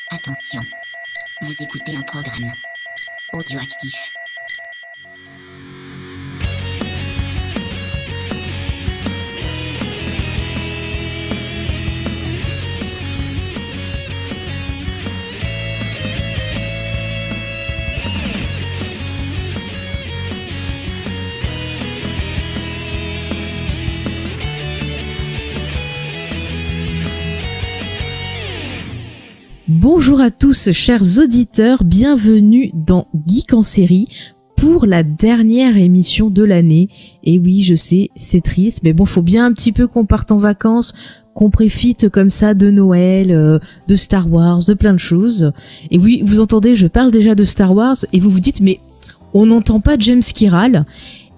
Attention, vous écoutez un programme audioactif. Bonjour à tous, chers auditeurs, bienvenue dans Geek en série pour la dernière émission de l'année. Et oui, je sais, c'est triste, mais bon, faut bien un petit peu qu'on parte en vacances, qu'on profite comme ça de Noël, de Star Wars, de plein de choses. Et oui, vous entendez, je parle déjà de Star Wars et vous vous dites, mais on n'entend pas James qui râle.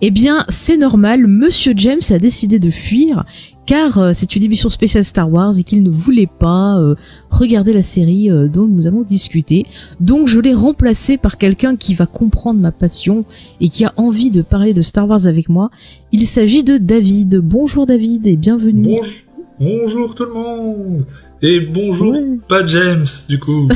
Eh bien, c'est normal, Monsieur James a décidé de fuir, car c'est une émission spéciale Star Wars et qu'il ne voulait pas regarder la série dont nous allons discuter. Donc je l'ai remplacé par quelqu'un qui va comprendre ma passion et qui a envie de parler de Star Wars avec moi. Il s'agit de David. Bonjour David et bienvenue. Bonjour tout le monde. Et bonjour, pas James, du coup.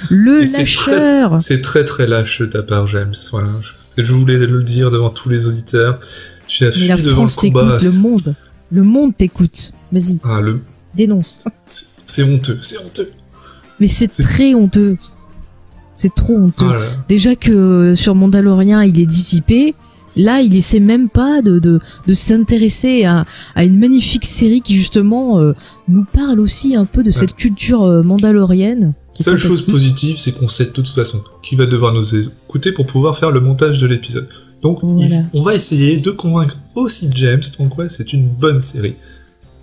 Le lâcheur. C'est très très lâche de ta part, James. Voilà. Je voulais le dire devant tous les auditeurs. J'ai la fuite devant le combat. Le monde t'écoute. Vas-y. Ah, dénonce. C'est honteux, c'est honteux. Mais c'est très honteux. C'est trop honteux. Ah déjà que sur Mandalorian, il est dissipé. Là, il essaie même pas de s'intéresser à une magnifique série qui justement nous parle aussi un peu de cette culture mandalorienne. Seule chose positive, c'est qu'on sait de toute façon qui va devoir nous écouter pour pouvoir faire le montage de l'épisode. Donc, voilà. On va essayer de convaincre aussi James, donc ouais, c'est une bonne série.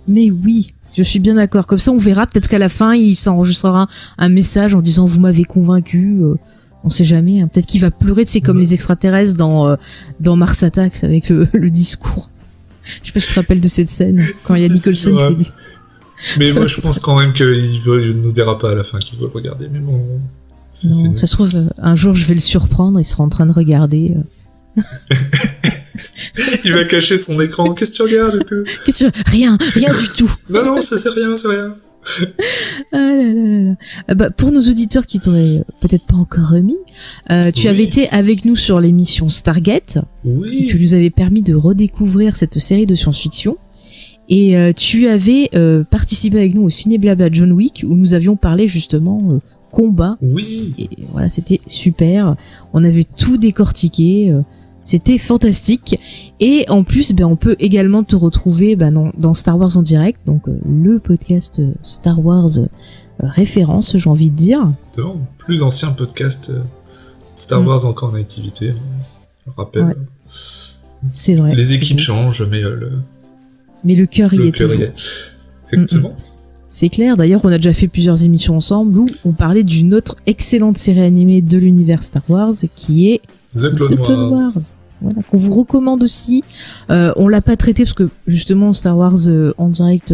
Mais oui, je suis bien d'accord. Comme ça, on verra, peut-être qu'à la fin, il s'enregistrera un message en disant « Vous m'avez convaincu ». On sait jamais, hein. Peut-être qu'il va pleurer, c'est comme les extraterrestres dans Mars Attacks avec le discours. Je sais pas si tu te rappelles de cette scène, quand il y a Nicholson qui dit... Mais moi, je pense quand même qu'il nous dira pas à la fin qu'il veut le regarder. Mais bon, non, ça se trouve, un jour, je vais le surprendre, il sera en train de regarder. Il va cacher son écran. Qu'est-ce que tu regardes et tout? Rien du tout. Non, c'est rien. Ah là là là. Bah, pour nos auditeurs qui t'auraient peut-être pas encore remis, tu avais été avec nous sur l'émission Stargate. Oui. Tu nous avais permis de redécouvrir cette série de science-fiction. Et tu avais participé avec nous au Ciné Blabla John Wick où nous avions parlé justement combat. Oui. Et voilà, c'était super. On avait tout décortiqué. C'était fantastique. Et en plus, on peut également te retrouver dans Star Wars en direct, donc le podcast Star Wars référence, j'ai envie de dire. C'est le plus ancien podcast Star Wars encore en activité. Je rappelle. Ouais. C'est vrai. Les équipes changent, mais le cœur y est toujours. Effectivement. C'est clair. D'ailleurs, on a déjà fait plusieurs émissions ensemble où on parlait d'une autre excellente série animée de l'univers Star Wars qui est The Clone Wars. Voilà, qu'on vous recommande aussi. On l'a pas traité parce que justement Star Wars en direct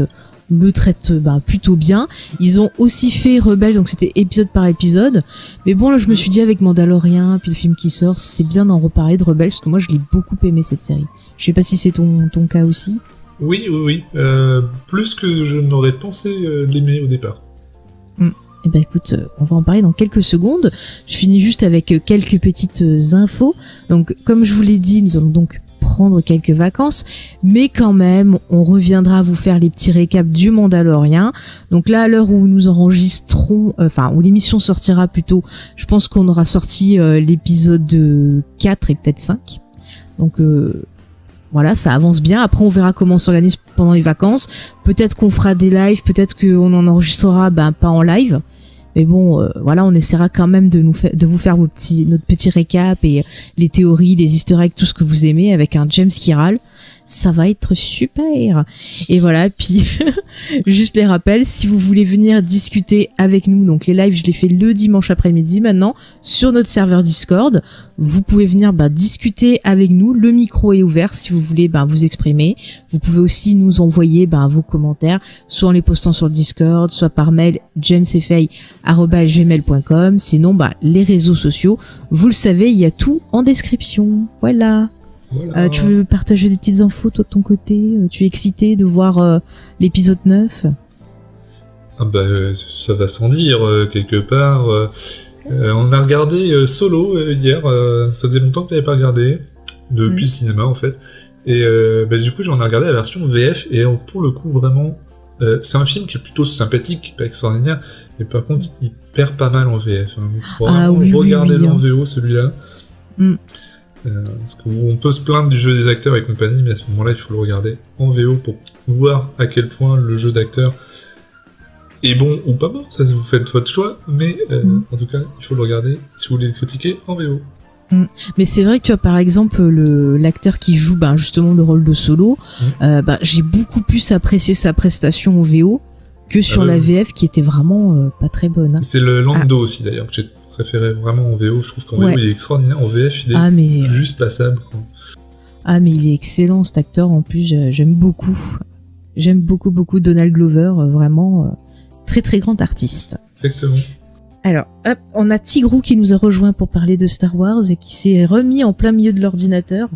le traite plutôt bien. Ils ont aussi fait Rebels, donc c'était épisode par épisode. Mais bon, là je me suis dit avec Mandalorian puis le film qui sort, c'est bien d'en reparler de Rebels parce que moi je l'ai beaucoup aimé cette série. Je sais pas si c'est ton cas aussi. Oui. Plus que je n'aurais pensé l'aimer au départ. Eh ben écoute, on va en parler dans quelques secondes. Je finis juste avec quelques petites infos. Donc, comme je vous l'ai dit, nous allons donc prendre quelques vacances, mais quand même, on reviendra vous faire les petits récaps du Mandalorian. Donc là, à l'heure où nous enregistrons, où l'émission sortira plutôt, je pense qu'on aura sorti l'épisode 4 et peut-être 5. Donc voilà, ça avance bien. Après, on verra comment on s'organise pendant les vacances. Peut-être qu'on fera des lives, peut-être qu'on en enregistrera pas en live. Mais bon, voilà, on essaiera quand même de vous faire notre petit récap et les théories, les easter eggs, tout ce que vous aimez avec un James qui râle. Ça va être super. Et voilà, puis juste les rappels, si vous voulez venir discuter avec nous, donc les lives, je les fais le dimanche après-midi maintenant sur notre serveur Discord. Vous pouvez venir discuter avec nous, le micro est ouvert si vous voulez vous exprimer. Vous pouvez aussi nous envoyer vos commentaires, soit en les postant sur le Discord, soit par mail jamesfay@gmail.com. Sinon les réseaux sociaux, vous le savez, il y a tout en description. Voilà. Tu veux partager des petites infos toi de ton côté? Tu es excité de voir l'épisode 9? Ça va sans dire, quelque part. On a regardé Solo hier, ça faisait longtemps que je l'avais pas regardé, depuis le cinéma en fait. Et du coup j'en ai regardé la version VF, et pour le coup vraiment, c'est un film qui est plutôt sympathique, pas extraordinaire, mais par contre il perd pas mal en VF. Regardez-le en VO celui-là. Parce qu'on peut se plaindre du jeu des acteurs et compagnie, mais à ce moment-là il faut le regarder en VO pour voir à quel point le jeu d'acteur est bon ou pas bon, ça vous faites votre choix, mais en tout cas il faut le regarder si vous voulez le critiquer en VO. Mais c'est vrai que tu vois, par exemple, l'acteur qui joue justement le rôle de Solo, j'ai beaucoup plus apprécié sa prestation en VO que sur la VF qui était vraiment pas très bonne. C'est le Lando aussi d'ailleurs que j'ai préféré vraiment en VO. Je trouve qu'en VO il est extraordinaire, en VF il est juste passable, quoi. Mais il est excellent cet acteur, en plus j'aime beaucoup Donald Glover, vraiment très très grand artiste. Exactement. Alors, hop, on a Tigrou qui nous a rejoint pour parler de Star Wars et qui s'est remis en plein milieu de l'ordinateur.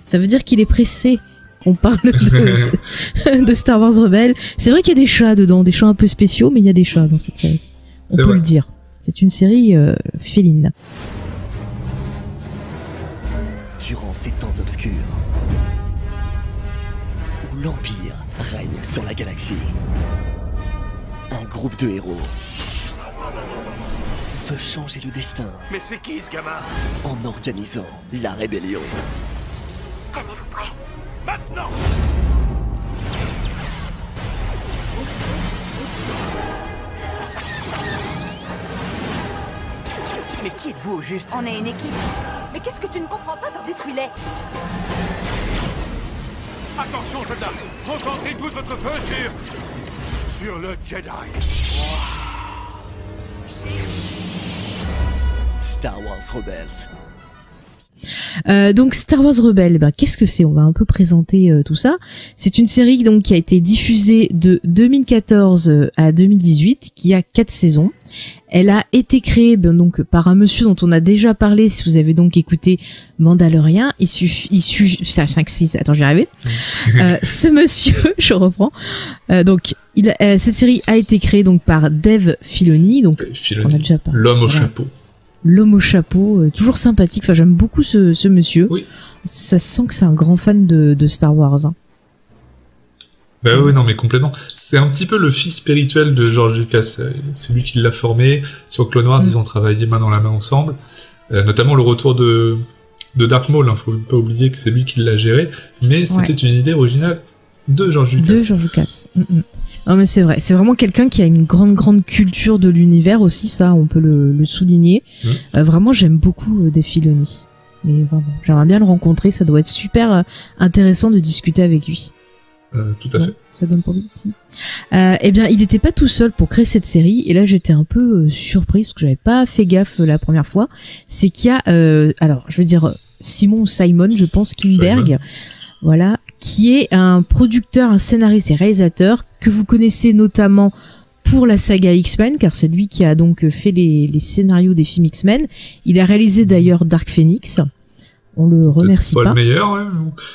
Ça veut dire qu'il est pressé qu'on parle de Star Wars Rebels. C'est vrai qu'il y a des chats dedans, des chats un peu spéciaux, mais il y a des chats dans cette série. On peut le dire. C'est une série féline. Durant ces temps obscurs, où l'Empire règne sur la galaxie, un groupe de héros veut changer le destin. Mais c'est qui ce gamin? En organisant la rébellion. Tenez-vous prêts. Maintenant! Mais qui êtes-vous au juste? On est une équipe. Mais qu'est-ce que tu ne comprends pas? T'en détruis-les. Attention, soldats! Concentrez tous votre feu sur le Jedi. Star Wars Rebels. Donc Star Wars Rebels, qu'est-ce que c'est? On va un peu présenter tout ça. C'est une série donc qui a été diffusée de 2014 à 2018, qui a 4 saisons. Elle a été créée donc par un monsieur dont on a déjà parlé si vous avez donc écouté Mandalorian. Attends, je vais y arriver. Ce monsieur, je reprends. Donc cette série a été créée donc par Dave Filoni. Donc on a déjà parlé. L'homme au chapeau. L'homme au chapeau, toujours sympathique. Enfin, j'aime beaucoup ce monsieur. Oui. Ça se sent que c'est un grand fan de Star Wars. Hein. Oui, non, mais complètement. C'est un petit peu le fils spirituel de George Lucas. C'est lui qui l'a formé. Sur Clone Wars, ils ont travaillé main dans la main ensemble. Notamment le retour de Darth Maul. Faut pas oublier que c'est lui qui l'a géré. Mais c'était une idée originale de George Lucas. Non, mais c'est vrai. C'est vraiment quelqu'un qui a une grande culture de l'univers aussi. Ça, on peut le souligner. Vraiment, j'aime beaucoup Dave Filoni. Mais vraiment, j'aimerais bien le rencontrer. Ça doit être super intéressant de discuter avec lui. Tout à fait. Ça donne pour lui aussi. Eh bien, il n'était pas tout seul pour créer cette série, et là j'étais un peu surprise parce que j'avais pas fait gaffe la première fois. C'est qu'il y a, alors je veux dire Simon je pense Kinberg, voilà, qui est un producteur, un scénariste et réalisateur que vous connaissez notamment pour la saga X-Men, car c'est lui qui a donc fait les scénarios des films X-Men. Il a réalisé d'ailleurs Dark Phoenix. On le remercie pas. Le meilleur, ouais.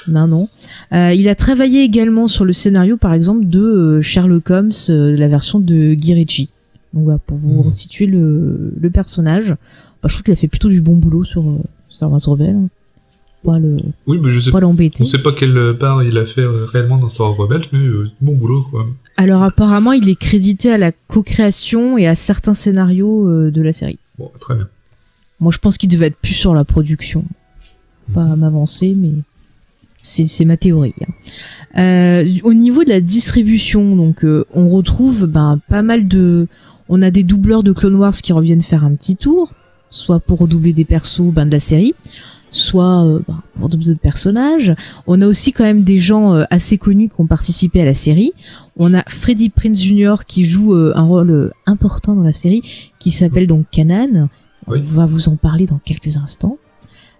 Non. Il a travaillé également sur le scénario, par exemple, de Sherlock Holmes, la version de Guy Ritchie. Donc voilà, pour vous resituer le personnage. Je trouve qu'il a fait plutôt du bon boulot sur Star Wars Rebels. Oui, mais je sais pas l'embêter. On sait pas quelle part il a fait réellement dans Star Wars Rebels, mais bon boulot, quoi. Alors apparemment, il est crédité à la co-création et à certains scénarios de la série. Bon, très bien. Moi, je pense qu'il devait être plus sur la production. Pas à m'avancer, mais c'est ma théorie. Au niveau de la distribution, donc on retrouve pas mal on a des doubleurs de Clone Wars qui reviennent faire un petit tour, soit pour redoubler des persos de la série, soit pour doubler d'autres personnages. On a aussi quand même des gens assez connus qui ont participé à la série. On a Freddie Prinze Jr. qui joue un rôle important dans la série, qui s'appelle donc Kanan. Oui. On va vous en parler dans quelques instants.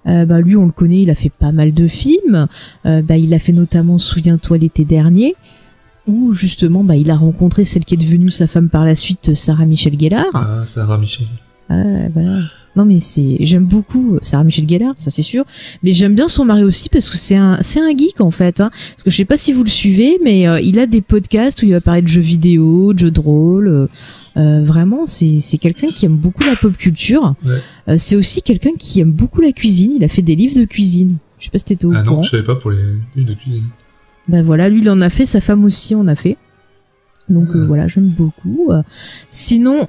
Lui on le connaît, il a fait pas mal de films, il a fait notamment Souviens-toi l'été dernier, où justement il a rencontré celle qui est devenue sa femme par la suite, Sarah Michelle Gellar. Ah, Sarah Michelle. Voilà. Non mais j'aime beaucoup Sarah Michelle Gellar, ça c'est sûr, mais j'aime bien son mari aussi parce que c'est un geek en fait, hein. Parce que je sais pas si vous le suivez, mais il a des podcasts où il va parler de jeux vidéo, de jeux de rôle. Vraiment, c'est quelqu'un qui aime beaucoup la pop culture. Ouais. C'est aussi quelqu'un qui aime beaucoup la cuisine. Il a fait des livres de cuisine. Je sais pas si t'étais au courant. Ah non, je savais pas pour les livres de cuisine. Ben voilà, lui il en a fait, sa femme aussi en a fait. Donc voilà, j'aime beaucoup. Sinon,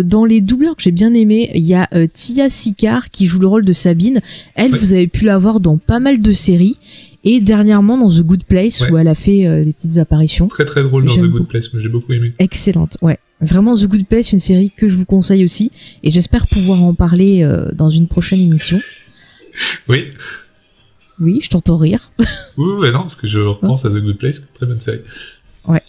dans les doubleurs que j'ai bien aimés, il y a Tia Sicard qui joue le rôle de Sabine. Elle, vous avez pu la voir dans pas mal de séries. Et dernièrement dans The Good Place, où elle a fait des petites apparitions. Très très drôle dans The Good Place, moi j'ai beaucoup aimé. Excellente, ouais. Vraiment The Good Place, une série que je vous conseille aussi. Et j'espère pouvoir en parler dans une prochaine émission. Oui. Oui, je t'entends rire. Oui, non, parce que je repense à The Good Place, très bonne série. Ouais.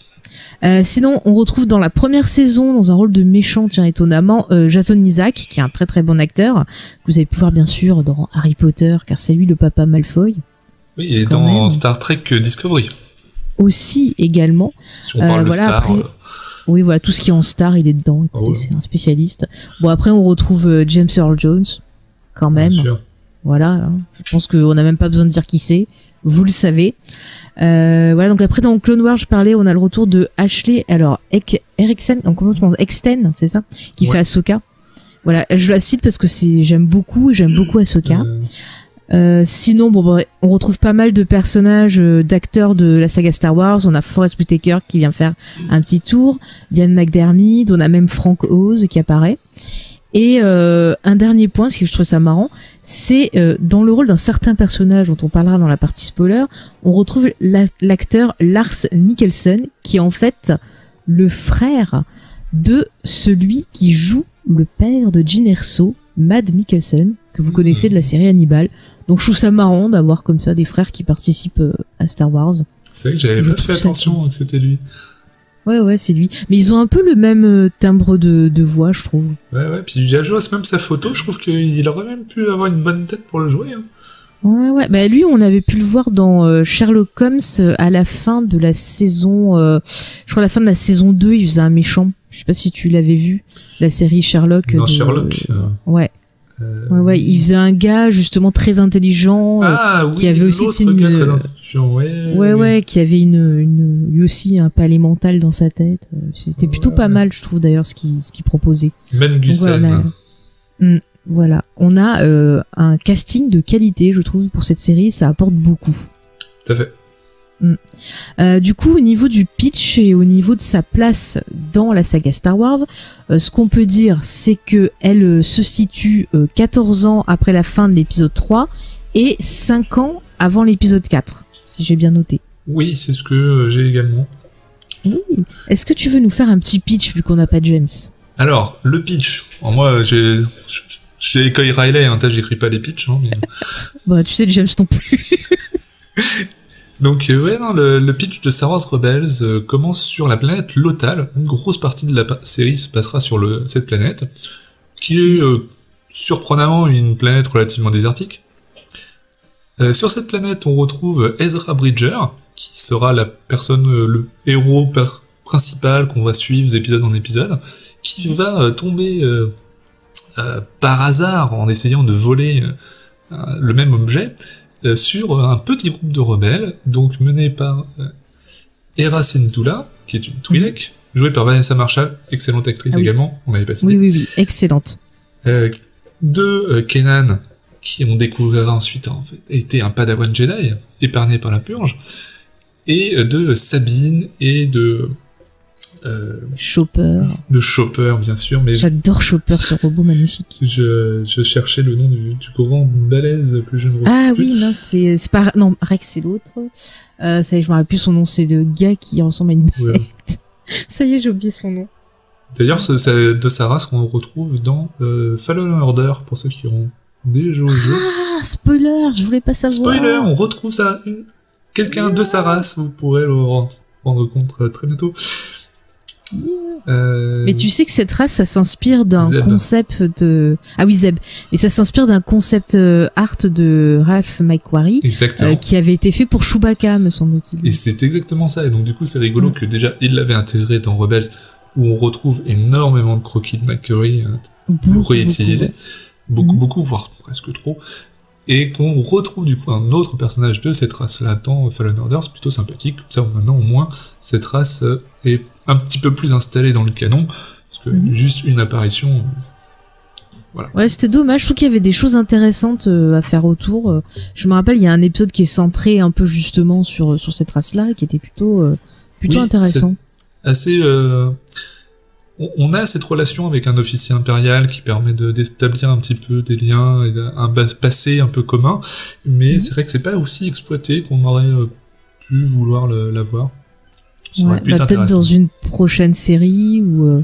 Sinon, on retrouve dans la première saison, dans un rôle de méchant, tiens, étonnamment, Jason Isaac, qui est un très très bon acteur, que vous avez pu voir bien sûr dans Harry Potter, car c'est lui le papa Malfoy. Oui, et dans Star Trek Discovery. Aussi, également. Si on parle de Star... Après, oui, voilà, tout ce qui est en Star, il est dedans. Écoutez, c'est un spécialiste. Bon, après, on retrouve James Earl Jones, quand même. Bien sûr. Voilà, hein. Je pense qu'on n'a même pas besoin de dire qui c'est. Vous le savez. Voilà, donc après dans Clone Wars, je parlais, on a le retour de Ashley, alors Erickson, comment tu penses, Exten, c'est ça, qui fait Ahsoka. Voilà, je la cite parce que j'aime beaucoup Ahsoka. Sinon, on retrouve pas mal de personnages, d'acteurs de la saga Star Wars. On a Forest Whitaker qui vient faire un petit tour, Ian McDiarmid, on a même Frank Oz qui apparaît. Et un dernier point, ce que je trouve ça marrant, c'est dans le rôle d'un certain personnage dont on parlera dans la partie spoiler, on retrouve l'acteur Lars Mikkelsen, qui est en fait le frère de celui qui joue le père de Jyn Erso, Mads Mikkelsen, que vous connaissez de la série Hannibal. Donc je trouve ça marrant d'avoir comme ça des frères qui participent à Star Wars. C'est vrai que j'avais pas fait attention que c'était lui. Ouais, c'est lui. Mais ils ont un peu le même timbre de voix, je trouve. Ouais, puis il a joué même sa photo, je trouve qu'il aurait même pu avoir une bonne tête pour le jouer. Hein. Ouais. Bah lui, on avait pu le voir dans Sherlock Holmes à la fin de la saison... je crois à la fin de la saison 2, il faisait un méchant. Je sais pas si tu l'avais vu, la série Sherlock. Dans Sherlock Ouais. Ouais, il faisait un gars justement très intelligent qui avait aussi qui avait lui aussi un palais mental dans sa tête. C'était plutôt pas mal, je trouve d'ailleurs ce qu'il proposait. Mengusen. Voilà, on a un casting de qualité, je trouve, pour cette série, ça apporte beaucoup. Tout à fait. Du coup, au niveau du pitch et au niveau de sa place dans la saga Star Wars, ce qu'on peut dire, c'est que elle se situe 14 ans après la fin de l'épisode 3 et 5 ans avant l'épisode 4, si j'ai bien noté. Oui, c'est ce que j'ai également. Oui. Est-ce que tu veux nous faire un petit pitch vu qu'on n'a pas James ? Alors, le pitch. Alors, moi, j'ai Coy Riley, j'écris pas les pitchs. Hein, mais... tu sais, James non plus. Donc le pitch de Star Wars Rebels commence sur la planète Lothal. Une grosse partie de la série se passera sur cette planète, qui est surprenamment une planète relativement désertique. Sur cette planète, on retrouve Ezra Bridger, qui sera la personne, le héros principal qu'on va suivre d'épisode en épisode, qui va tomber par hasard en essayant de voler le même objet sur un petit groupe de rebelles, donc mené par Hera Syndulla, qui est une Twi'lek, jouée par Vanessa Marshall, excellente actrice également, on l'avait pas cité. Oui, excellente. De Kenan, qui on découvrira ensuite en fait, était un padawan Jedi, épargné par la purge, et de Sabine et de Chopper. De Chopper, bien sûr. Mais j'adore Chopper, ce robot magnifique. Je cherchais le nom du grand balèze que je ne retrouve plus. Ah oui, non, c'est pas... Non, Rex, c'est l'autre. Ça y est, je me rappelle plus son nom, c'est le gars qui ressemble à une bête. Ouais. Ça y est, j'ai oublié son nom. D'ailleurs, de sa race qu'on retrouve dans Fallen Order, pour ceux qui ont déjà joué. Ah, spoiler, je voulais pas savoir. Spoiler, on retrouve ça. Quelqu'un de sa race, vous pourrez le rendre compte très bientôt. Mais tu sais que cette race, ça s'inspire d'un concept de... Ah oui, Zeb. Et ça s'inspire d'un concept art de Ralph McQuarrie, qui avait été fait pour Chewbacca, me semble-t-il. Et c'est exactement ça. Et donc du coup, c'est rigolo que déjà, il l'avait intégré dans Rebels, où on retrouve énormément de croquis de McQuarrie réutilisés. beaucoup, voire presque trop, et qu'on retrouve du coup un autre personnage de cette race-là dans Fallen Order, c'est plutôt sympathique, comme ça maintenant au moins cette race est un petit peu plus installée dans le canon, parce que juste une apparition... Voilà. Ouais, c'était dommage. Je trouve qu'il y avait des choses intéressantes à faire autour. Je me rappelle, il y a un épisode qui est centré un peu justement sur cette race-là, qui était plutôt intéressant. Assez. On a cette relation avec un officier impérial qui permet d'établir un petit peu des liens et un passé un peu commun, mais c'est vrai que c'est pas aussi exploité qu'on aurait pu vouloir l'avoir. Ça aurait pu être peut-être intéressant. dans une prochaine série ou.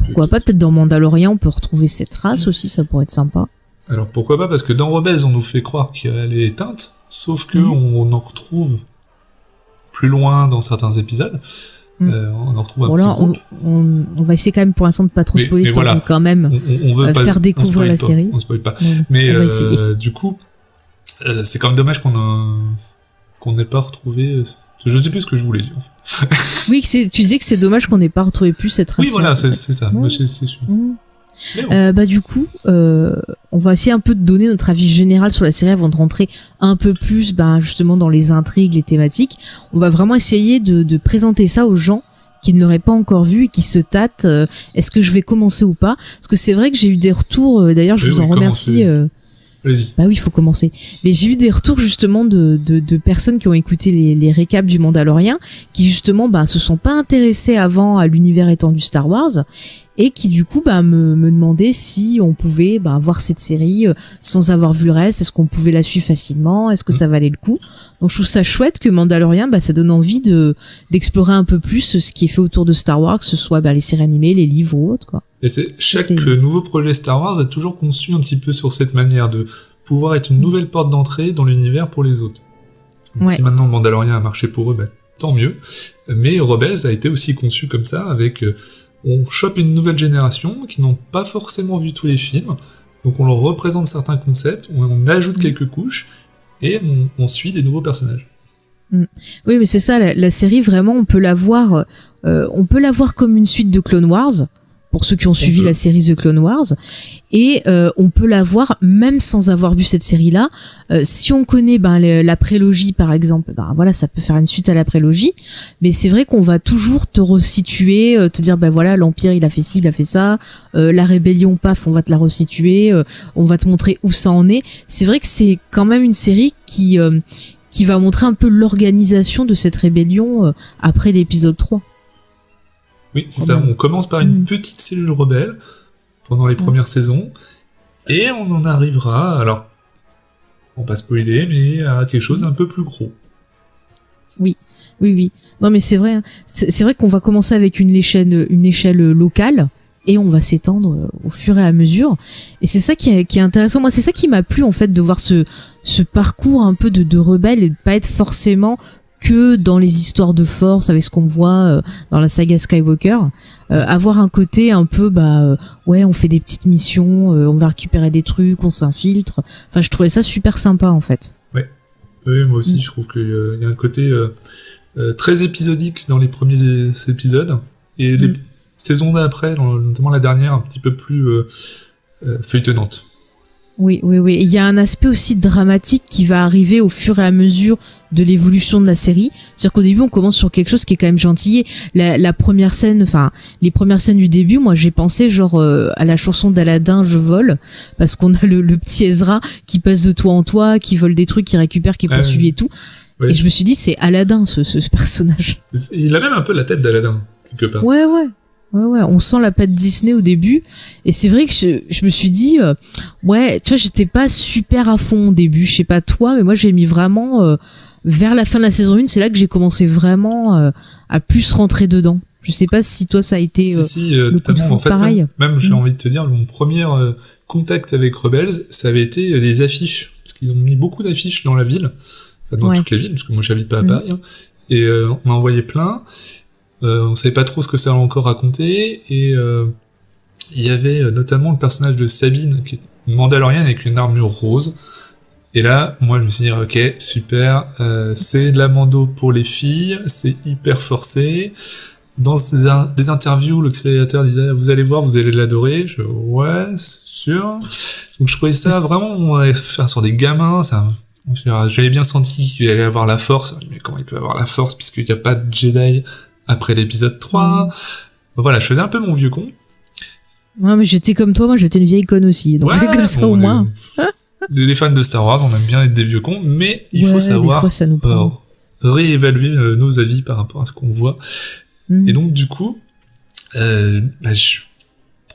Pourquoi pas, peut-être dans Mandalorian, on peut retrouver cette race aussi, ça pourrait être sympa. Alors pourquoi pas, parce que dans Rebels, on nous fait croire qu'elle est éteinte, sauf que on en retrouve plus loin dans certains épisodes. On en retrouve un petit groupe. On va essayer quand même pour l'instant de pas trop spoiler, voilà. quand même on veut faire découvrir la série. On spoil pas. Mais du coup, c'est quand même dommage qu'on n'ait pas retrouvé... Je sais plus ce que je voulais dire. Oui, tu disais que c'est dommage qu'on n'ait pas retrouvé plus cette race. Oui, voilà, c'est ça. Ouais. C'est sûr. Bon. Du coup, on va essayer un peu de donner notre avis général sur la série avant de rentrer un peu plus, justement, dans les intrigues, les thématiques. On va vraiment essayer de présenter ça aux gens qui ne l'auraient pas encore vu et qui se tâtent. Est-ce que je vais commencer ou pas? Parce que c'est vrai que j'ai eu des retours. D'ailleurs, je vous en remercie. Bah oui, il faut commencer. Mais j'ai vu des retours justement de personnes qui ont écouté les récaps du Mandalorian, qui justement se sont pas intéressés avant à l'univers étendu Star Wars, et qui du coup me demandaient si on pouvait voir cette série sans avoir vu le reste, est-ce qu'on pouvait la suivre facilement, est-ce que ça valait le coup. Donc je trouve ça chouette que Mandalorian, ça donne envie d'explorer un peu plus ce qui est fait autour de Star Wars, que ce soit les séries animées, les livres ou autres, quoi. Et chaque nouveau projet Star Wars est toujours conçu un petit peu sur cette manière de pouvoir être une nouvelle porte d'entrée dans l'univers pour les autres. Donc si maintenant le Mandalorian a marché pour eux, tant mieux. Mais Rebels a été aussi conçu comme ça, avec on chope une nouvelle génération qui n'ont pas forcément vu tous les films, donc on leur représente certains concepts, on ajoute quelques couches, et on suit des nouveaux personnages. Oui, mais c'est ça, la série, vraiment, on peut la voir comme une suite de Clone Wars, pour ceux qui ont suivi la série The Clone Wars, et on peut la voir même sans avoir vu cette série-là. Si on connaît la prélogie, par exemple, voilà, ça peut faire une suite à la prélogie, mais c'est vrai qu'on va toujours te resituer, te dire voilà, l'Empire il a fait ci, il a fait ça, la rébellion, paf, on va te la resituer, on va te montrer où ça en est. C'est vrai que c'est quand même une série qui va montrer un peu l'organisation de cette rébellion après l'épisode 3. Oui, c'est ça. On commence par une petite cellule rebelle pendant les premières saisons, et on en arrivera, alors, on va pas spoiler, mais à quelque chose d'un peu plus gros. Oui. Non, mais c'est vrai. C'est vrai qu'on va commencer avec une échelle locale, et on va s'étendre au fur et à mesure. Et c'est ça qui est intéressant. Moi, c'est ça qui m'a plu, en fait, de voir ce parcours un peu de rebelle, et de pas être forcément que dans les histoires de force avec ce qu'on voit dans la saga Skywalker, avoir un côté un peu on fait des petites missions, on va récupérer des trucs, on s'infiltre. Enfin, je trouvais ça super sympa, en fait. Ouais. Oui, moi aussi je trouve qu'il y a un côté très épisodique dans les premiers épisodes, et les saisons d'après, notamment la dernière, un petit peu plus feuilletonnante. Oui. Il y a un aspect aussi dramatique qui va arriver au fur et à mesure de l'évolution de la série. C'est-à-dire qu'au début, on commence sur quelque chose qui est quand même gentil. La première scène, les premières scènes du début, moi, j'ai pensé à la chanson d'Aladin, Je vole, parce qu'on a le petit Ezra qui passe de toit en toit, qui vole des trucs, qui récupère, qui poursuit et tout. Oui. Et je me suis dit, c'est Aladin, ce personnage. Il a même un peu la tête d'Aladin, quelque part. Ouais, on sent la patte Disney au début, et c'est vrai que je me suis dit, tu vois, j'étais pas super à fond au début, je sais pas toi, mais moi j'ai mis vraiment, vers la fin de la saison 1, c'est là que j'ai commencé vraiment à plus rentrer dedans. Je sais pas si toi ça a été le coup de foudre, en fait, pareil. Même j'ai envie de te dire, mon premier contact avec Rebels, ça avait été les affiches, parce qu'ils ont mis beaucoup d'affiches dans la ville, enfin dans toutes les villes, parce que moi j'habite pas à Paris, et on en envoyait plein. On savait pas trop ce que ça allait encore raconter, et il y avait notamment le personnage de Sabine, qui est une Mandalorienne avec une armure rose, et là, moi je me suis dit, ok, super, c'est de la Mando pour les filles, c'est hyper forcé. Dans des interviews, le créateur disait, vous allez voir, vous allez l'adorer. Ouais, c'est sûr. Donc je trouvais ça vraiment, on allait faire sur des gamins, ça, j'avais bien senti qu'il allait avoir la force, mais comment il peut avoir la force puisqu'il n'y a pas de Jedi après l'épisode 3. Voilà, je faisais un peu mon vieux con. Ouais, mais j'étais comme toi, moi j'étais une vieille conne aussi, donc comme ça au moins. Les fans de Star Wars, on aime bien être des vieux cons, mais il faut savoir fois, ça nous réévaluer nos avis par rapport à ce qu'on voit. Et donc du coup,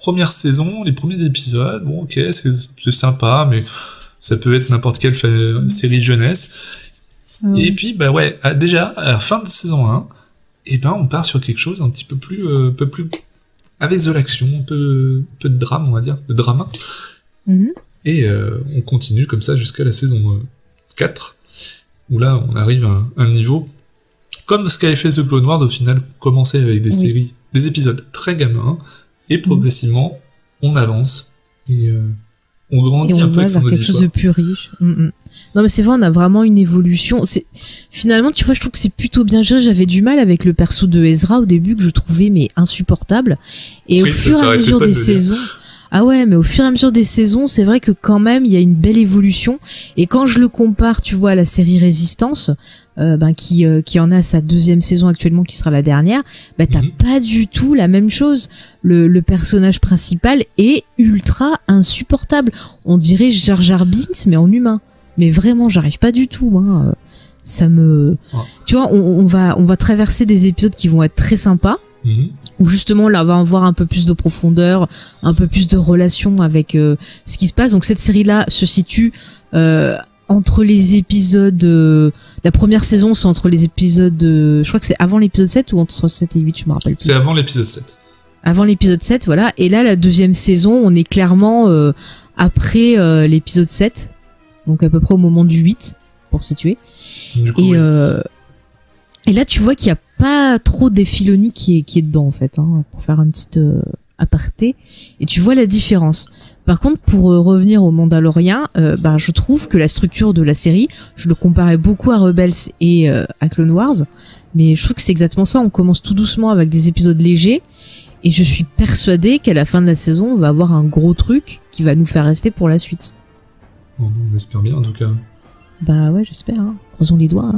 première saison, les premiers épisodes, bon ok, c'est sympa, mais ça peut être n'importe quelle série jeunesse. Et puis déjà à la fin de saison 1, on part sur quelque chose un petit peu plus avec de l'action, un peu de drame, on va dire, de drama. Et on continue comme ça jusqu'à la saison 4, où là on arrive à un niveau comme ce qu'avait fait The Clone Wars, au final, commencer avec des séries, des épisodes très gamins, et progressivement on avance et on grandit un peu avec son auditoire. Quelque chose de plus riche. Non mais c'est vrai, on a vraiment une évolution. Finalement, tu vois, je trouve que c'est plutôt bien géré. J'avais du mal avec le perso de Ezra au début, que je trouvais mais insupportable. Et au fur et à mesure des saisons, au fur et à mesure des saisons, c'est vrai que quand même il y a une belle évolution. Et quand je le compare, tu vois, à la série Résistance, qui en a sa 2e saison actuellement, qui sera la dernière, t'as pas du tout la même chose. Le personnage principal est ultra insupportable. On dirait Jar Jar Binks mais en humain. Mais vraiment, j'arrive pas du tout. Ça me, tu vois, on va traverser des épisodes qui vont être très sympas. Où justement là on va avoir un peu plus de profondeur, un peu plus de relation avec ce qui se passe. Donc cette série là se situe entre les épisodes la première saison, c'est entre les épisodes je crois que c'est avant l'épisode 7 ou entre 7 et 8, je me rappelle plus. C'est avant l'épisode 7. Avant l'épisode 7, voilà. Et là la 2e saison, on est clairement après l'épisode 7. Donc à peu près au moment du 8 pour situer. Du coup, et là tu vois qu'il y a pas trop des Filoni qui est dedans en fait, pour faire une petite aparté, et tu vois la différence. Par contre, pour revenir au Mandalorian, je trouve que la structure de la série, je le comparais beaucoup à Rebels et à Clone Wars, mais je trouve que c'est exactement ça. On commence tout doucement avec des épisodes légers, et je suis persuadée qu'à la fin de la saison, on va avoir un gros truc qui va nous faire rester pour la suite. On espère bien en tout cas. Bah ouais, j'espère, croisons les doigts.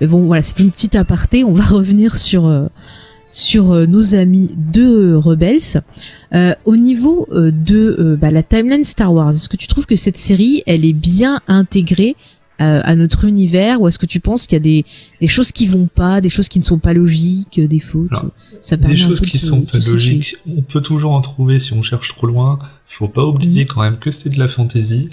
Mais bon, voilà, c'était une petite aparté. On va revenir sur nos amis de Rebels. Au niveau de la timeline Star Wars, est-ce que tu trouves que cette série, elle est bien intégrée à notre univers, ou est-ce que tu penses qu'il y a des choses qui vont pas, des choses qui ne sont pas logiques, des fautes? Ça des choses qui sont pas logiques, on peut toujours en trouver si on cherche trop loin. Faut pas oublier quand même que c'est de la fantasy.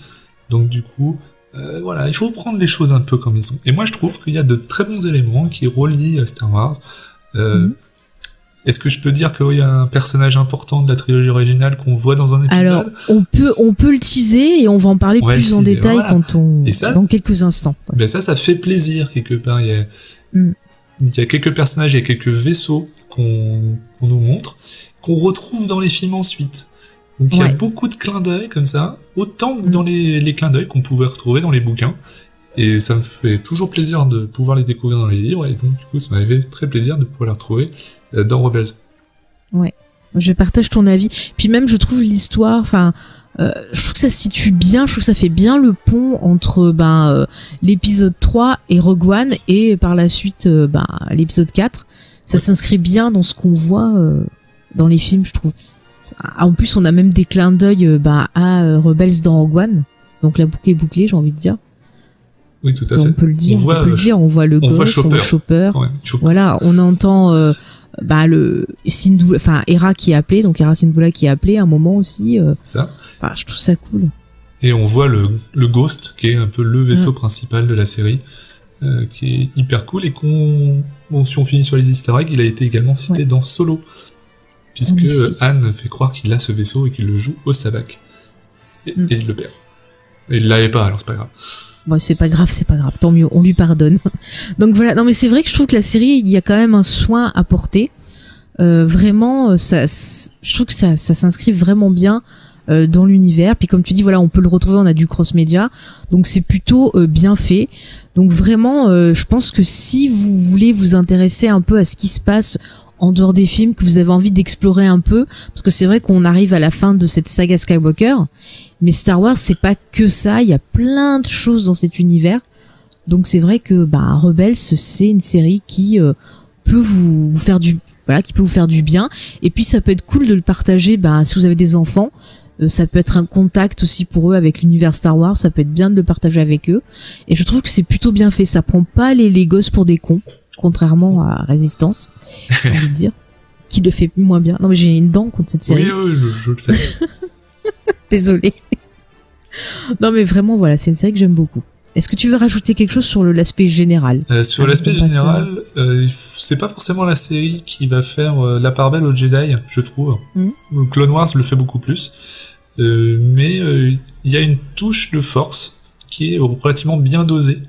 Donc du coup, il faut prendre les choses un peu comme ils sont. Et moi je trouve qu'il y a de très bons éléments qui relient Star Wars. Est-ce que je peux dire qu'il y a un personnage important de la trilogie originale qu'on voit dans un épisode? Alors, on peut le teaser et on va en parler plus en détail dans quelques instants. Ben ça fait plaisir quelque part. Il y a quelques personnages, il y a quelques vaisseaux qu'on nous montre, qu'on retrouve dans les films ensuite. Donc il y a beaucoup de clins d'œil comme ça, autant que dans les clins d'œil qu'on pouvait retrouver dans les bouquins. Et ça me fait toujours plaisir de pouvoir les découvrir dans les livres, et donc du coup ça m'avait fait très plaisir de pouvoir les retrouver dans Rebels. Ouais, je partage ton avis. Puis même je trouve l'histoire, je trouve que ça se situe bien, je trouve que ça fait bien le pont entre l'épisode 3 et Rogue One, et par la suite l'épisode 4. Ça s'inscrit bien dans ce qu'on voit dans les films, je trouve. En plus on a même des clins d'œil à Rebels dans Rogue One, donc la boucle est bouclée, j'ai envie de dire. Oui, tout à fait. On peut le dire, on voit le Ghost, on voit Chopper. Ouais, voilà, on entend le Syndulla, Hera qui est appelée, donc Hera Syndulla qui est appelée à un moment aussi. C'est ça. Je trouve ça cool. Et on voit le Ghost, qui est un peu le vaisseau principal de la série, qui est hyper cool, et si on finit sur les easter eggs, il a été également cité dans Solo, puisque Anne fait croire qu'il a ce vaisseau et qu'il le joue au sabak. Et il le perd. Et il l'avait pas, alors c'est pas grave. Bon, c'est pas grave, tant mieux, on lui pardonne. Donc voilà, non mais c'est vrai que je trouve que la série, il y a quand même un soin apporté. Vraiment, je trouve que ça s'inscrit vraiment bien dans l'univers. Puis comme tu dis, voilà, on peut le retrouver, on a du cross-média, donc c'est plutôt bien fait. Donc vraiment, je pense que si vous voulez vous intéresser un peu à ce qui se passe en dehors des films, que vous avez envie d'explorer un peu, parce que c'est vrai qu'on arrive à la fin de cette saga Skywalker, Mais Star Wars, c'est pas que ça. Il y a plein de choses dans cet univers. Donc c'est vrai que Rebels, c'est une série qui peut vous faire qui peut vous faire du bien. Et puis ça peut être cool de le partager. Si vous avez des enfants, ça peut être un contact aussi pour eux avec l'univers Star Wars. Ça peut être bien de le partager avec eux. Et je trouve que c'est plutôt bien fait. Ça prend pas les gosses pour des cons, contrairement à Résistance, j'ai envie de dire, qui le fait moins bien. Non mais j'ai une dent contre cette série. Oui, je le sais. Désolée. Non mais vraiment voilà, c'est une série que j'aime beaucoup. Est-ce que tu veux rajouter quelque chose sur l'aspect général? Sur l'aspect général, c'est pas forcément la série qui va faire la part belle aux Jedi, je trouve. Clone Wars le fait beaucoup plus. Mais il y a une touche de force qui est relativement bien dosée.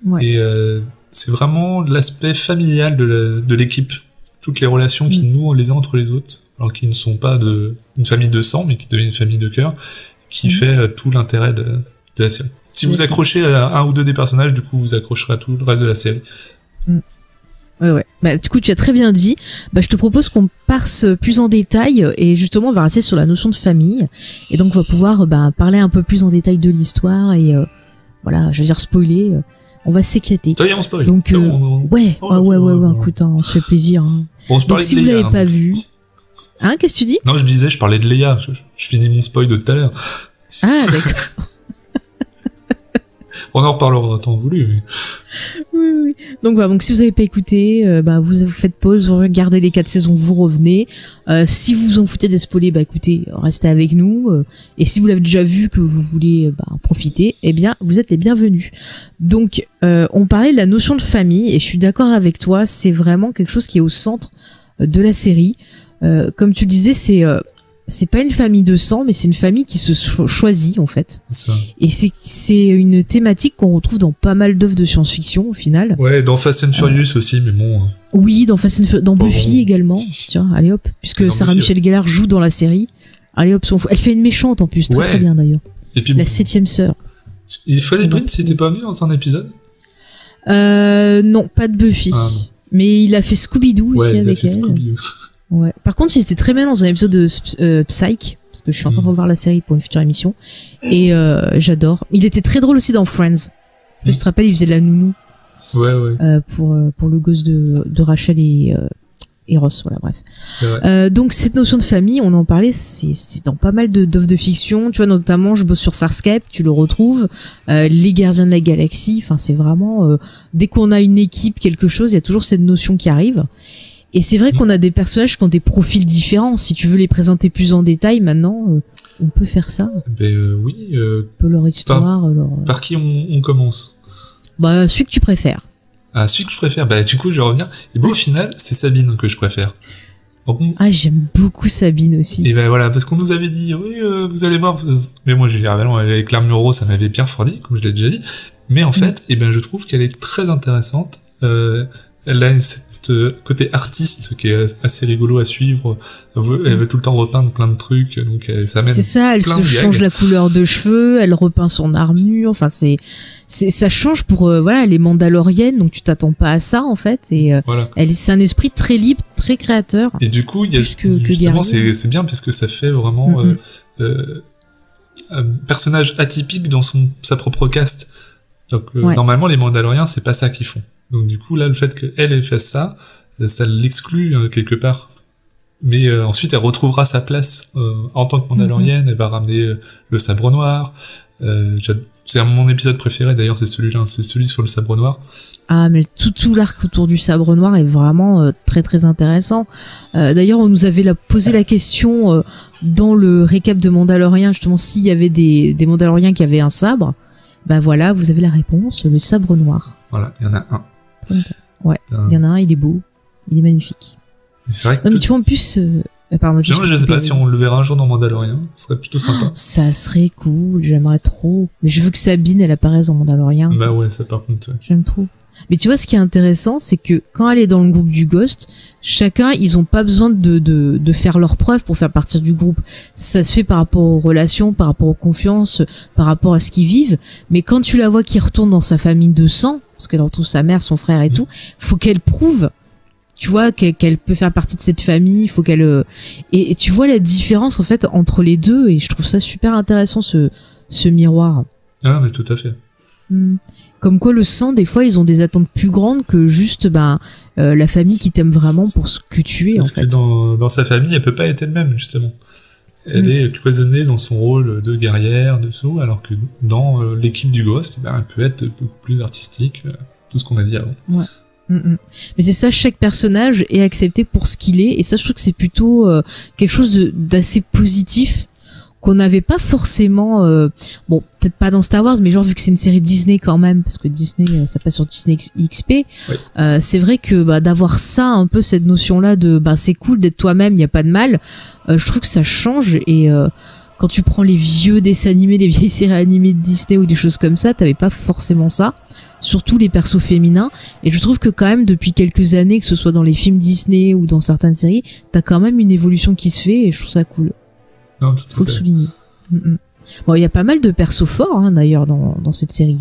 Ouais. Et c'est vraiment l'aspect familial de l'équipe. Toutes les relations qui nouent les uns entre les autres, alors qu'ils ne sont pas une famille de sang, mais qui deviennent une famille de cœur, qui fait tout l'intérêt de la série. Si vous accrochez à un ou deux des personnages, du coup, vous accrocherez à tout le reste de la série. Ouais. Du coup, tu as très bien dit. Je te propose qu'on passe plus en détail et justement, on va rester sur la notion de famille. Et donc, on va pouvoir parler un peu plus en détail de l'histoire et voilà, je veux dire spoiler. On va s'éclater. Ça y est, on spoil. Donc, ouais, écoute, on se fait plaisir. Hein. Bon, donc, si vous l'avez pas vu, qu'est-ce que tu dis? Non, je parlais de Leia. Je finis mon spoil de tout à l'heure. Ah, d'accord. On en reparlera en temps voulu. Mais... Oui. Donc si vous n'avez pas écouté, vous faites pause, vous regardez les 4 saisons, vous revenez. Si vous vous en foutez d'être spoilé, écoutez, restez avec nous. Et si vous l'avez déjà vu, que vous voulez en profiter, eh bien, vous êtes les bienvenus. Donc, on parlait de la notion de famille, et je suis d'accord avec toi, c'est vraiment quelque chose qui est au centre de la série. Comme tu disais, c'est pas une famille de sang, mais c'est une famille qui se choisit en fait. Ça. Et c'est une thématique qu'on retrouve dans pas mal d'œuvres de science-fiction au final. Ouais, dans Fast and Furious aussi, mais bon. Oui, dans Buffy également. Tiens, allez hop, puisque Sarah Michelle Gellar joue dans la série. Allez hop, elle fait une méchante en plus, très bien d'ailleurs. Et puis la 7e sœur. Il fallait Prince, il était pas venu dans un épisode. Non, pas de Buffy, mais il a fait Scooby-Doo aussi avec elle. Ouais. Par contre, il était très bien dans un épisode de Psych, parce que je suis en train de revoir la série pour une future émission, et j'adore. Il était très drôle aussi dans Friends. Je te rappelle, il faisait de la nounou. Ouais. Pour le gosse de Rachel et Ross, voilà, bref. Donc cette notion de famille, on en parlait, c'est dans pas mal d'œuvres de fiction. Tu vois, notamment, je bosse sur Farscape, tu le retrouves. Les Gardiens de la Galaxie. Enfin, c'est vraiment dès qu'on a une équipe, quelque chose, il y a toujours cette notion qui arrive. Et c'est vrai qu'on a des personnages qui ont des profils différents. Si tu veux les présenter plus en détail, maintenant, on peut faire ça. Oui. Un peu leur histoire. Par qui on commence? Celui que tu préfères. Celui que je préfère. Du coup, je reviens. Et au final, c'est Sabine que je préfère. J'aime beaucoup Sabine aussi. Et voilà, parce qu'on nous avait dit, oui, vous allez voir. Mais moi, je dirais, avec l'armure rose, ça m'avait bien refroidi, comme je l'ai déjà dit. Mais en fait, je trouve qu'elle est très intéressante. Elle a ce côté artiste qui est assez rigolo à suivre. Elle veut tout le temps repeindre plein de trucs, donc ça mène. C'est ça, elle se change la couleur de cheveux, elle repeint son armure. Enfin, ça change pour les Mandaloriennes, donc tu t'attends pas à ça en fait. Et c'est un esprit très libre, très créateur. Et du coup, justement, c'est bien parce que ça fait vraiment un personnage atypique dans sa propre caste. Donc normalement, les Mandaloriens, c'est pas ça qu'ils font. Donc du coup, là, le fait qu'elle fasse ça l'exclut quelque part. Mais ensuite, elle retrouvera sa place en tant que Mandalorienne. Elle va ramener le sabre noir. C'est mon épisode préféré, d'ailleurs, c'est celui-là. C'est celui sur le sabre noir. Ah, mais tout l'arc autour du sabre noir est vraiment très très intéressant. D'ailleurs, on nous avait posé la question dans le récap de Mandalorian, justement, s'il y avait des Mandaloriens qui avaient un sabre. Voilà, vous avez la réponse, le sabre noir. Voilà, il y en a un. Ouais, il y en a un, il est beau, il est magnifique. C'est vrai que mais tu vois, en plus... pardon, je sais pas si on le verra un jour dans Mandalorian, ce serait plutôt sympa. Ça serait cool, j'aimerais trop. Mais je veux que Sabine, elle apparaisse dans Mandalorian. Ouais, ça par contre. Ouais. J'aime trop. Mais tu vois, ce qui est intéressant, c'est que quand elle est dans le groupe du Ghost, chacun, ils ont pas besoin de faire leurs preuves pour faire partie du groupe. Ça se fait par rapport aux relations, par rapport aux confiances, par rapport à ce qu'ils vivent. Mais quand tu la vois qui retourne dans sa famille de sang, parce qu'elle retrouve sa mère, son frère et tout, faut qu'elle prouve tu vois qu'elle peut faire partie de cette famille, il faut qu'elle et tu vois la différence en fait entre les deux, et je trouve ça super intéressant ce miroir. Ah mais tout à fait. Comme quoi le sang, des fois ils ont des attentes plus grandes que juste la famille qui t'aime vraiment pour ce que tu es. Parce en fait. que dans sa famille, elle peut pas être elle-même justement. Elle est cloisonnée dans son rôle de guerrière, de tout, alors que dans l'équipe du Ghost, elle peut être beaucoup plus artistique, tout ce qu'on a dit avant. Ouais. Mais c'est ça, chaque personnage est accepté pour ce qu'il est, et ça je trouve que c'est plutôt quelque chose d'assez positif qu'on n'avait pas forcément bon, peut-être pas dans Star Wars, mais genre vu que c'est une série Disney quand même, parce que Disney ça passe sur Disney XP, oui. C'est vrai que d'avoir ça, un peu cette notion là de c'est cool d'être toi-même, il y a pas de mal, je trouve que ça change. Et quand tu prends les vieux dessins animés, les vieilles séries animées de Disney ou des choses comme ça, t'avais pas forcément ça, surtout les persos féminins. Et je trouve que quand même depuis quelques années, que ce soit dans les films Disney ou dans certaines séries, t'as quand même une évolution qui se fait, et je trouve ça cool. Non, faut le souligner. Bon, il y a pas mal de persos forts d'ailleurs dans cette série.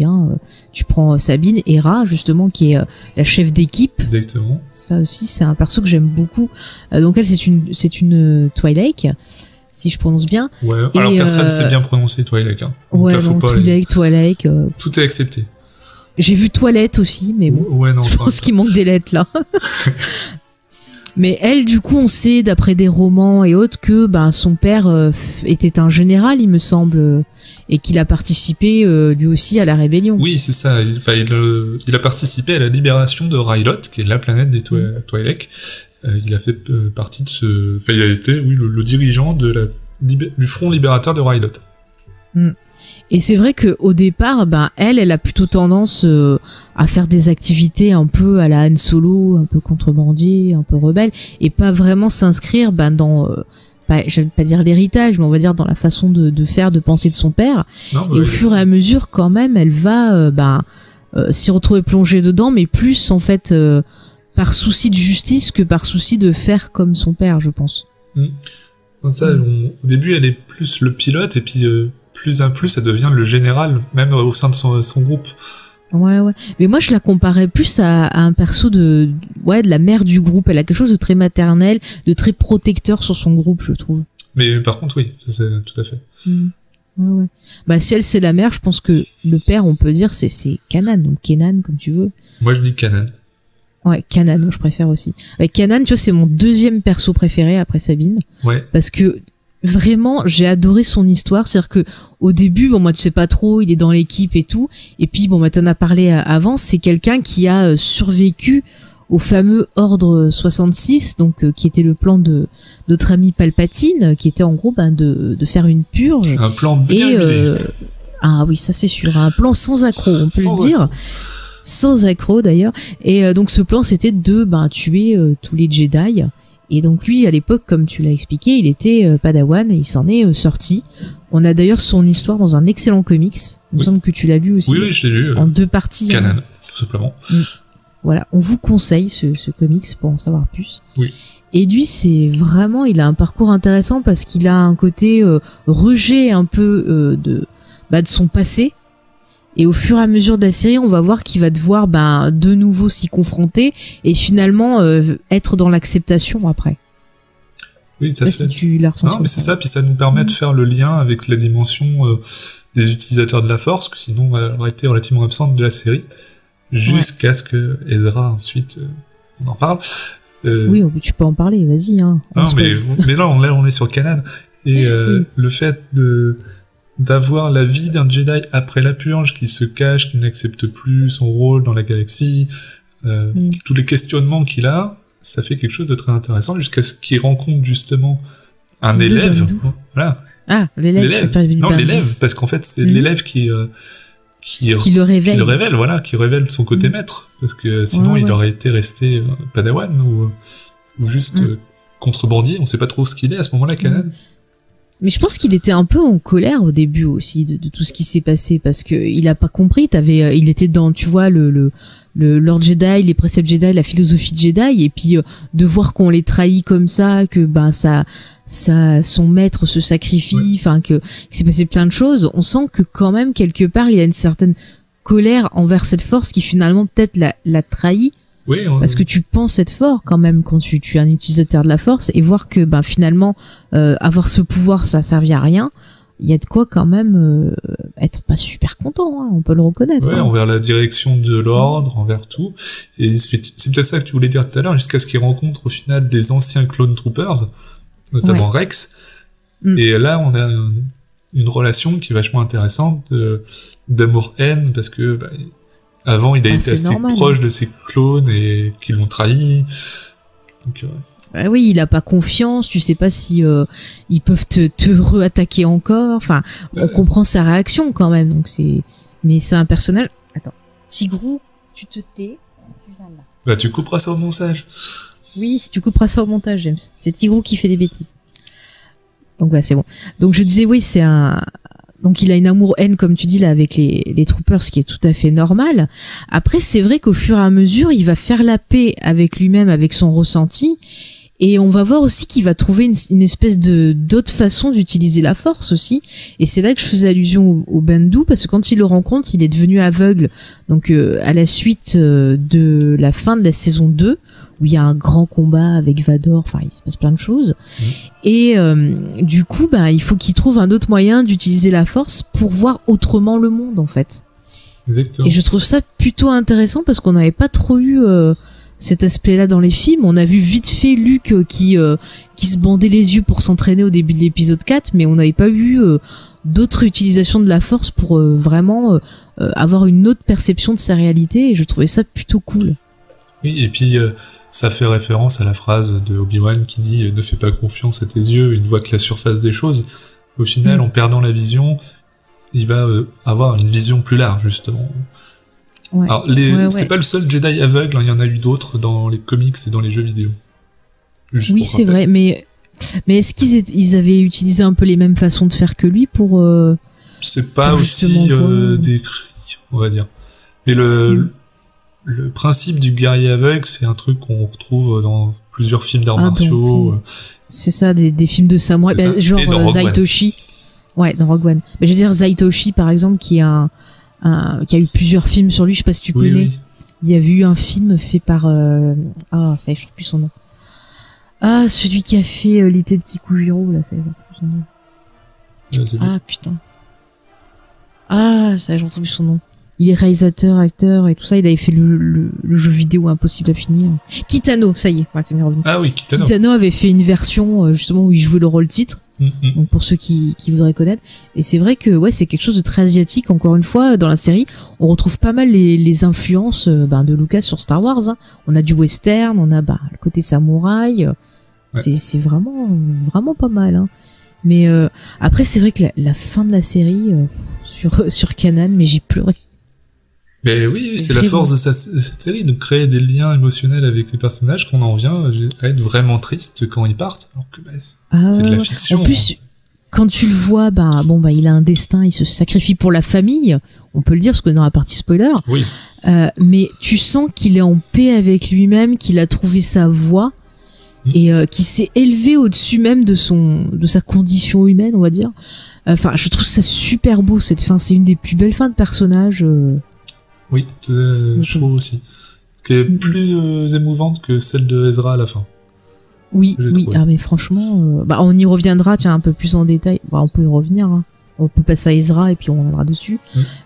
Tu prends Sabine, Hera justement, qui est la chef d'équipe. Exactement. Ça aussi, c'est un perso que j'aime beaucoup. Donc elle, c'est une Twi'lek, si je prononce bien. Ouais. Alors personne sait bien prononcer Twi'lek. Ouais, là, donc Twi'lek. Tout est accepté. J'ai vu Toilette aussi, mais bon. Ouais, non. Je pense qu'il manque des lettres là. Mais elle, du coup, on sait, d'après des romans et autres, que son père était un général, il me semble, et qu'il a participé lui aussi à la rébellion. Oui, c'est ça. Il a participé à la libération de Rylot, qui est la planète des Twi'lek. Il a fait partie de il a été, le dirigeant du front libérateur de Rylot. Et c'est vrai que au départ, elle a plutôt tendance à faire des activités un peu à la Han Solo, un peu contrebandier, un peu rebelle, et pas vraiment s'inscrire dans, je vais pas dire l'héritage, mais on va dire dans la façon de faire, de penser de son père. Non, et au fur et à mesure, quand même, elle va s'y retrouver plongée dedans, mais plus en fait par souci de justice que par souci de faire comme son père, je pense. Ça, au début, elle est plus le pilote, et puis plus en plus, elle devient le général, même au sein de son groupe. Ouais. Mais moi, je la comparais plus à un perso de la mère du groupe. Elle a quelque chose de très maternel, de très protecteur sur son groupe, je trouve. Mais par contre, oui, c'est tout à fait. Ouais. Si elle, c'est la mère, je pense que le père, on peut dire, c'est Kanan, donc Kenan, comme tu veux. Moi, je dis Kanan. Ouais, Kanan, je préfère aussi. Avec Kanan, tu vois, c'est mon deuxième perso préféré après Sabine. Ouais. Parce que vraiment, j'ai adoré son histoire. C'est-à-dire que au début, moi, tu sais pas trop, il est dans l'équipe et tout. Et puis, t'en as parlé avant. C'est quelqu'un qui a survécu au fameux Ordre 66, donc qui était le plan de notre ami Palpatine, qui était en gros de faire une purge. Un plan bien huilé. Ah oui, ça c'est sûr, un plan sans accroc, on peut le dire. Sans accroc d'ailleurs. Et donc ce plan, c'était de tuer tous les Jedi. Et donc lui, à l'époque, comme tu l'as expliqué, il était Padawan et il s'en est sorti. On a d'ailleurs son histoire dans un excellent comics. Il me semble que tu l'as lu aussi. Oui, je l'ai lu. En 2 parties. Kanan, tout simplement. Voilà, on vous conseille ce comics pour en savoir plus. Oui. Et lui, c'est vraiment, il a un parcours intéressant parce qu'il a un côté rejet un peu de son passé. Et au fur et à mesure de la série, on va voir qu'il va devoir de nouveau s'y confronter et finalement être dans l'acceptation après. Oui, tout à fait. Si tu l'as ressenti. Non, mais c'est ça, puis ça nous permet de faire le lien avec la dimension des utilisateurs de la Force, que sinon elle aurait été relativement absente de la série, jusqu'à ce que Ezra ensuite on en parle. Oui, tu peux en parler, vas-y. Non, mais là on est sur Kanan et le fait d'avoir la vie d'un Jedi après la purge, qui se cache, qui n'accepte plus son rôle dans la galaxie, tous les questionnements qu'il a, ça fait quelque chose de très intéressant, jusqu'à ce qu'il rencontre justement un élève. Voilà. Ah, l'élève. Non, l'élève, parce qu'en fait c'est l'élève qui le révèle. Qui le révèle, voilà, qui révèle son côté maître, parce que sinon il aurait été resté Padawan ou juste contrebandier, on sait pas trop ce qu'il est à ce moment-là, Kanan. Mais je pense qu'il était un peu en colère au début aussi de tout ce qui s'est passé, parce que il a pas compris. Il était dans, tu vois, le Lord Jedi, les préceptes Jedi, la philosophie Jedi, et puis de voir qu'on les trahit comme ça, que son maître se sacrifie, enfin que s'est passé plein de choses. On sent que quand même quelque part il y a une certaine colère envers cette force qui finalement peut-être l'a trahi Oui, parce que tu penses être fort quand même quand tu es un utilisateur de la force, et voir que finalement avoir ce pouvoir ça servait à rien, il y a de quoi quand même être pas super content, hein, on peut le reconnaître. Ouais, envers la direction de l'ordre, envers tout. Et c'est peut-être ça que tu voulais dire tout à l'heure, jusqu'à ce qu'il rencontre au final des anciens clone troopers, notamment Rex. Et là on a une relation qui est vachement intéressante d'amour-haine, parce que avant il a été assez proche de ses clones et qui l'ont trahi. Donc, oui, il a pas confiance, tu sais pas si ils peuvent te re-attaquer encore. Enfin, on comprend sa réaction quand même. Donc mais c'est un personnage. Attends, Tigrou, tu te tais, tu viens là. Tu couperas ça au montage. Oui, tu couperas ça au montage, James. C'est Tigrou qui fait des bêtises. Donc c'est bon. Donc je disais oui, donc il a une amour-haine comme tu dis là avec les troopers, ce qui est tout à fait normal. Après c'est vrai qu'au fur et à mesure il va faire la paix avec lui-même, avec son ressenti, et on va voir aussi qu'il va trouver une espèce d'autre façon d'utiliser la force aussi. Et c'est là que je faisais allusion au Bendu, parce que quand il le rencontre il est devenu aveugle, donc à la suite de la fin de la saison 2, où il y a un grand combat avec Vador, enfin il se passe plein de choses. Et du coup il faut qu'il trouve un autre moyen d'utiliser la force pour voir autrement le monde en fait. Exactement. Et je trouve ça plutôt intéressant, parce qu'on n'avait pas trop eu cet aspect-là dans les films. On a vu vite fait Luke qui se bandait les yeux pour s'entraîner au début de l'épisode 4, mais on n'avait pas eu d'autres utilisations de la force pour vraiment avoir une autre perception de sa réalité, et je trouvais ça plutôt cool. Oui, et puis ça fait référence à la phrase de Obi-Wan qui dit « Ne fais pas confiance à tes yeux, il ne voit que la surface des choses ». Au final, en perdant la vision, il va avoir une vision plus large, justement. Ouais. Alors, c'est pas le seul Jedi aveugle, il y en a eu d'autres dans les comics et dans les jeux vidéo. Oui, c'est vrai, mais est-ce qu'ils avaient utilisé un peu les mêmes façons de faire que lui pour... c'est pas aussi décrit, on va dire. Mais le principe du guerrier aveugle, c'est un truc qu'on retrouve dans plusieurs films d'arts martiaux. C'est ça, des films de samouraï, genre Zaitoshi. Ouais, dans Rogue One. Mais je veux dire Zaitoshi, par exemple, qui a eu plusieurs films sur lui, je sais pas si tu connais. Oui. Il y avait eu un film fait par... ça y est, je trouve plus son nom. Celui qui a fait l'été de Kikujiro, là, ça y est, je trouve son nom. Putain. Ça y est, je retrouve plus son nom. Il est réalisateur, acteur et tout ça. Il avait fait le jeu vidéo Impossible à finir. Kitano, ça y est, c'est bien revenu. Ah oui, Kitano. Kitano avait fait une version justement où il jouait le rôle titre. Donc pour ceux qui voudraient connaître. Et c'est vrai que c'est quelque chose de très asiatique. Encore une fois, dans la série, on retrouve pas mal les influences de Lucas sur Star Wars. Hein. On a du western, on a le côté samouraï. C'est vraiment vraiment pas mal. Hein. Mais après, c'est vrai que la fin de la série sur Kanan, mais j'ai pleuré. Mais oui, c'est la force de cette série, de créer des liens émotionnels avec les personnages, qu'on en vient à être vraiment triste quand ils partent, alors que c'est de la fiction. En plus, quand tu le vois, il a un destin, il se sacrifie pour la famille, on peut le dire, parce que dans la partie spoiler, oui. Mais tu sens qu'il est en paix avec lui-même, qu'il a trouvé sa voie, et qu'il s'est élevé au-dessus même de sa condition humaine, on va dire. Enfin, je trouve ça super beau, cette fin, c'est une des plus belles fins de personnages. Oui, je trouve aussi. Qui est plus émouvante que celle de Ezra à la fin. Oui, mais franchement, on y reviendra, un peu plus en détail. On peut y revenir, hein. On peut passer à Ezra et puis on reviendra dessus.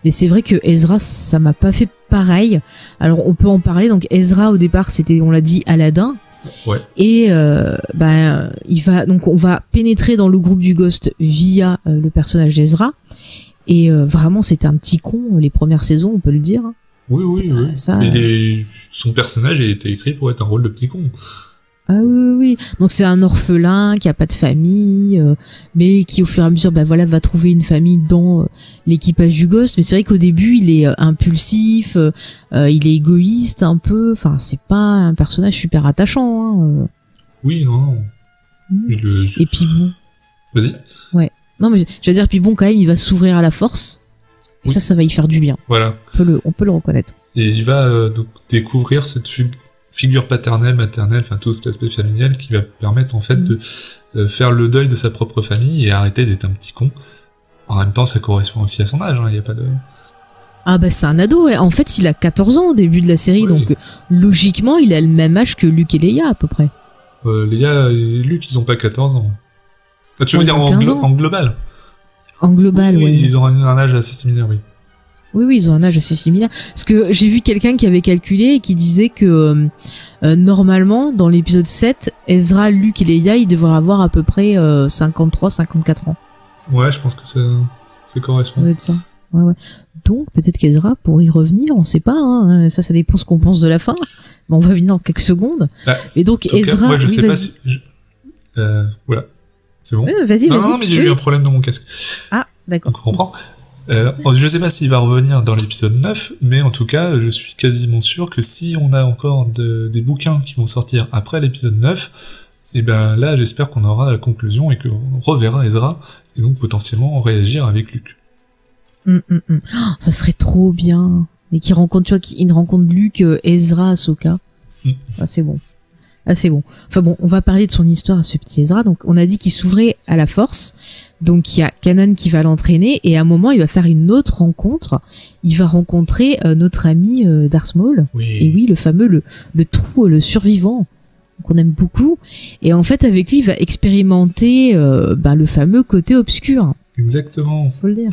Mais c'est vrai que Ezra, ça m'a pas fait pareil. Alors, on peut en parler. Donc, Ezra, au départ, c'était, on l'a dit, Aladdin. Ouais. Et on va pénétrer dans le groupe du Ghost via le personnage d'Ezra. Et vraiment, c'était un petit con les premières saisons, on peut le dire. Oui. Son personnage a été écrit pour être un rôle de petit con. Ah oui. Donc c'est un orphelin qui a pas de famille, mais qui au fur et à mesure, va trouver une famille dans l'équipage du Ghost. Mais c'est vrai qu'au début, il est impulsif, il est égoïste un peu. Enfin, c'est pas un personnage super attachant. Hein. Oui, non. Et puis bon. Vas-y. Ouais. Non, mais je veux dire, puis quand même, il va s'ouvrir à la force. Et ça va y faire du bien. Voilà. On peut le reconnaître. Et il va donc découvrir cette figure paternelle, maternelle, enfin tout cet aspect familial qui va permettre en fait de faire le deuil de sa propre famille et arrêter d'être un petit con. En même temps, ça correspond aussi à son âge, il n'y a pas de... Ah bah c'est un ado, ouais. En fait il a 14 ans au début de la série, Oui. donc logiquement il a le même âge que Luke et Leia à peu près. Léa et Luke, ils ont pas 14 ans. Ah, tu veux Ils dire ont en, 15 ans. en global? En global, Oui, ouais. ils ont un âge assez similaire, oui. Oui, ils ont un âge assez similaire. Parce que j'ai vu quelqu'un qui avait calculé et qui disait que normalement, dans l'épisode 7, Ezra, Luke et Leia, ils devraient avoir à peu près 53-54 ans. Ouais, je pense que ça Ça correspond. doit être ça. Ouais, ouais. Donc, peut-être qu'Ezra pourrait y revenir, on sait pas. Hein. Ça dépend ce qu'on pense de la fin. Mais on va venir dans quelques secondes. Ah, Et donc, En tout cas, Ezra... moi, je oui, sais pas vas-y. si... Voilà. C'est bon? Ouais, vas-y, Non, vas-y. non, mais il y a Oui. eu un problème dans mon casque. Ah, d'accord. Donc, on reprend. Je sais pas s'il va revenir dans l'épisode 9, mais en tout cas, je suis quasiment sûr que si on a encore des bouquins qui vont sortir après l'épisode 9, et ben là, j'espère qu'on aura la conclusion et qu'on reverra Ezra, et donc potentiellement réagir avec Luke. Oh, ça serait trop bien. Et qu'il rencontre, tu vois, qu'il rencontre Luke, Ezra, Ahsoka. Ah, c'est bon. Ah, c'est bon. Enfin bon, on va parler de son histoire à ce petit Ezra. Donc, on a dit qu'il s'ouvrait à la Force. Donc, il y a Kanan qui va l'entraîner. Et à un moment, il va faire une autre rencontre. Il va rencontrer notre ami Darth Maul. Oui. Et oui, le fameux, le trou, le survivant, qu'on aime beaucoup. Et en fait, avec lui, il va expérimenter le fameux côté obscur. Exactement. Faut le dire.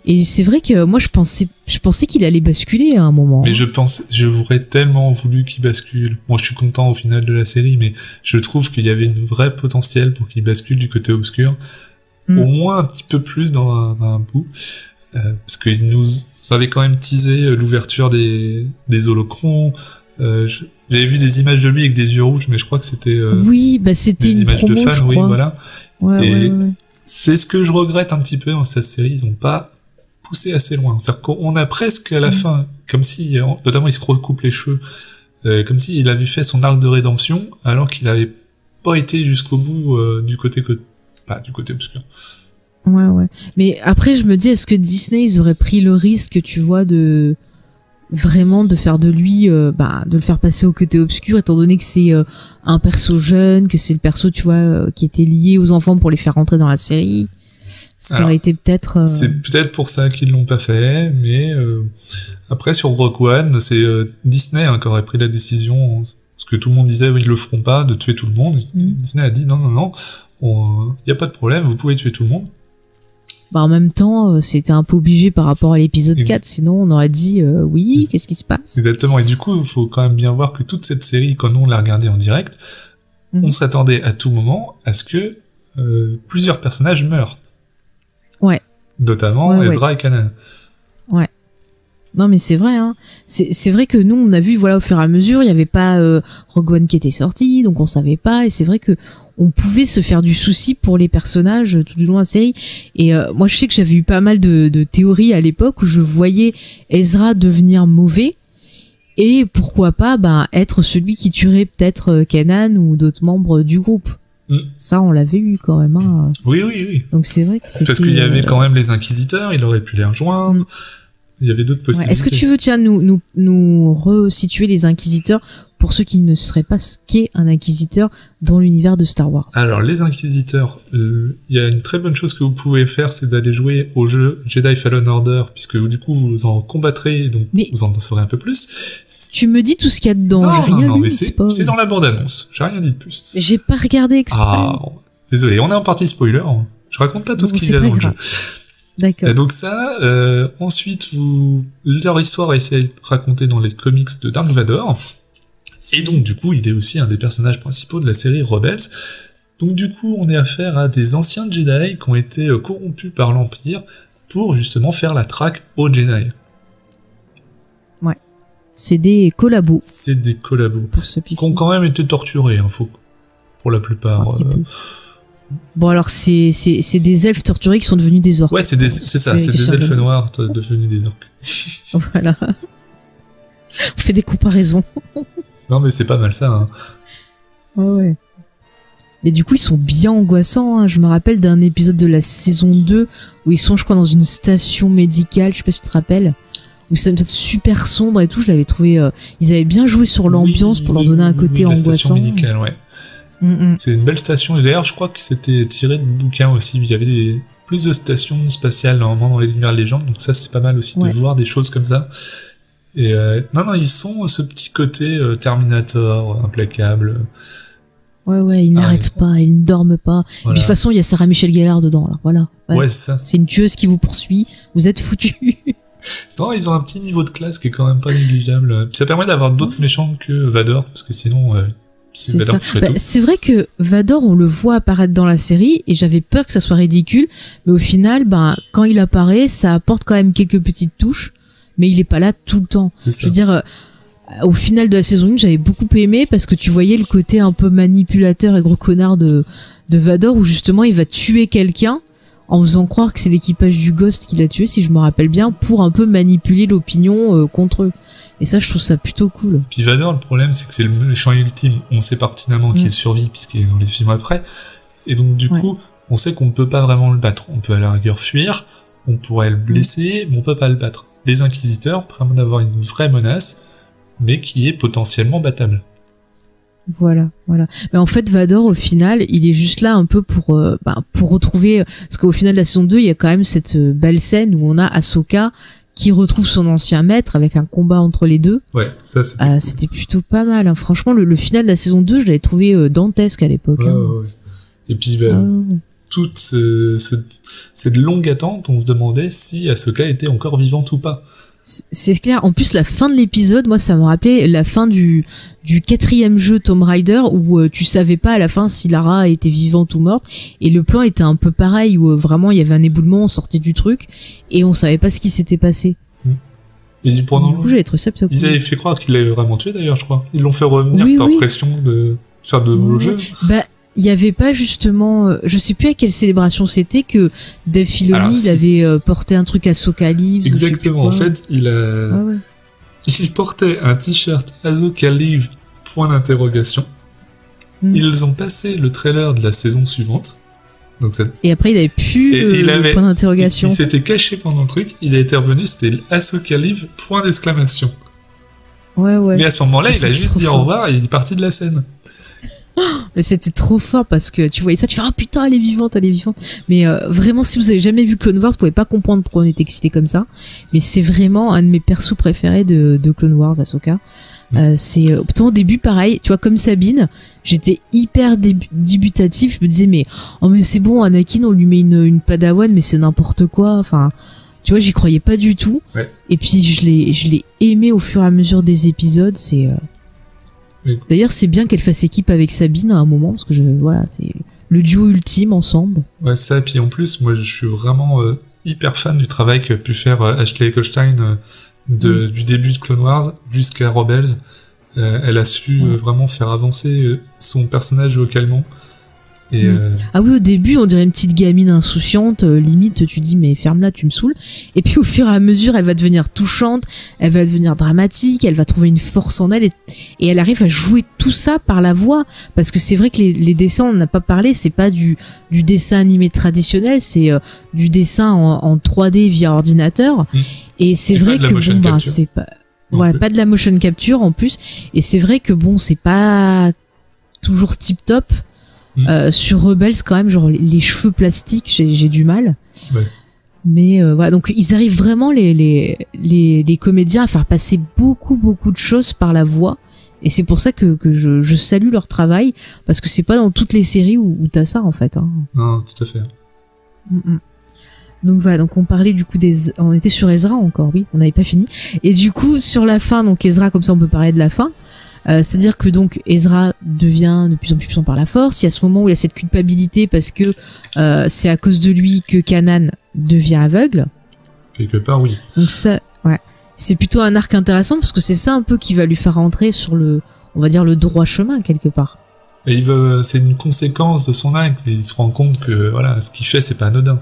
Et c'est vrai que moi, je pensais qu'il allait basculer à un moment. Mais j'aurais tellement voulu qu'il bascule. Moi, je suis content au final de la série, mais je trouve qu'il y avait une vraie potentiel pour qu'il bascule du côté obscur. Au moins un petit peu plus dans un bout. Parce qu'il nous avait quand même teasé l'ouverture des holocrons. J'avais vu des images de lui avec des yeux rouges, mais je crois que c'était oui, bah c'était des une images promo, de je fans, oui, crois. voilà. Ouais, Et ouais. c'est ce que je regrette un petit peu dans cette série. Ils n'ont pas poussé assez loin. C'est-à-dire qu'on a presque à la fin, comme si, notamment il se recoupe les cheveux, comme s'il avait fait son arc de rédemption, alors qu'il n'avait pas été jusqu'au bout du côté obscur. Ouais. Mais après, je me dis, est-ce que Disney, ils auraient pris le risque, tu vois, de vraiment de faire de lui, de le faire passer au côté obscur, étant donné que c'est un perso jeune, que c'est le perso, tu vois, qui était lié aux enfants pour les faire rentrer dans la série. Ça aurait été peut-être... C'est peut-être pour ça qu'ils l'ont pas fait, mais après sur Rogue One, c'est Disney qui aurait pris la décision, parce que tout le monde disait ils le feront pas, de tuer tout le monde. Disney a dit non, y a pas de problème, vous pouvez tuer tout le monde. En même temps, c'était un peu obligé par rapport à l'épisode 4, sinon on aurait dit oui, qu'est-ce qui se passe? Exactement, et du coup, il faut quand même bien voir que toute cette série, quand nous on l'a regardée en direct, on s'attendait à tout moment à ce que plusieurs personnages meurent. Ouais. Notamment Ezra et Kanan. Ouais. Non mais c'est vrai, hein. C'est vrai que nous on a vu, voilà, au fur et à mesure, il y avait pas Rogue One qui était sorti, donc on savait pas, et c'est vrai que on pouvait se faire du souci pour les personnages tout du long de la série. Et moi je sais que j'avais eu pas mal de théories à l'époque où je voyais Ezra devenir mauvais, et pourquoi pas être celui qui tuerait peut-être Kanan ou d'autres membres du groupe. Ça, on l'avait eu quand même. Hein. Oui. Donc c'est vrai que c'était... Parce qu'il y avait quand même les Inquisiteurs, il aurait pu les rejoindre. Il y avait d'autres possibilités. Est-ce que tu veux, tiens, nous resituer les Inquisiteurs pour ceux qui ne sauraient pas ce qu'est un Inquisiteur dans l'univers de Star Wars? Alors, les Inquisiteurs, il y a une très bonne chose que vous pouvez faire, c'est d'aller jouer au jeu Jedi Fallen Order, puisque du coup, vous en combattrez, donc vous en saurez un peu plus. Tu me dis tout ce qu'il y a dedans, j'ai rien lu, mais c'est dans la bande-annonce, j'ai rien dit de plus. J'ai pas regardé exprès. Désolé, on est en partie spoiler, je raconte pas tout ce qu'il y a dans le jeu. D'accord. Donc ça, ensuite, leur histoire a essayé d'être racontée dans les comics de Dark Vador, et donc du coup, il est aussi un des personnages principaux de la série Rebels. Donc du coup, on est affaire à des anciens Jedi qui ont été corrompus par l'Empire pour justement faire la traque aux Jedi. Ouais. C'est des collabos. C'est des collabos. Pour ceux qui ont quand même été torturés, pour la plupart. Bon alors c'est des elfes torturés qui sont devenus des orques. Ouais, c'est des elfes noirs devenus des orques. Voilà. On fait des comparaisons. Non mais c'est pas mal ça. Hein. Ouais. Mais du coup ils sont bien angoissants. Hein. Je me rappelle d'un épisode de la saison 2 où ils sont, je crois, dans une station médicale. Je sais pas si tu te rappelles. Où ça doit être super sombre et tout. Je l'avais trouvé. Ils avaient bien joué sur l'ambiance pour leur donner un côté angoissant. La station médicale, ouais. C'est une belle station. Et d'ailleurs, je crois que c'était tiré de bouquins aussi. Il y avait plus de stations spatiales normalement dans l'univers Légende, donc ça c'est pas mal aussi de voir des choses comme ça. Et non, ils sont ce petit côté Terminator, implacable. Ouais, ils n'arrêtent pas, ils ne dorment pas. Voilà. Et puis, de toute façon, il y a Sarah Michelle Gellar dedans, là. Voilà. Ouais, c'est ça. C'est une tueuse qui vous poursuit. Vous êtes foutus. Non, ils ont un petit niveau de classe qui est quand même pas négligeable. Puis ça permet d'avoir d'autres méchants que Vador, parce que sinon, c'est Vador qui ferait tout. C'est vrai que Vador, on le voit apparaître dans la série, et j'avais peur que ça soit ridicule, mais au final, quand il apparaît, ça apporte quand même quelques petites touches, mais il est pas là tout le temps. C'est ça. Je veux dire, au final de la saison 1, j'avais beaucoup aimé parce que tu voyais le côté un peu manipulateur et gros connard de Vador, où justement il va tuer quelqu'un en faisant croire que c'est l'équipage du Ghost qui l'a tué, si je me rappelle bien, pour un peu manipuler l'opinion contre eux. Et ça, je trouve ça plutôt cool. Puis Vador, le problème, c'est que c'est le méchant ultime. On sait pertinemment qu'il survit puisqu'il est dans les films après. Et donc, du coup, on sait qu'on ne peut pas vraiment le battre. On peut à la rigueur fuir, on pourrait le blesser, mais on peut pas le battre. Les Inquisiteurs permettent d'avoir une vraie menace, mais qui est potentiellement battable. Voilà. Mais en fait, Vador, au final, il est juste là un peu pour retrouver, parce qu'au final de la saison 2, il y a quand même cette belle scène où on a Ahsoka qui retrouve son ancien maître avec un combat entre les deux. Ouais, ça c'était c'était plutôt pas mal, hein. Franchement, le final de la saison 2, je l'avais trouvé dantesque à l'époque. Ouais. Et puis, toute cette longue attente, on se demandait si Ahsoka était encore vivante ou pas. C'est clair. En plus, la fin de l'épisode, moi, ça me rappelait la fin du 4e jeu Tomb Raider, où tu savais pas à la fin si Lara était vivante ou morte. Et le plan était un peu pareil, où vraiment il y avait un éboulement, on sortait du truc, et on savait pas ce qui s'était passé. Et pendant du coup, j'avais trouvé ça plutôt cool. Ils avaient fait croire qu'il l'avait vraiment tué d'ailleurs, je crois. Ils l'ont fait revenir par pression de faire de jeu. Il y avait pas justement, je sais plus à quelle célébration c'était que Dave Filoni il avait porté un truc à Ahsoka Lives. Exactement, en fait, il portait un t-shirt Ahsoka Lives, point d'interrogation. Ils ont passé le trailer de la saison suivante. Donc et après il avait plus le point d'interrogation. Il s'était caché pendant le truc, il a été revenu, c'était Ahsoka Lives, point d'exclamation. Ouais. Mais à ce moment-là, il a juste dit au revoir et il est parti de la scène. Mais c'était trop fort parce que tu voyais ça, tu fais putain, elle est vivante. Mais vraiment, si vous avez jamais vu Clone Wars, vous pouvez pas comprendre pourquoi on était excité comme ça. Mais c'est vraiment un de mes persos préférés de Clone Wars, Ahsoka. C'est pourtant au début pareil, tu vois, comme Sabine, j'étais hyper dubitatif. Je me disais mais c'est bon, Anakin, on lui met une padawan, mais c'est n'importe quoi. Enfin, tu vois, j'y croyais pas du tout. Ouais. Et puis je l'ai aimé au fur et à mesure des épisodes. C'est D'ailleurs, c'est bien qu'elle fasse équipe avec Sabine à un moment, parce que c'est le duo ultime ensemble. Ouais, ça, et puis en plus, moi, je suis vraiment hyper fan du travail qu'a pu faire Ashley Eckstein du début de Clone Wars jusqu'à Rebels. Elle a su vraiment faire avancer son personnage vocalement. Et Ah oui, au début, on dirait une petite gamine insouciante, limite, tu dis, mais ferme-la, tu me saoules. Et puis, au fur et à mesure, elle va devenir touchante, elle va devenir dramatique, elle va trouver une force en elle, et elle arrive à jouer tout ça par la voix. Parce que c'est vrai que les dessins, on n'a pas parlé, c'est pas du dessin animé traditionnel, c'est du dessin en 3D via ordinateur. Et c'est vrai que c'est pas... pas de la motion capture, en plus. Et c'est vrai que c'est pas toujours tip-top. Sur Rebels quand même, genre les cheveux plastiques, j'ai du mal. Ouais. Mais donc ils arrivent vraiment les comédiens à faire passer beaucoup de choses par la voix. Et c'est pour ça que je salue leur travail, parce que c'est pas dans toutes les séries où t'as ça en fait. Hein. Non, tout à fait. Donc voilà, donc on parlait du coup on était sur Ezra encore, oui, on n'avait pas fini. Et du coup sur la fin, donc Ezra, comme ça on peut parler de la fin. C'est-à-dire que donc Ezra devient de plus en plus puissant par la force. Il y a ce moment où il y a cette culpabilité parce que c'est à cause de lui que Kanan devient aveugle. Quelque part, oui. Donc ça, c'est plutôt un arc intéressant parce que c'est ça un peu qui va lui faire rentrer sur on va dire le droit chemin quelque part. Et c'est une conséquence de son acte. Et il se rend compte que ce qu'il fait, c'est pas anodin.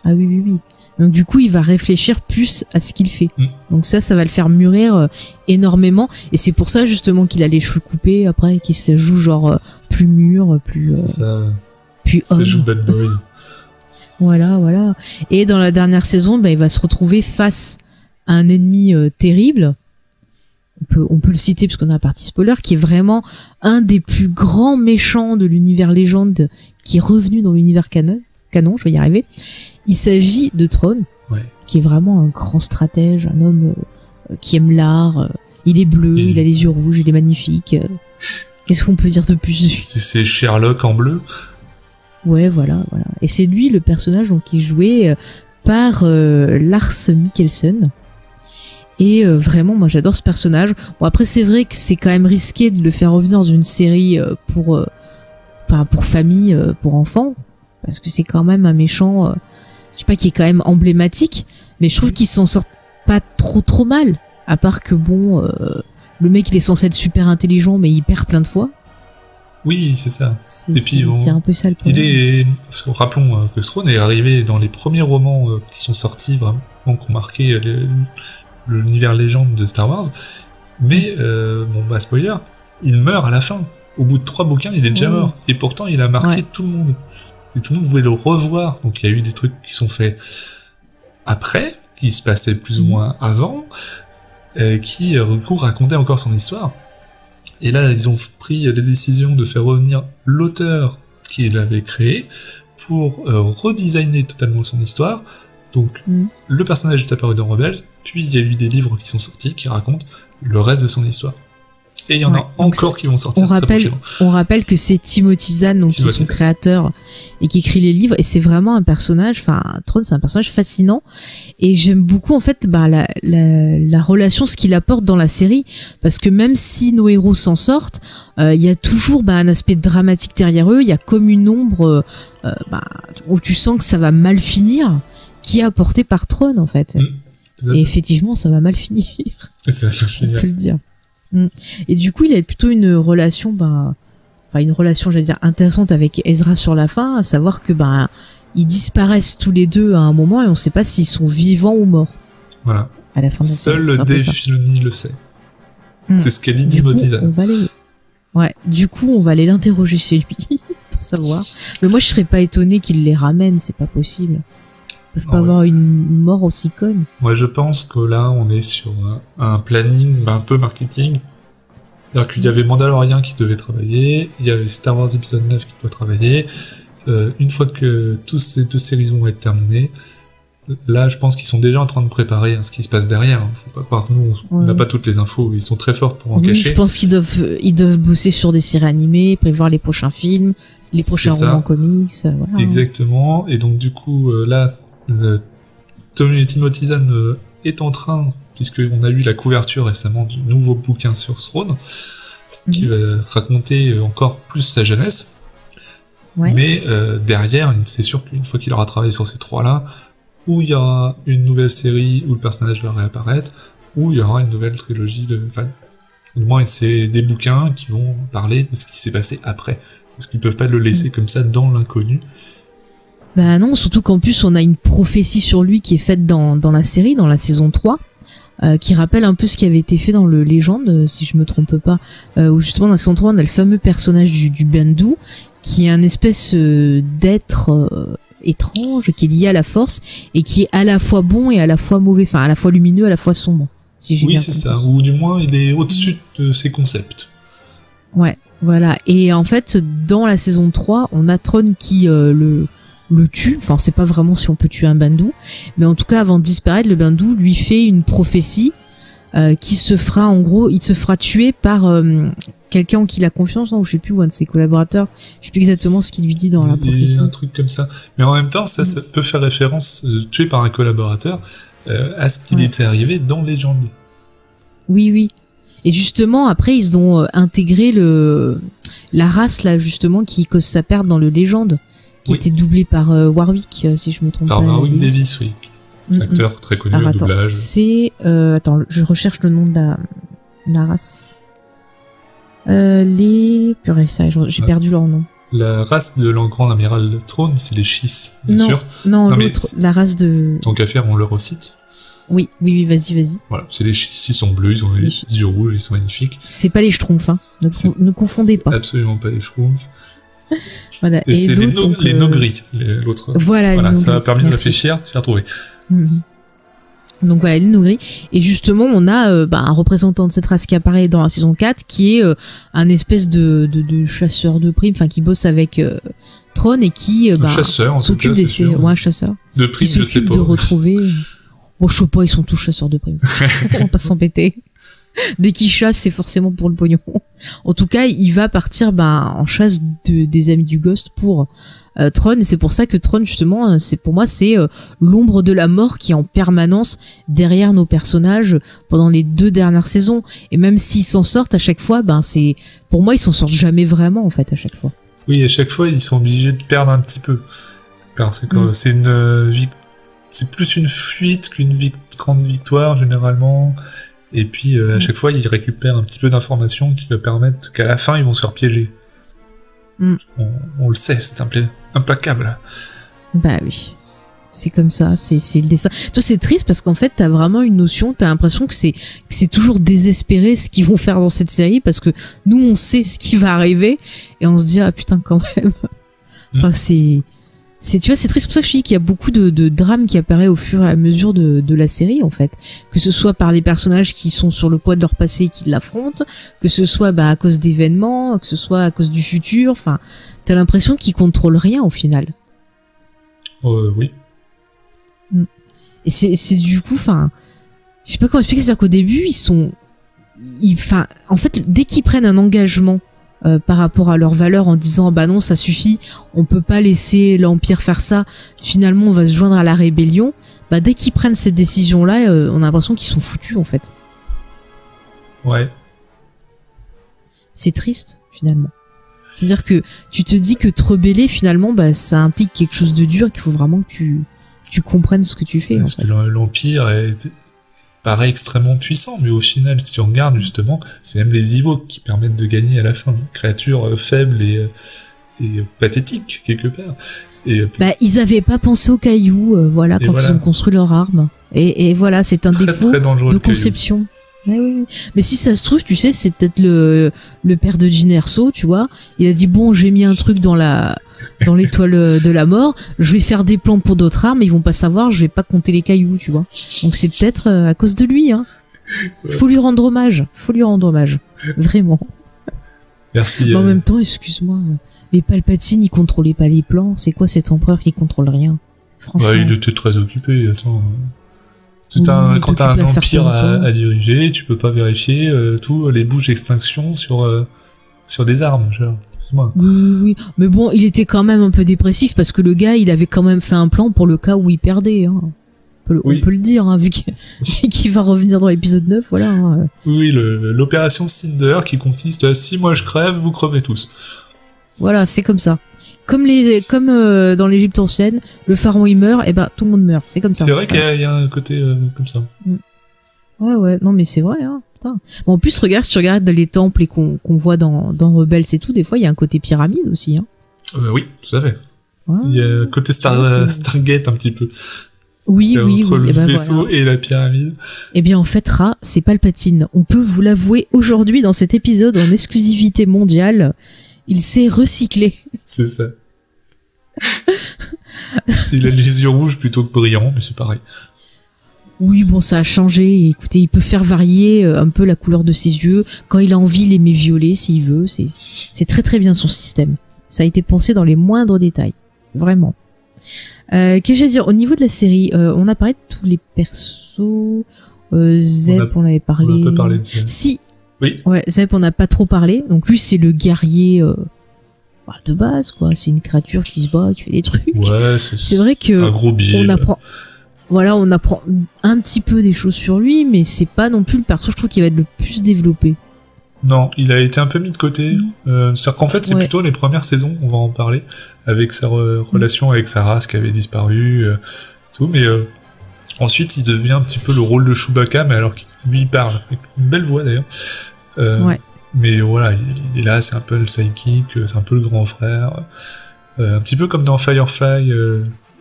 Ah oui. Donc du coup, il va réfléchir plus à ce qu'il fait. Donc ça va le faire mûrir énormément. Et c'est pour ça justement qu'il a les cheveux coupés après, qu'il se joue genre plus mûr, plus c'est ça. Plus homme. Ça joue bad boy. Voilà. Et dans la dernière saison, il va se retrouver face à un ennemi terrible. On peut le citer parce qu'on a la partie spoiler, qui est vraiment un des plus grands méchants de l'univers légende, qui est revenu dans l'univers canon. canon, je vais y arriver. Il s'agit de Thrawn, qui est vraiment un grand stratège, un homme qui aime l'art. Il est bleu, il a les yeux rouges, il est magnifique. Qu'est-ce qu'on peut dire de plus dessus ? C'est Sherlock en bleu. Ouais, voilà. Et c'est lui le personnage donc qui est joué par Lars Mikkelsen. Et vraiment, moi j'adore ce personnage. Bon après c'est vrai que c'est quand même risqué de le faire revenir dans une série pour famille, pour enfants, parce que c'est quand même un méchant, je sais pas, qui est quand même emblématique. Mais je trouve qu'il s'en sort pas trop mal. À part que bon, le mec il est censé être super intelligent, mais il perd plein de fois. Oui, c'est ça. Et puis c'est un peu ça le problème. Parce que rappelons que Thrawn est arrivé dans les premiers romans qui sont sortis vraiment, qui ont marqué l'univers légende de Star Wars. Mais spoiler, il meurt à la fin. Au bout de 3 bouquins, il est déjà mort. Et pourtant, il a marqué tout le monde. Et tout le monde voulait le revoir. Donc il y a eu des trucs qui sont faits après, qui se passaient plus ou moins avant, qui racontaient encore son histoire. Et là, ils ont pris la décision de faire revenir l'auteur qui l'avait créé pour redesigner totalement son histoire. Donc, le personnage est apparu dans Rebels, puis il y a eu des livres qui sont sortis qui racontent le reste de son histoire. Et il y en a encore qui vont sortir très prochainement. On rappelle que c'est Timothy Zahn, donc qui est son créateur et qui écrit les livres, et c'est vraiment un personnage, Thrawn, c'est un personnage fascinant, et j'aime beaucoup en fait la relation, ce qu'il apporte dans la série, parce que même si nos héros s'en sortent, il y a toujours un aspect dramatique derrière eux, il y a comme une ombre où tu sens que ça va mal finir, qui est apportée par Thrawn en fait. Et effectivement, ça va mal finir. Ça va finir. On peut le dire. Et du coup, il a plutôt une relation, j'allais dire, intéressante avec Ezra sur la fin, à savoir que ils disparaissent tous les deux à un moment et on sait pas s'ils sont vivants ou morts. Voilà. À la fin de la Seul Dave Filoni le sait. C'est ce qu'a dit Timothy Zahn. Du coup, on va aller l'interroger chez lui pour savoir. Mais moi, je serais pas étonné qu'il les ramène, c'est pas possible. Ils peuvent pas avoir une mort aussi conne. Moi, je pense que là, on est sur un planning un peu marketing. C'est-à-dire qu'il y avait Mandalorian qui devait travailler, il y avait Star Wars épisode 9 qui doit travailler. Une fois que toutes ces 2 séries vont être terminées, là, je pense qu'ils sont déjà en train de préparer ce qui se passe derrière. Faut pas croire que nous, on n'a pas toutes les infos. Ils sont très forts pour en cacher. Je pense qu'ils doivent bosser sur des séries animées, prévoir les prochains films, les prochains romans comics. Voilà. Exactement. Et donc, du coup, là, Timothy Zahn est en train, puisqu'on a eu la couverture récemment du nouveau bouquin sur Thrawn, qui va raconter encore plus sa jeunesse. Mais derrière, c'est sûr qu'une fois qu'il aura travaillé sur ces 3-là, où il y aura une nouvelle série où le personnage va réapparaître, où il y aura une nouvelle trilogie du moins c'est des bouquins qui vont parler de ce qui s'est passé après, parce qu'ils peuvent pas le laisser comme ça dans l'inconnu. Non, surtout qu'en plus on a une prophétie sur lui qui est faite dans la série, dans la saison 3, qui rappelle un peu ce qui avait été fait dans le Légende, si je me trompe pas, où justement dans la saison 3 on a le fameux personnage du Bendu, qui est un espèce d'être étrange, qui est lié à la force, et qui est à la fois bon et à la fois mauvais, à la fois lumineux, à la fois sombre. Si j'ai bien compris. Ça, ou du moins il est au-dessus de ses concepts. Ouais, voilà. Et en fait, dans la saison 3, on a Thrawn qui le tue, c'est pas vraiment si on peut tuer un Bendu, mais en tout cas avant de disparaître, le Bendu lui fait une prophétie qui se fera, en gros, il se fera tuer par quelqu'un en qui il a confiance, ou je sais plus, ou un de ses collaborateurs, je sais plus exactement ce qu'il lui dit dans la prophétie. Il y a un truc comme ça, mais en même temps ça peut faire référence, tué par un collaborateur, à ce qui était arrivé dans Legend. Oui, et justement après ils ont intégré la race là justement qui cause sa perte dans le Légende, qui était doublé par Warwick, si je me trompe pas. Par Warwick Davis, oui. Acteur très connu au doublage. C'est... je recherche le nom de la race. Purée, ça, j'ai perdu leur nom. La race de l'Grand Amiral Thrawn, c'est les Chiss, bien sûr. Non, l'autre, la race de... Tant qu'à faire, on le recite. Oui, vas-y. Voilà, c'est les Chiss, ils sont bleus, ils ont les yeux rouges, ils sont magnifiques. C'est pas les Schtroumpfs, ne confondez pas. Absolument pas les Schtroumpfs. Voilà. Et c'est les Nogris, l'autre. Voilà, ça m'a permis de réfléchir, j'ai retrouvé. Donc voilà, les Nogris. Et justement, on a un représentant de cette race qui apparaît dans la saison 4, qui est un espèce de chasseur de primes, qui bosse avec Tron et qui Un chasseur, en tout s'occupe cas, des c'est sûr. ouais, un chasseur De qui prime, je sais s'occupe pas. de retrouver. Bon, je sais pas, ils sont tous chasseurs de primes. On va pas s'embêter. Dès qu'il chasse, c'est forcément pour le pognon. En tout cas, il va partir en chasse des amis du Ghost pour Tron, et c'est pour ça que Tron, justement, pour moi, c'est l'ombre de la mort qui est en permanence derrière nos personnages pendant les 2 dernières saisons. Et même s'ils s'en sortent à chaque fois, pour moi, ils s'en sortent jamais vraiment, en fait, à chaque fois. Oui, à chaque fois, ils sont obligés de perdre un petit peu. Parce que c'est c'est plus une fuite qu'une grande victoire, généralement. Et puis, à chaque fois, ils récupèrent un petit peu d'informations qui leur permettent qu'à la fin, ils vont se faire piéger. On le sait, c'est implacable. Bah oui. C'est comme ça, c'est le dessin. Toi, c'est triste parce qu'en fait, t'as vraiment une notion, t'as l'impression que c'est toujours désespéré ce qu'ils vont faire dans cette série, parce que nous, on sait ce qui va arriver, et on se dit, ah putain, quand même. Enfin, tu vois, c'est triste. C'est pour ça que je dis qu'il y a beaucoup de drame qui apparaît au fur et à mesure de la série, en fait. Que ce soit par les personnages qui sont sur le poids de leur passé et qui l'affrontent, que ce soit à cause d'événements, que ce soit à cause du futur. Enfin, t'as l'impression qu'ils contrôlent rien au final. Oui. Et c'est du coup, enfin, je sais pas comment expliquer, c'est-à-dire qu'au début, en fait, dès qu'ils prennent un engagement par rapport à leurs valeurs en disant bah non, ça suffit, on peut pas laisser l'Empire faire ça, finalement on va se joindre à la rébellion, dès qu'ils prennent cette décision là, on a l'impression qu'ils sont foutus, en fait. Ouais. C'est triste, finalement. C'est-à-dire que tu te dis que te rebeller, finalement, ça implique quelque chose de dur, qu'il faut vraiment que tu comprennes ce que tu fais. Parce que l'Empire paraît extrêmement puissant, mais au final, si tu regardes, justement, c'est même les Ewoks qui permettent de gagner à la fin. Créatures faibles et pathétiques, quelque part. Ils avaient pas pensé aux cailloux, quand ils ont construit leur arme. Et voilà, c'est un défaut très dangereux, de conception. Oui. Mais si ça se trouve, tu sais, c'est peut-être le père de Jyn Erso, tu vois. Il a dit, bon, j'ai mis un truc dans l'étoile de la mort, je vais faire des plans pour d'autres armes, ils vont pas savoir, je vais pas compter les cailloux, tu vois. Donc c'est peut-être à cause de lui, hein. Faut lui rendre hommage. Vraiment. Merci. Mais en même temps, excuse-moi, mais Palpatine, il contrôlait pas les plans. C'est quoi cet empereur qui contrôle rien? Franchement. Il était très occupé, attends. Quand t'as un empire à diriger, tu peux pas vérifier tous les bouches d'extinction sur des armes, genre. Oui, mais bon, il était quand même un peu dépressif parce que le gars, il avait quand même fait un plan pour le cas où il perdait, hein. On peut le dire, hein, vu qu'il va revenir dans l'épisode 9, voilà. Hein. Oui, l'opération Cinder qui consiste à si moi je crève, vous crevez tous. Voilà, c'est comme ça. Comme dans l'Égypte ancienne, le pharaon il meurt, et tout le monde meurt, c'est comme ça. C'est vrai qu'il y a un côté comme ça. Ouais, non mais c'est vrai, hein. Putain. Bon, en plus, regarde, si tu regardes les temples et qu'on voit dans Rebels et tout, des fois il y a un côté pyramide aussi, hein. Oui, tout à fait. Ouais. Il y a un côté Stargate un petit peu. Oui, entre le vaisseau et la pyramide. Eh bien, en fait, Ra, c'est Palpatine. On peut vous l'avouer aujourd'hui dans cet épisode en exclusivité mondiale. Il s'est recyclé. C'est ça. Il a les yeux rouges plutôt que brillants, mais c'est pareil. Oui, bon, ça a changé. Écoutez, il peut faire varier un peu la couleur de ses yeux. Quand il a envie, il les met violets s'il veut. C'est très très bien son système. Ça a été pensé dans les moindres détails. Vraiment. Qu'est-ce que j'ai à dire? Au niveau de la série, on a parlé de tous les persos. Zeb, on avait parlé. On a pas parlé de Zeb. Si. Oui. Ouais, Zeb, on n'a pas trop parlé. Donc lui, c'est le guerrier de base, quoi. C'est une créature qui se bat, qui fait des trucs. Ouais, c'est vrai que un gros billet. On apprend un petit peu des choses sur lui, mais c'est pas non plus le perso, je trouve, qui va être le plus développé. Non, il a été un peu mis de côté. C'est-à-dire qu'en fait, c'est plutôt les premières saisons, on va en parler, avec sa relation avec sa race qui avait disparu, tout. Mais ensuite, il devient un petit peu le rôle de Chewbacca, mais alors qu'il lui il parle, avec une belle voix d'ailleurs. Mais voilà, il est là, c'est un peu le sidekick, c'est un peu le grand frère. Un petit peu comme dans Firefly,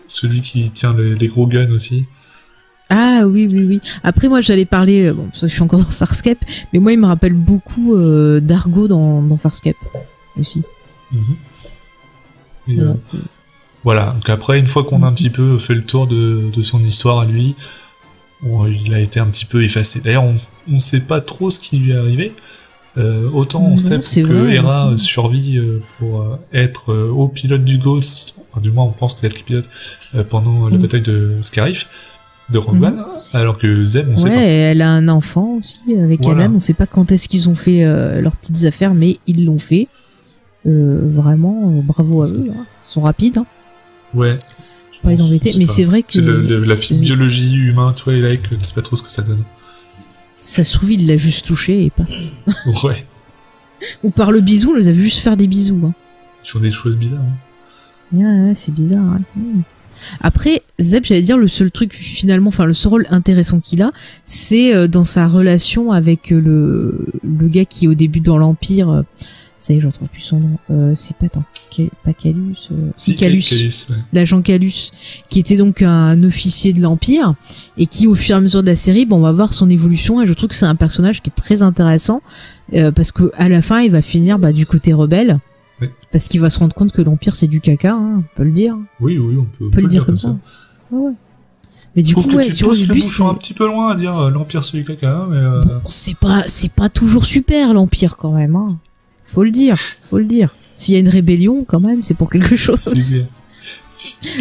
celui qui tient les gros guns aussi. Ah oui. Après moi j'allais parler, parce que je suis encore dans Farscape, mais moi il me rappelle beaucoup d'Argo dans Farscape aussi. Et voilà, donc après une fois qu'on a un petit peu fait le tour de son histoire à lui, il a été un petit peu effacé. D'ailleurs on sait pas trop ce qui lui est arrivé. Autant on Non, sait c'est que vrai, Hera enfin. survit pour être haut pilote du Ghost, enfin du moins on pense que c'est elle qui pilote pendant la bataille de Scarif, de Rogue One, alors que Zeb on sait Ouais, pas. elle a un enfant aussi avec Voilà. Adam. On sait pas quand est-ce qu'ils ont fait leurs petites affaires, mais ils l'ont fait. Vraiment, bravo à C'est- eux. Hein. Ils sont rapides. Hein. Ouais. Pas les embêter. Mais c'est vrai que C'est la biologie humaine, Twilight, tu sais pas trop ce que ça donne. ça se trouve, il l'a juste touché et pas. Ouais. Ou par le bisou, on les a vu juste faire des bisous. Hein. Ils font des choses bizarres. Hein. Ouais, c'est bizarre. Hein. Après, Zeb, j'allais dire, le seul truc finalement, enfin le seul rôle intéressant qu'il a, c'est dans sa relation avec le gars qui est au début dans l'Empire. Ça y est, je retrouve plus son nom. C'est pas pas Calus. Si Calus. Calus, ouais. L'agent Calus, qui était donc un officier de l'Empire et qui, au fur et à mesure de la série, on va voir son évolution. Et je trouve que c'est un personnage qui est très intéressant parce que à la fin, il va finir du côté rebelle. Oui. Parce qu'il va se rendre compte que l'Empire c'est du caca, hein, on peut le dire. Oui, on peut Le dire comme ça. Ouais. Mais Je du trouve coup, que ouais, tu tu vois, pousses le lui, bouchon un petit peu loin à dire l'Empire c'est du caca, mais bon, c'est pas toujours super l'Empire quand même. Hein. Faut le dire. S'il y a une rébellion, quand même, c'est pour quelque chose. c'est-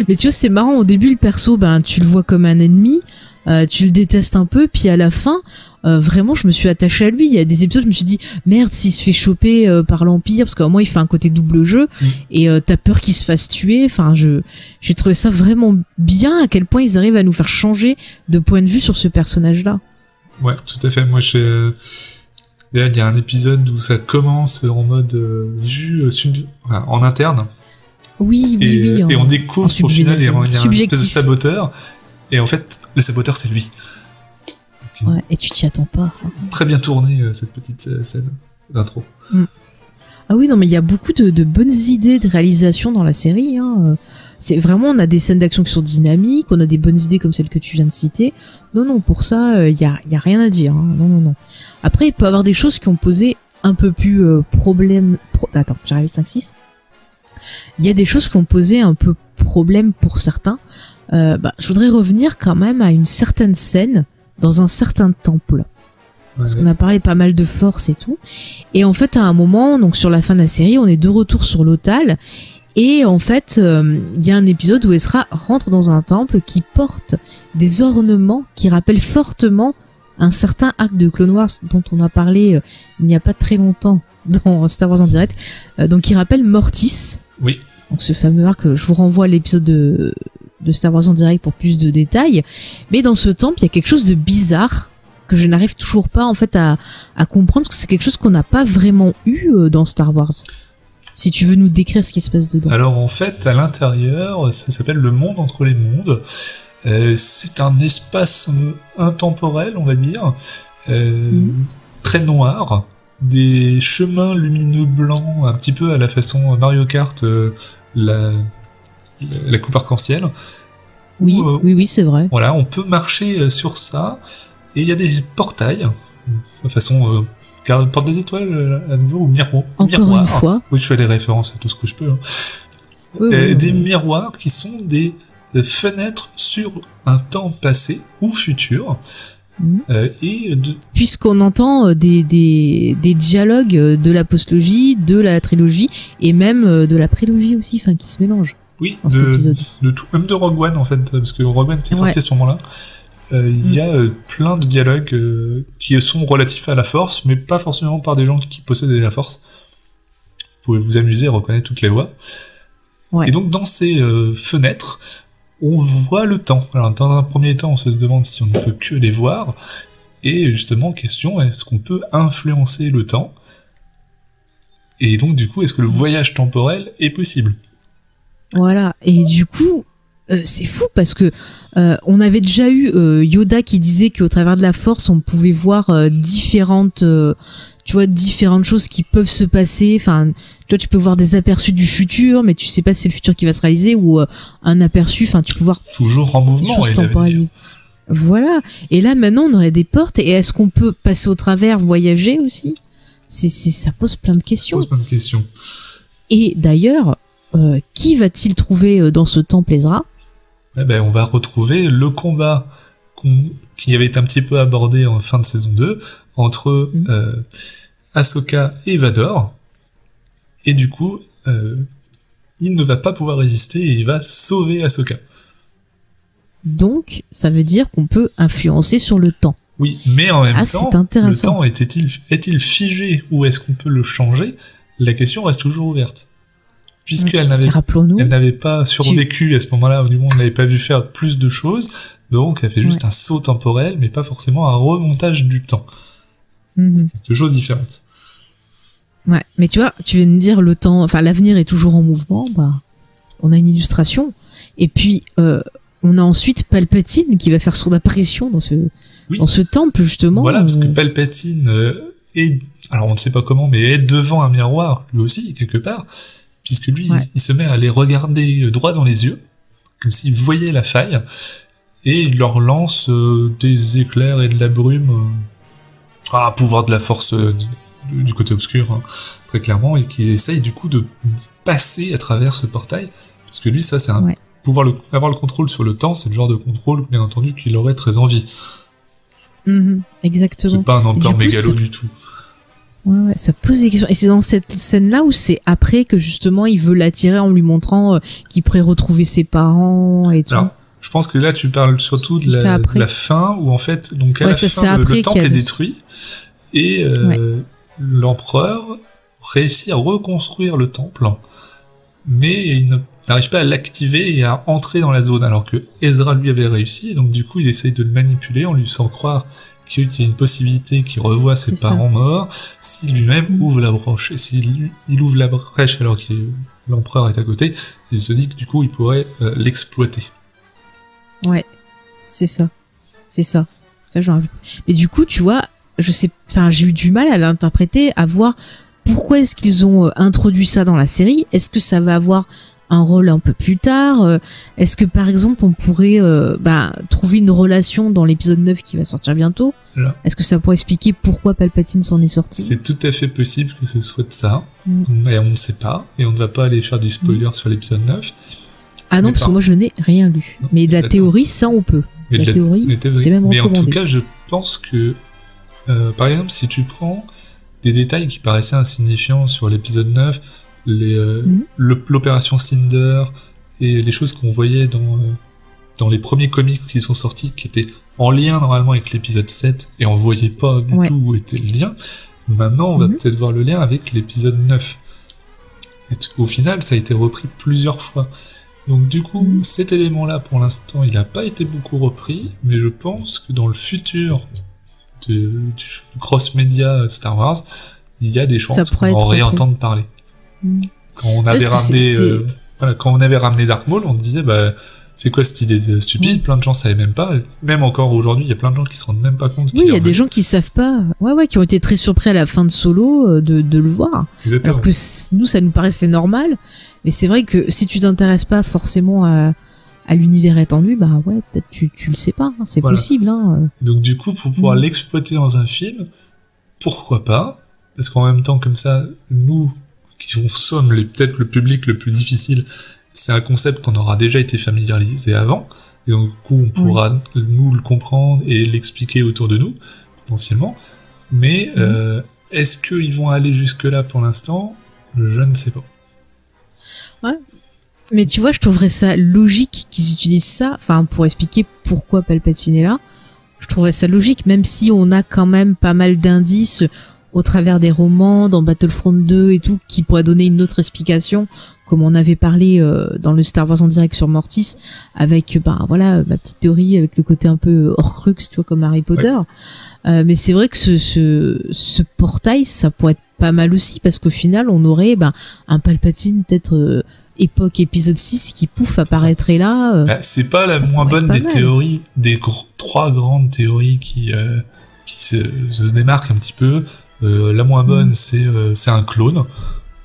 Mais tu vois, c'est marrant. Au début, le perso, tu le vois comme un ennemi, tu le détestes un peu, puis à la fin, vraiment, je me suis attachée à lui. Il y a des épisodes, je me suis dit, merde, s'il se fait choper par l'Empire, parce qu'au moins, il fait un côté double jeu, et t'as peur qu'il se fasse tuer. Enfin, j'ai trouvé ça vraiment bien, à quel point ils arrivent à nous faire changer de point de vue sur ce personnage-là. Ouais, tout à fait. Moi, d'ailleurs, il y a un épisode où ça commence en mode vue en interne. Oui, Et on découvre en au final, il y a une espèce de subjectif. saboteur. Et en fait, le saboteur, c'est lui. Ouais, et tu t'y attends pas, ça. Très bien tourné, cette petite scène d'intro. Ah oui, non, mais il y a beaucoup de bonnes idées de réalisation dans la série. Hein. C'est vraiment, on a des scènes d'action qui sont dynamiques, on a des bonnes idées comme celle que tu viens de citer. Non, pour ça, il y a rien à dire. Hein. Non. Après, il peut y avoir des choses qui ont posé un peu plus problème. Attends, j'arrive 5-6. Il y a des choses qui ont posé un peu problème pour certains. Je voudrais revenir quand même à une certaine scène dans un certain temple. Parce qu'on a parlé pas mal de force et tout. Et en fait, à un moment, donc sur la fin de la série, on est de retour sur l'Otal. Et en fait, il y a un épisode où Ezra rentre dans un temple qui porte des ornements qui rappellent fortement un certain arc de Clone Wars dont on a parlé il n'y a pas très longtemps dans Star Wars en direct. Donc, qui rappelle Mortis. Oui. Donc, ce fameux arc, je vous renvoie à l'épisode de Star Wars en direct pour plus de détails. Mais dans ce temple, il y a quelque chose de bizarre que je n'arrive toujours pas en fait à comprendre, parce que c'est quelque chose qu'on n'a pas vraiment eu dans Star Wars. Si tu veux nous décrire ce qui se passe dedans. Alors en fait, à l'intérieur, ça s'appelle le monde entre les mondes. C'est un espace intemporel, on va dire, très noir, des chemins lumineux blancs, un petit peu à la façon Mario Kart, la coupe arc-en-ciel. Oui, c'est vrai. Voilà, on peut marcher sur ça, et il y a des portails, de façon porte des étoiles à nouveau, ou miroir. Encore une fois. Oui, je fais des références à tout ce que je peux. Hein. Oui. Des miroirs qui sont des fenêtres sur un temps passé ou futur. Puisqu'on entend des dialogues de la postlogie, de la trilogie, et même de la prélogie aussi, qui se mélangent. Oui, dans cet épisode. de tout, même de Rogue One en fait, parce que Rogue One s'est sorti à ce moment-là. Il y a plein de dialogues qui sont relatifs à la Force, mais pas forcément par des gens qui possèdent la Force. Vous pouvez vous amuser à reconnaître toutes les voix. Ouais. Et donc dans ces fenêtres, on voit le temps. Alors dans un premier temps, on se demande si on ne peut que les voir. Et justement, question, est-ce qu'on peut influencer le temps? Et donc du coup, est-ce que le voyage temporel est possible? Voilà, et du coup, c'est fou parce que on avait déjà eu Yoda qui disait qu'au travers de la Force, on pouvait voir différentes choses qui peuvent se passer. Enfin, tu peux voir des aperçus du futur, mais tu sais pas si c'est le futur qui va se réaliser ou un aperçu. Enfin, tu peux voir toujours en mouvement. Et voilà. Et là, maintenant, on aurait des portes. Et est-ce qu'on peut passer au travers, voyager aussi? Ça pose plein de questions. Et d'ailleurs, qui va-t-il trouver dans ce temple, Ezra? On va retrouver le combat qui avait été un petit peu abordé en fin de saison 2 entre Ahsoka et Vador, et du coup, il ne va pas pouvoir résister et il va sauver Ahsoka. Donc, ça veut dire qu'on peut influencer sur le temps. Oui, mais en même temps, c'est intéressant. le temps est-il figé ou est-ce qu'on peut le changer? La question reste toujours ouverte. Puisqu'elle n'avait pas survécu à ce moment-là, du moment où on n'avait pas vu faire plus de choses, donc elle fait juste un saut temporel, mais pas forcément un remontage du temps. C'est deux choses différentes. Ouais, mais tu vois, tu viens de dire le temps, enfin l'avenir est toujours en mouvement, bah, on a une illustration, et puis on a ensuite Palpatine qui va faire son apparition dans ce temple justement. Voilà, parce que Palpatine est, alors on ne sait pas comment, mais est devant un miroir lui aussi quelque part. Puisque lui, il se met à les regarder droit dans les yeux, comme s'il voyait la faille, et il leur lance des éclairs et de la brume, pouvoir de la force du côté obscur, hein, très clairement, et qui essaye du coup de passer à travers ce portail, parce que lui, ça, c'est un pouvoir avoir le contrôle sur le temps, c'est le genre de contrôle, bien entendu, qu'il aurait très envie. Exactement. C'est pas un empereur mégalo du tout. Ouais, ça pose des questions. Et c'est dans cette scène-là où c'est après que justement il veut l'attirer en lui montrant qu'il pourrait retrouver ses parents et tout. Alors, je pense que là tu parles surtout de la fin où en fait, donc à la fin le temple est détruit et l'empereur réussit à reconstruire le temple, mais il n'arrive pas à l'activer et à entrer dans la zone, alors que Ezra lui avait réussi. Donc du coup il essaye de le manipuler en lui faisant croire qu'il y a une possibilité qu'il revoie ses parents morts, s'il lui-même ouvre la brèche. Et s'il ouvre la brèche alors que l'empereur est à côté, il se dit que du coup il pourrait l'exploiter. Ouais, c'est ça. Ça j'en ai vu. Mais du coup, tu vois, j'ai eu du mal à l'interpréter, à voir pourquoi est-ce qu'ils ont introduit ça dans la série. Est-ce que ça va avoir un rôle un peu plus tard? Est-ce que par exemple on pourrait trouver une relation dans l'épisode 9 qui va sortir bientôt? Là. Est-ce que ça pourrait expliquer pourquoi Palpatine s'en est sorti? C'est tout à fait possible que ce soit de ça, mais on ne sait pas, et on ne va pas aller faire du spoiler sur l'épisode 9. Ah non, parce que moi je n'ai rien lu. Non, mais de la théorie, ça on peut. La théorie, c'est même recommandé. Mais en tout cas, je pense que par exemple, si tu prends des détails qui paraissaient insignifiants sur l'épisode 9, l'opération Cinder et les choses qu'on voyait dans les premiers comics qui sont sortis, qui étaient en lien normalement avec l'épisode 7, et on voyait pas du tout où était le lien. Maintenant, on va peut-être voir le lien avec l'épisode 9. Et au final, ça a été repris plusieurs fois. Donc du coup, cet élément-là, pour l'instant, il n'a pas été beaucoup repris, mais je pense que dans le futur du cross-média Star Wars, il y a des chances qu'on en réentende parler. Quand on avait ramené Dark Maul, on disait c'est quoi cette idée stupide, plein de gens savaient même pas, même encore aujourd'hui il y a plein de gens qui se rendent même pas compte. Oui, il y a des gens qui savent pas, qui ont été très surpris à la fin de Solo de le voir. Exactement. Alors que nous ça nous paraissait normal, mais c'est vrai que si tu t'intéresses pas forcément à l'univers étendu, peut-être tu le sais pas, hein, c'est possible. Hein. Donc du coup, pour pouvoir l'exploiter dans un film, pourquoi pas? Parce qu'en même temps, comme ça, nous qui sommes peut-être le public le plus difficile, c'est un concept qu'on aura déjà été familiarisé avant, et donc du coup on pourra nous le comprendre et l'expliquer autour de nous, potentiellement, mais est-ce qu'ils vont aller jusque-là pour l'instant? Je ne sais pas. Ouais, mais tu vois, je trouverais ça logique qu'ils utilisent ça, pour expliquer pourquoi Palpatine est là, je trouverais ça logique, même si on a quand même pas mal d'indices au travers des romans, dans Battlefront 2 et tout, qui pourrait donner une autre explication, comme on avait parlé dans le Star Wars en direct sur Mortis, avec ma petite théorie avec le côté un peu Horcrux, tu vois, comme Harry Potter. Mais c'est vrai que ce portail, ça pourrait être pas mal aussi, parce qu'au final, on aurait un Palpatine peut-être époque épisode 6 qui apparaîtrait là. C'est pas la moins bonne des théories, des trois grandes théories qui se démarquent un petit peu. La moins bonne, c'est un clone.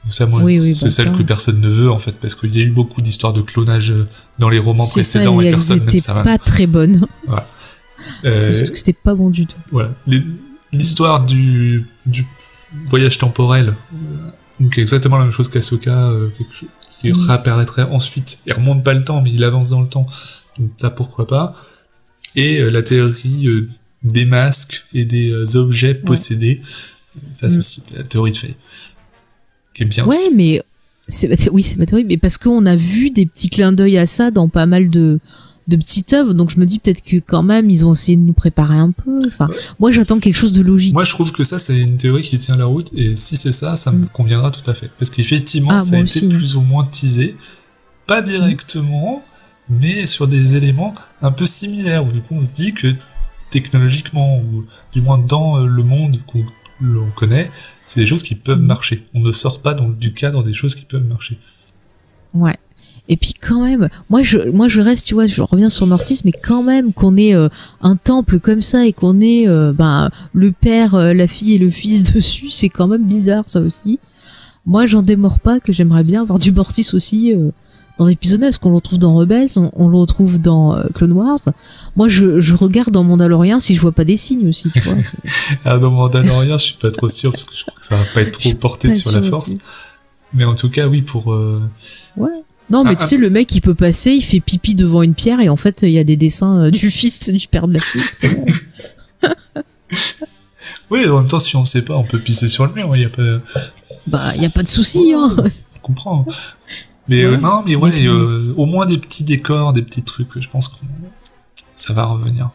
Ça, c'est celle que personne ne veut, en fait, parce qu'il y a eu beaucoup d'histoires de clonage dans les romans précédents, et personne n'aime ça. Pas très bonne. Voilà. C'était pas bon du tout. Voilà. L'histoire du voyage temporel, donc exactement la même chose qu'Ahsoka, quelque chose qui réapparaîtrait ensuite. Il remonte pas le temps, mais il avance dans le temps. Donc ça, pourquoi pas. Et la théorie des masques et des objets possédés. Ça c'est la théorie de Faye. Qui est bien Ouais, aussi. mais c'est ma théorie, mais parce qu'on a vu des petits clins d'œil à ça dans pas mal de petites œuvres, donc je me dis peut-être que quand même ils ont essayé de nous préparer un peu. Enfin, moi j'attends quelque chose de logique. Moi je trouve que ça c'est une théorie qui tient la route, et si c'est ça, ça me conviendra tout à fait. Parce qu'effectivement, ça a moi été aussi. plus ou moins teasé, pas directement, mais sur des éléments un peu similaires, où du coup on se dit que technologiquement, ou du moins dans le monde l'on connaît, c'est des choses qui peuvent marcher. On ne sort pas du cadre des choses qui peuvent marcher. Ouais. Et puis quand même, moi je reste, tu vois, je reviens sur Mortis, mais quand même qu'on ait un temple comme ça et qu'on ait le père, la fille et le fils dessus, c'est quand même bizarre ça aussi. Moi j'en démords pas que j'aimerais bien avoir du Mortis aussi dans l'épisode 9, parce qu'on le retrouve dans Rebels, on le retrouve dans Clone Wars. Moi je regarde dans Mandalorian si je vois pas des signes aussi, tu vois. Dans Mandalorian, je suis pas trop sûr, parce que je crois que ça va pas être trop porté sur la force. Mais en tout cas, oui, pour... Ouais. Non, mais tu sais, le mec, il peut passer, il fait pipi devant une pierre, et en fait, il y a des dessins du fils du père de la fille. C'est bon. Oui, en même temps, si on sait pas, on peut pisser sur le mur, il y a pas... Bah, il y a pas de souci, hein. On comprend. Mais non, mais ouais, au moins des petits décors, des petits trucs, je pense que ça va revenir.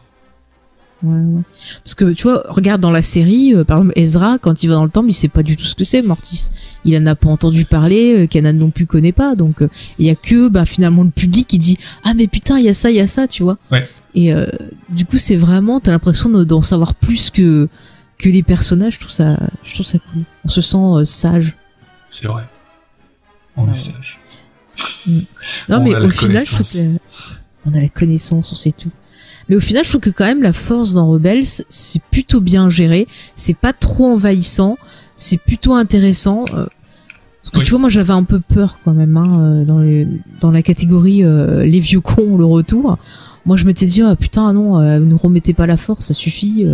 Ouais. Parce que tu vois, regarde dans la série, par exemple Ezra, quand il va dans le temple, il sait pas du tout ce que c'est Mortis. Il en a pas entendu parler, Kanan non plus connaît pas, donc il y a que finalement le public qui dit ah mais putain il y a ça, tu vois. Ouais. Et du coup c'est vraiment, t'as l'impression d'en savoir plus que les personnages. Je trouve ça cool. On se sent sage. C'est vrai. On est sage. Non, mais au final, je connaissance. trouve qu'on a la connaissance, on sait tout. Mais au final, je trouve que quand même la force dans Rebels, c'est plutôt bien géré. C'est pas trop envahissant. C'est plutôt intéressant. Parce que tu vois, moi j'avais un peu peur quand même dans la catégorie les vieux cons, le retour. Moi je m'étais dit putain non, ne remettez pas la force, ça suffit.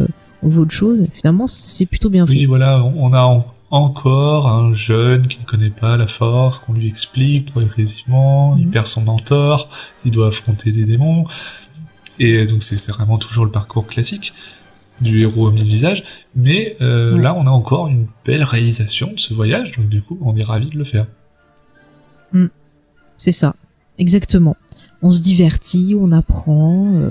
On veut autre chose. Finalement, c'est plutôt bien fait. Oui, voilà, on a encore un jeune qui ne connaît pas la force, qu'on lui explique progressivement, il perd son mentor, il doit affronter des démons, et donc c'est vraiment toujours le parcours classique du héros au mille visages, mais là on a encore une belle réalisation de ce voyage, donc du coup on est ravis de le faire. C'est ça, exactement. On se divertit, on apprend,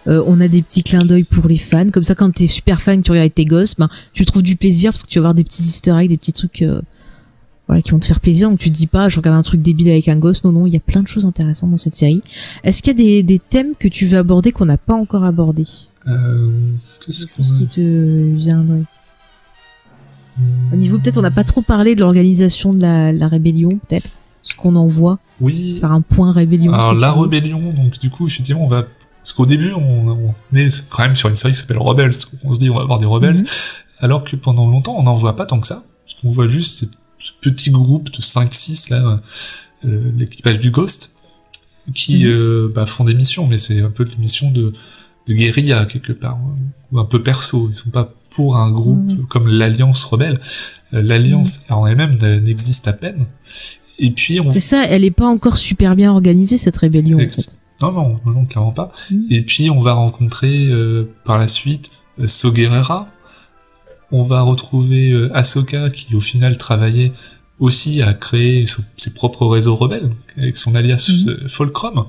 on a des petits clins d'œil pour les fans, comme ça quand t'es super fan, tu regardes tes gosses, tu trouves du plaisir parce que tu vas avoir des petits easter eggs, des petits trucs qui vont te faire plaisir, donc tu te dis pas je regarde un truc débile avec un gosse. Non, il y a plein de choses intéressantes dans cette série. Est-ce qu'il y a des thèmes que tu veux aborder qu'on n'a pas encore abordé? Qu'est-ce qui te viendrait au niveau, peut-être on n'a pas trop parlé de l'organisation de la rébellion, peut-être ce qu'on en voit. Oui. Faire un point rébellion. Alors si la rébellion, donc du coup effectivement on va... Parce qu'au début, on est quand même sur une série qui s'appelle Rebels. On se dit, on va avoir des rebelles. Alors que pendant longtemps, on n'en voit pas tant que ça. Parce qu'on voit juste ce petit groupe de 5-6, là, l'équipage du Ghost, qui font des missions. Mais c'est un peu des missions de guérilla, quelque part. Ou un peu perso. Ils sont pas pour un groupe comme l'Alliance rebelle. L'Alliance en elle-même n'existe à peine. Et puis c'est ça, elle est pas encore super bien organisée, cette rébellion, en fait. Non, clairement pas. Et puis on va rencontrer par la suite So Gerrera. On va retrouver Ahsoka qui au final travaillait aussi à créer ses propres réseaux rebelles avec son alias Fulcrum.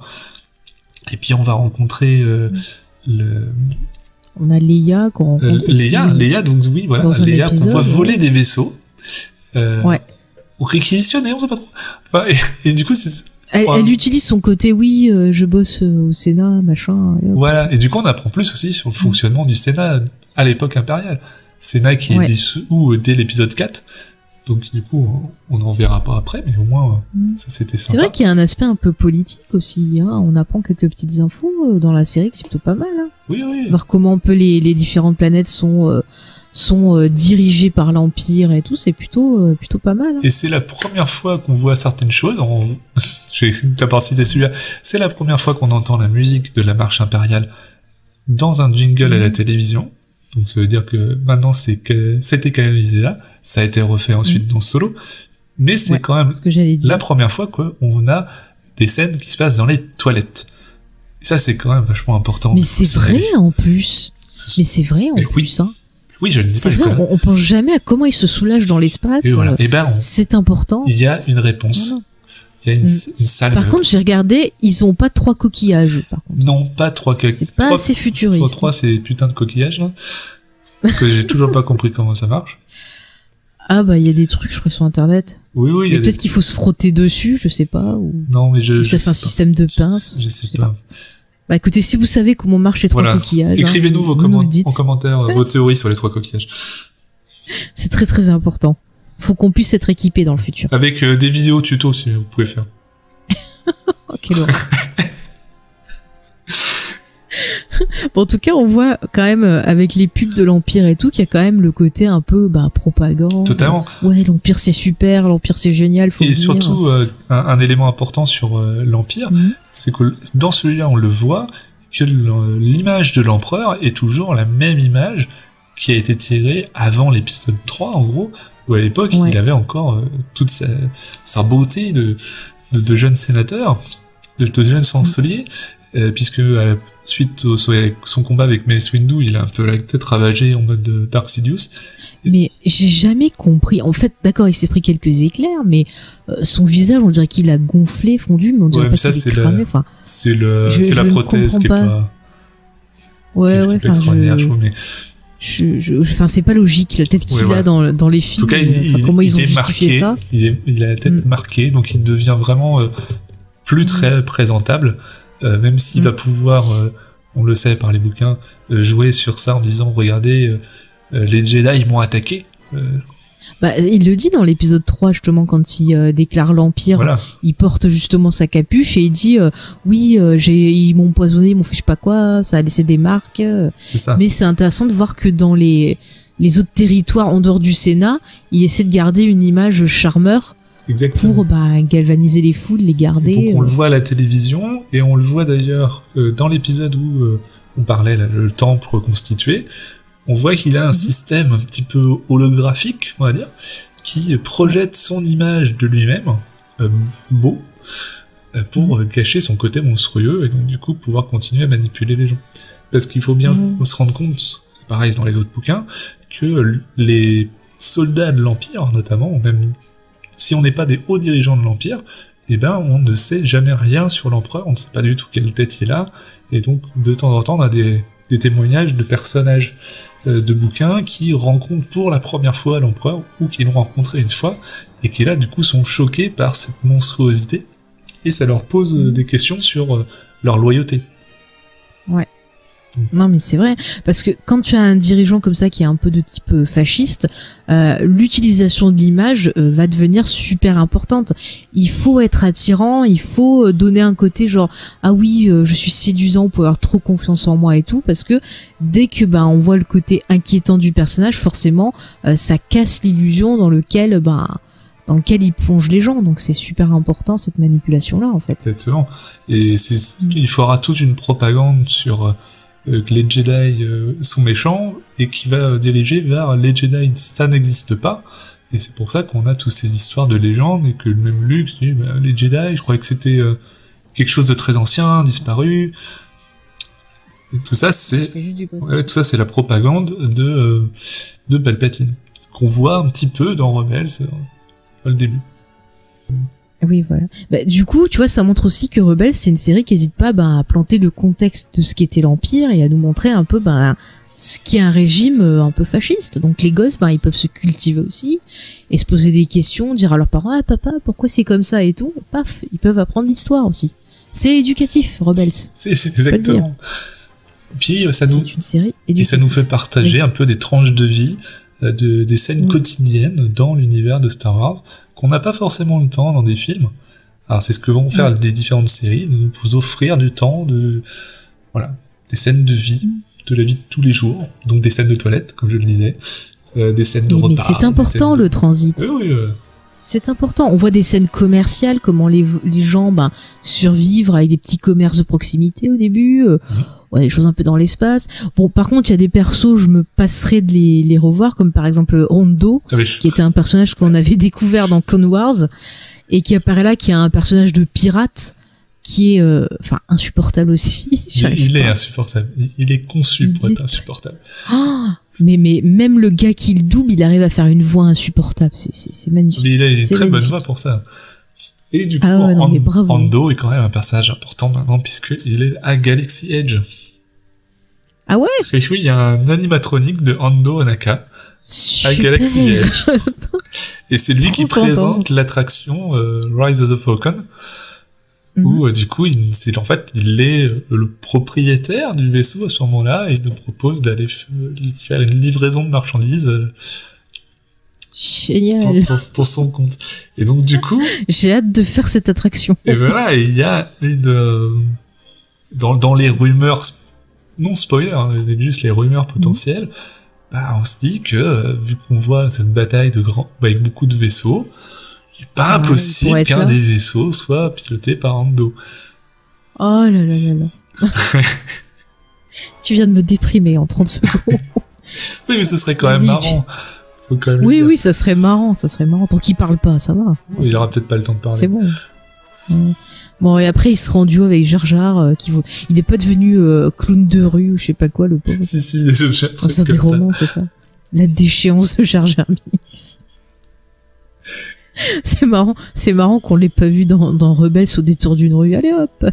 Et puis on va rencontrer on a Leia qu'on rencontre Leia, donc oui, voilà, Leia, on va voler des vaisseaux. Ou réquisitionner, on sait pas trop. Enfin, et du coup elle utilise son côté je bosse au Sénat, machin. Voilà, et du coup on apprend plus aussi sur le fonctionnement du Sénat à l'époque impériale. Sénat qui est dissous dès l'épisode 4, donc du coup on n'en verra pas après, mais au moins ça c'était sympa. C'est vrai qu'il y a un aspect un peu politique aussi, on apprend quelques petites infos dans la série, que c'est plutôt pas mal. Oui. Voir comment un peu les différentes planètes sont dirigées par l'Empire et tout, c'est plutôt pas mal. Et c'est la première fois qu'on voit certaines choses, j'ai d'abord cité celui-là, c'est la première fois qu'on entend la musique de la marche impériale dans un jingle à la télévision, donc ça veut dire que maintenant c'était canonisé là, ça a été refait ensuite dans Solo, mais c'est quand même la première fois qu'on a des scènes qui se passent dans les toilettes. Et ça c'est quand même vachement important. Mais c'est vrai en plus. Mais c'est vrai en plus, hein. Oui, je ne dis pas C'est les vrai, conneries. on pense jamais à comment ils se soulagent dans l'espace. Et voilà. Et ben, C'est important. il y a une réponse. Non. Il y a une salle. Par contre, j'ai regardé, ils ont pas 3 coquillages, par contre. non, pas 3 C'est pas assez futuriste. 3, c'est putain de coquillages, là. Que j'ai toujours pas compris comment ça marche. Ah bah, il y a des trucs, je crois, sur Internet. Oui, il y Mais a peut-être des... qu'il faut se frotter dessus, je sais pas. Ou Non, mais ou ça fait un système de pince. Je sais pas. Bah écoutez, si vous savez comment marchent les 3 Voilà. coquillages, Écrivez-nous vous vos nous le dites. en commentaire vos théories sur les 3 coquillages. C'est très très important. Faut qu'on puisse être équipé dans le futur. Avec des vidéos tuto, si vous pouvez faire. Oh, quelle horreur. Bon, en tout cas, on voit quand même avec les pubs de l'Empire et tout qu'il y a quand même le côté un peu propagande. Totalement. Ouais, l'Empire c'est super, l'Empire c'est génial. Faut Et venir. surtout, un élément important sur l'Empire, Mhm. c'est que dans celui-là, on le voit, que l'image de l'empereur est toujours la même image qui a été tirée avant l'épisode 3, en gros, où à l'époque, Ouais. il avait encore toute sa beauté de jeune sénateur, de jeune chancelier, puisque suite au son combat avec Mace Windu, il a un peu la tête ravagée en mode Dark Sidious. Mais j'ai jamais compris. En fait, d'accord, il s'est pris quelques éclairs, mais son visage, on dirait qu'il a gonflé, fondu, mais on dirait Ouais, pas mais ça, qu'il est c'est cramé. Enfin, C'est Je la ne prothèse qui est comprends pas ouais, qui est enfin, extraordinaire, je trouve, mais enfin, c'est pas logique la tête qu'il voilà. a dans les en films. tout cas, Comment ils ont est justifié marqué, ça il a la tête marquée, donc il devient vraiment plus très présentable, même s'il va pouvoir, on le sait par les bouquins, jouer sur ça en disant regardez, les Jedi m'ont attaqué. Bah, il le dit dans l'épisode 3, justement, quand il déclare l'Empire. Voilà, Il porte justement sa capuche et il dit oui, ils m'ont empoisonné, ils m'ont fait je sais pas quoi, ça a laissé des marques. c'est ça. Mais c'est intéressant de voir que dans les autres territoires en dehors du Sénat, il essaie de garder une image charmeur Exactement. pour galvaniser les foules, les garder. Et donc on le voit à la télévision, et on le voit d'ailleurs dans l'épisode où on parlait, là, le temple reconstitué, on voit qu'il a un système un petit peu holographique, on va dire, qui projette son image de lui-même, beau, pour cacher son côté monstrueux, et donc du coup pouvoir continuer à manipuler les gens. Parce qu'il faut bien se rendre compte, pareil dans les autres bouquins, que les soldats de l'Empire, notamment, ou même si on n'est pas des hauts dirigeants de l'Empire, eh ben on ne sait jamais rien sur l'empereur, on ne sait pas du tout quelle tête il a, et donc de temps en temps on a des témoignages de personnages de bouquins qui rencontrent pour la première fois l'empereur, ou qui l'ont rencontré une fois, et qui là du coup sont choqués par cette monstruosité, et ça leur pose des questions sur leur loyauté. Non mais c'est vrai, parce que quand tu as un dirigeant comme ça qui est un peu de type fasciste, l'utilisation de l'image va devenir super importante. Il faut être attirant, il faut donner un côté genre ah oui je suis séduisant, on peut avoir trop confiance en moi et tout, parce que dès que on voit le côté inquiétant du personnage, forcément ça casse l'illusion dans lequel il plonge les gens, donc c'est super important cette manipulation là en fait. Exactement. Et il fera toute une propagande sur que les Jedi sont méchants, et qui va diriger vers les Jedi, ça n'existe pas, et c'est pour ça qu'on a toutes ces histoires de légendes, et que même Luke dit les Jedi, je croyais que c'était quelque chose de très ancien, disparu. Et tout ça c'est la propagande de Palpatine, qu'on voit un petit peu dans Rebels, le début. Oui, voilà. Du coup, tu vois, ça montre aussi que Rebels, c'est une série qui n'hésite pas à planter le contexte de ce qu'était l'Empire et à nous montrer un peu ce qui est un régime un peu fasciste. Donc les gosses, ils peuvent se cultiver aussi et se poser des questions, dire à leurs parents « Ah papa, pourquoi c'est comme ça ?» et tout. Et paf, ils peuvent apprendre l'histoire aussi. C'est éducatif, Rebels. C'est exactement. Puis ça nous, c'est une série éducative. et ça nous fait partager un peu des tranches de vie, des scènes quotidiennes dans l'univers de Star Wars, qu'on n'a pas forcément le temps dans des films. Alors c'est ce que vont faire des différentes séries, de nous offrir du temps, des scènes de vie, de la vie de tous les jours, donc des scènes de toilette, comme je le disais, des scènes de repas. Mais c'est important le transit. Oui. C'est important. On voit des scènes commerciales, comment les gens survivent avec des petits commerces de proximité au début, des choses un peu dans l'espace. Bon, par contre, il y a des persos, je me passerai de les revoir, comme par exemple Hondo, qui était un personnage qu'on avait découvert dans Clone Wars, et qui apparaît là, qui est un personnage de pirate, qui est insupportable aussi. Il est insupportable. Il est conçu pour être insupportable. Mais même le gars qui le double, il arrive à faire une voix insupportable. C'est magnifique. Mais il a une C'est très bonne magnifique. voix pour ça. Et du coup, Ah ouais, non, mais bravo. Ando est quand même un personnage important maintenant puisqu'il est à Galaxy Edge. Ah ouais? Et oui, il y a un animatronique de Ando Onaka à Super. Galaxy Edge. Et c'est lui qui Trop présente content. l'attraction Rise of the Falcon. Où du coup, il est le propriétaire du vaisseau à ce moment-là et il nous propose d'aller faire une livraison de marchandises Génial. pour son compte. Et donc du coup, J'ai hâte de faire cette attraction. et voilà, et il y a dans les rumeurs non spoiler, hein, juste les rumeurs potentielles, bah on se dit que vu qu'on voit cette bataille avec beaucoup de vaisseaux, il n'est pas il impossible pourrait être qu'un là. des vaisseaux soit piloté par Ando. Oh là là là là. Tu viens de me déprimer en 30 secondes. Oui, mais ce serait quand même Vas-y, marrant. Faut quand même le Oui, dire. oui, ça serait marrant. Tant qu'il parle pas, ça va. Il aura peut-être pas le temps de parler. C'est bon. Ouais. Bon, et après, il sera en duo avec Jar Jar, il est pas devenu clown de rue ou je sais pas quoi, le pauvre. Si, des objets Dans ça, des romans, c'est ça. La déchéance de Jar Jar Binks. C'est marrant qu'on l'ait pas vu dans Rebels au détour d'une rue. Allez hop!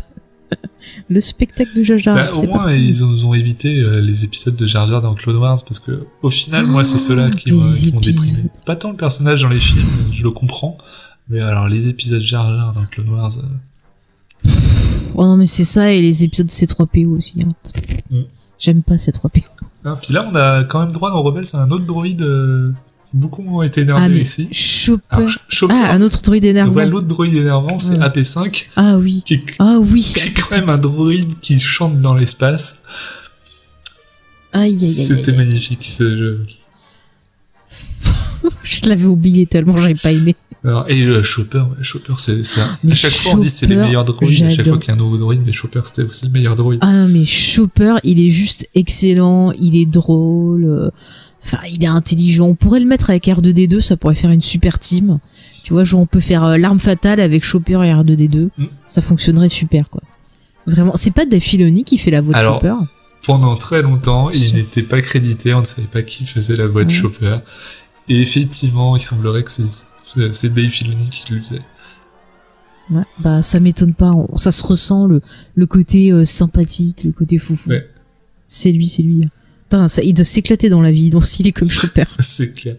Le spectacle de Jar Jar. Bah, au c'est moins, parti. ils ont évité les épisodes de Jar Jar dans Clone Wars parce que, au final, moi, c'est ceux-là qui les m'ont déprimé. épisodes. Pas tant le personnage dans les films, je le comprends. Mais alors, les épisodes Jar Jar dans Clone Wars, Oh non, mais c'est ça, et les épisodes C3PO aussi. Hein. Mm. J'aime pas C3PO. hein. Puis là, on a quand même droit dans Rebels à un autre droïde, beaucoup ont été énervés Ah, mais ici. Chopper. Alors, Chopper, Ah, un autre droïde énervant. ouais, l'autre droïde énervant, c'est Ouais. AP5, Ah oui. qui est Ah oui. qui est quand même un droïde qui chante dans l'espace. Aïe, aïe, aïe. C'était aïe. magnifique, ce jeu. Je l'avais oublié tellement j'avais pas aimé. Alors, et Chopper, c'est à Mais chaque fois on dit c'est les Chopper, meilleurs droïdes, à chaque j'adore. fois qu'il y a un nouveau droïde, mais Chopper c'était aussi le meilleur droïde. Ah non, mais Chopper, il est juste excellent, il est drôle, enfin, il est intelligent. On pourrait le mettre avec R2D2, ça pourrait faire une super team. Tu vois, genre on peut faire l'arme fatale avec Chopper et R2D2. Mm. Ça fonctionnerait super, quoi. Vraiment, c'est pas Dave Filoni qui fait la voix de Alors, Chopper. Pendant très longtemps, il Sûr. n'était pas crédité, on ne savait pas qui faisait la voix de Ouais. Chopper. Et effectivement, il semblerait que c'est Dave Filoni qui le faisait. Ouais, bah ça m'étonne pas, ça se ressent le côté sympathique, le côté foufou. Ouais. C'est lui. Putain, ça, il doit s'éclater dans la vie, donc s'il est comme Chopper. C'est clair.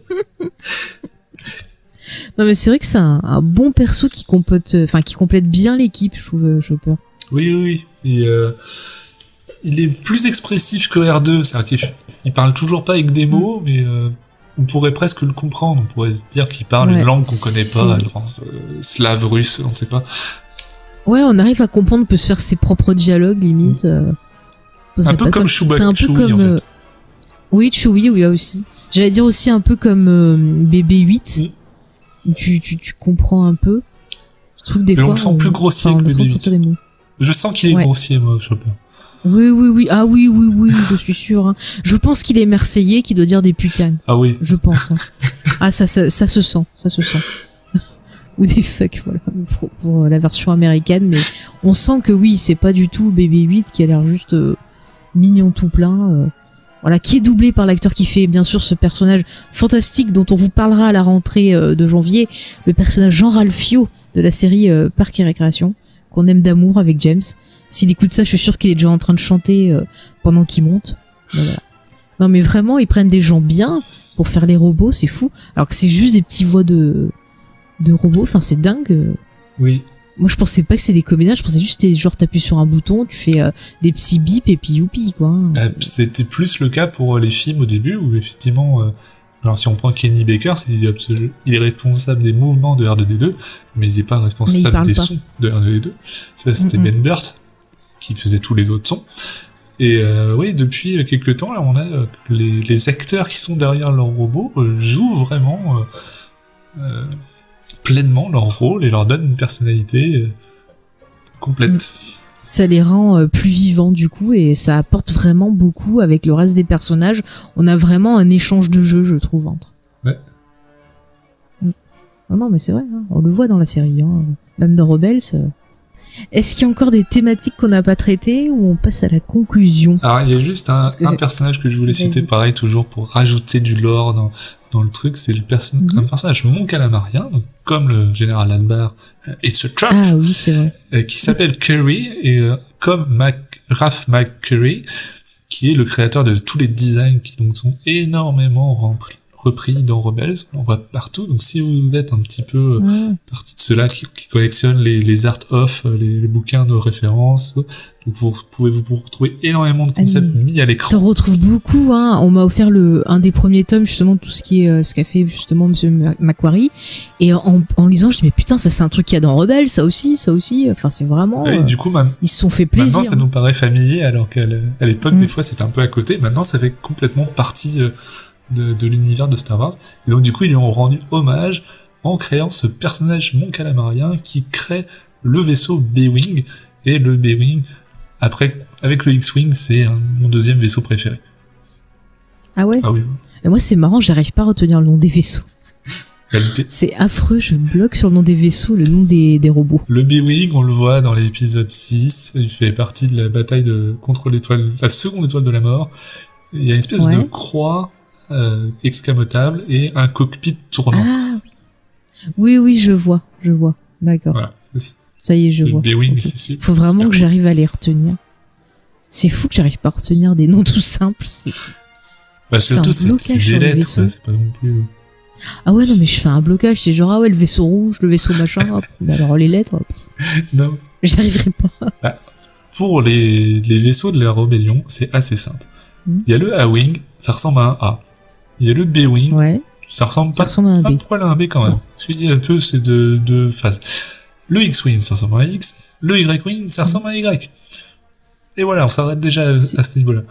Non mais c'est vrai que c'est un bon perso qui complète bien l'équipe, je trouve, Chopper. Oui. Et, il est plus expressif que R2, c'est-à-dire qu'il parle toujours pas avec des mots, mais on pourrait presque le comprendre. On pourrait se dire qu'il parle Ouais, une langue qu'on connaît c'est- pas, genre slave, russe, on ne sait pas. Ouais, on arrive à comprendre, on peut se faire ses propres dialogues, limite. Un peu comme C'est un peu Chewie, comme... en fait. Oui, Chewie, oui, aussi. J'allais dire aussi un peu comme BB-8. Où tu comprends un peu. Je trouve que des Mais on fois... le sent plus grossier on que a besoin de BB-8. sortir des mots. Je sens qu'il est Ouais. grossier, moi, Chopper. Oui. Ah oui, je suis sûre. Hein. Je pense qu'il est marseillais, qui doit dire des putanes. Ah oui. Je pense. Hein. Ah, ça se sent. Ou des fuck, voilà, pour la version américaine. Mais on sent que oui, c'est pas du tout BB-8 qui a l'air juste mignon tout plein. Voilà, qui est doublé par l'acteur qui fait bien sûr ce personnage fantastique dont on vous parlera à la rentrée de janvier, le personnage Jean Ralphio de la série Parcs et Récréation, qu'on aime d'amour avec James. S'il écoute ça, je suis sûr qu'il est déjà en train de chanter pendant qu'il monte. Voilà. Non mais vraiment, ils prennent des gens bien pour faire les robots, c'est fou. Alors que c'est juste des petits voix de robots, enfin c'est dingue. Oui. Moi je pensais pas que c'était des comédiens, je pensais juste que c'était genre t'appuies sur un bouton, tu fais des petits bips et puis youpi quoi. Hein. C'était plus le cas pour les films au début, où effectivement, alors si on prend Kenny Baker, il est responsable des mouvements de R2D2, mais il n'est pas responsable parle des pas. sons de R2D2. Ça, c'était Ben Burt, qui faisait tous les autres sons. Et oui, depuis quelques temps, là, on a que les acteurs qui sont derrière leur robot jouent vraiment pleinement leur rôle et leur donnent une personnalité complète. Ça les rend plus vivants du coup et ça apporte vraiment beaucoup avec le reste des personnages. On a vraiment un échange de jeux, je trouve, entre. Ouais. Non, mais c'est vrai, hein. On le voit dans la série, hein. Même dans Rebels. Est-ce qu'il y a encore des thématiques qu'on n'a pas traitées ou on passe à la conclusion? Alors, il y a juste un personnage que je voulais citer, Vas-y. pareil, toujours pour rajouter du lore dans le truc, c'est un personnage mon calamarien, donc, comme le général Albar, It's a Trap, Ah oui, c'est vrai. qui s'appelle Curry, et comme Ralph McCurry, qui est le créateur de tous les designs qui donc sont énormément repris dans Rebels, on voit partout. Donc si vous êtes un petit peu partie de ceux-là qui collectionnent les art of, les bouquins de référence, donc vous pouvez vous retrouver énormément de concepts mis à l'écran. T'en retrouves beaucoup, hein. On m'a offert un des premiers tomes, justement, tout ce qui est, ce qu'a fait, justement, Monsieur Macquarie. Et en lisant, je dis, mais putain, ça, c'est un truc qu'il y a dans Rebelle, ça aussi. Enfin, c'est vraiment, Et du coup, ils se sont fait plaisir. maintenant, ça nous paraît familier, alors qu'à l'époque, des fois, c'était un peu à côté. Maintenant, ça fait complètement partie de l'univers de Star Wars. Et donc, du coup, ils lui ont rendu hommage en créant ce personnage mon calamarien qui crée le vaisseau B-Wing. Et le B-Wing, après, avec le X-Wing, c'est mon deuxième vaisseau préféré. Ah ouais? Ah oui. Et moi, c'est marrant, j'arrive pas à retenir le nom des vaisseaux. LP. C'est affreux, je bloque sur le nom des vaisseaux, le nom des robots. Le B-Wing, on le voit dans l'épisode 6, il fait partie de la bataille contre l'étoile, la seconde étoile de la mort. Il y a une espèce de croix excamotable et un cockpit tournant. Ah oui. Oui, je vois. D'accord. Voilà. Ça y est, je vois. Le B-Wing, Okay. c'est super. Faut vraiment que j'arrive à les retenir. C'est fou que j'arrive pas à retenir des noms tout simples. Bah, surtout, c'est des lettres, c'est pas non plus... Ah ouais, non, mais je fais un blocage, c'est genre, ah ouais, le vaisseau rouge, le vaisseau machin, hop. Mais alors les lettres, Non. J'y arriverai pas. Bah, pour les vaisseaux de la rébellion, c'est assez simple. Il y a le A-Wing, ça ressemble à un A. Il y a le B-Wing, ça ressemble à un poil à un B quand même. Parce qu'il y a un peu, c'est deux phases. Le X-Wing, ça ressemble à un X. Le Y-Wing, ça ressemble à un Y. Et voilà, on s'arrête déjà à ce niveau-là.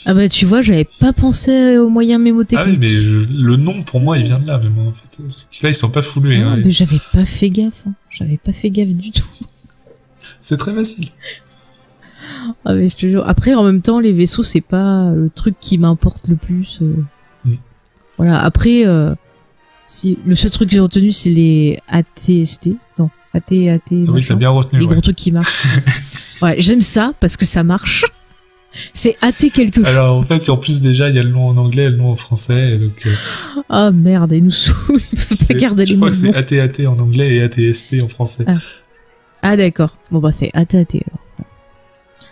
Ah bah tu vois, j'avais pas pensé aux moyens mémotechniques. Ah oui, mais le nom pour moi il vient de là, même en fait. Là ils sont pas foulés. Ah, mais j'avais pas fait gaffe. J'avais pas fait gaffe du tout. C'est très facile. Ah mais je te jure. Après, en même temps, les vaisseaux c'est pas le truc qui m'importe le plus. Voilà. Après, si le seul truc que j'ai retenu c'est les ATST. Non, AT. Ah oui, t'as bien retenu. Les gros trucs qui marchent. Ouais, j'aime ça parce que ça marche. C'est AT quelque chose. Alors en fait, en plus déjà, il y a le nom en anglais et le nom en français, et donc... Ah merde, ils nous saoulent, ils peuvent pas garder les mêmes. Je crois que c'est AT en anglais et ATST en français. Ah d'accord, bon bah c'est AT alors.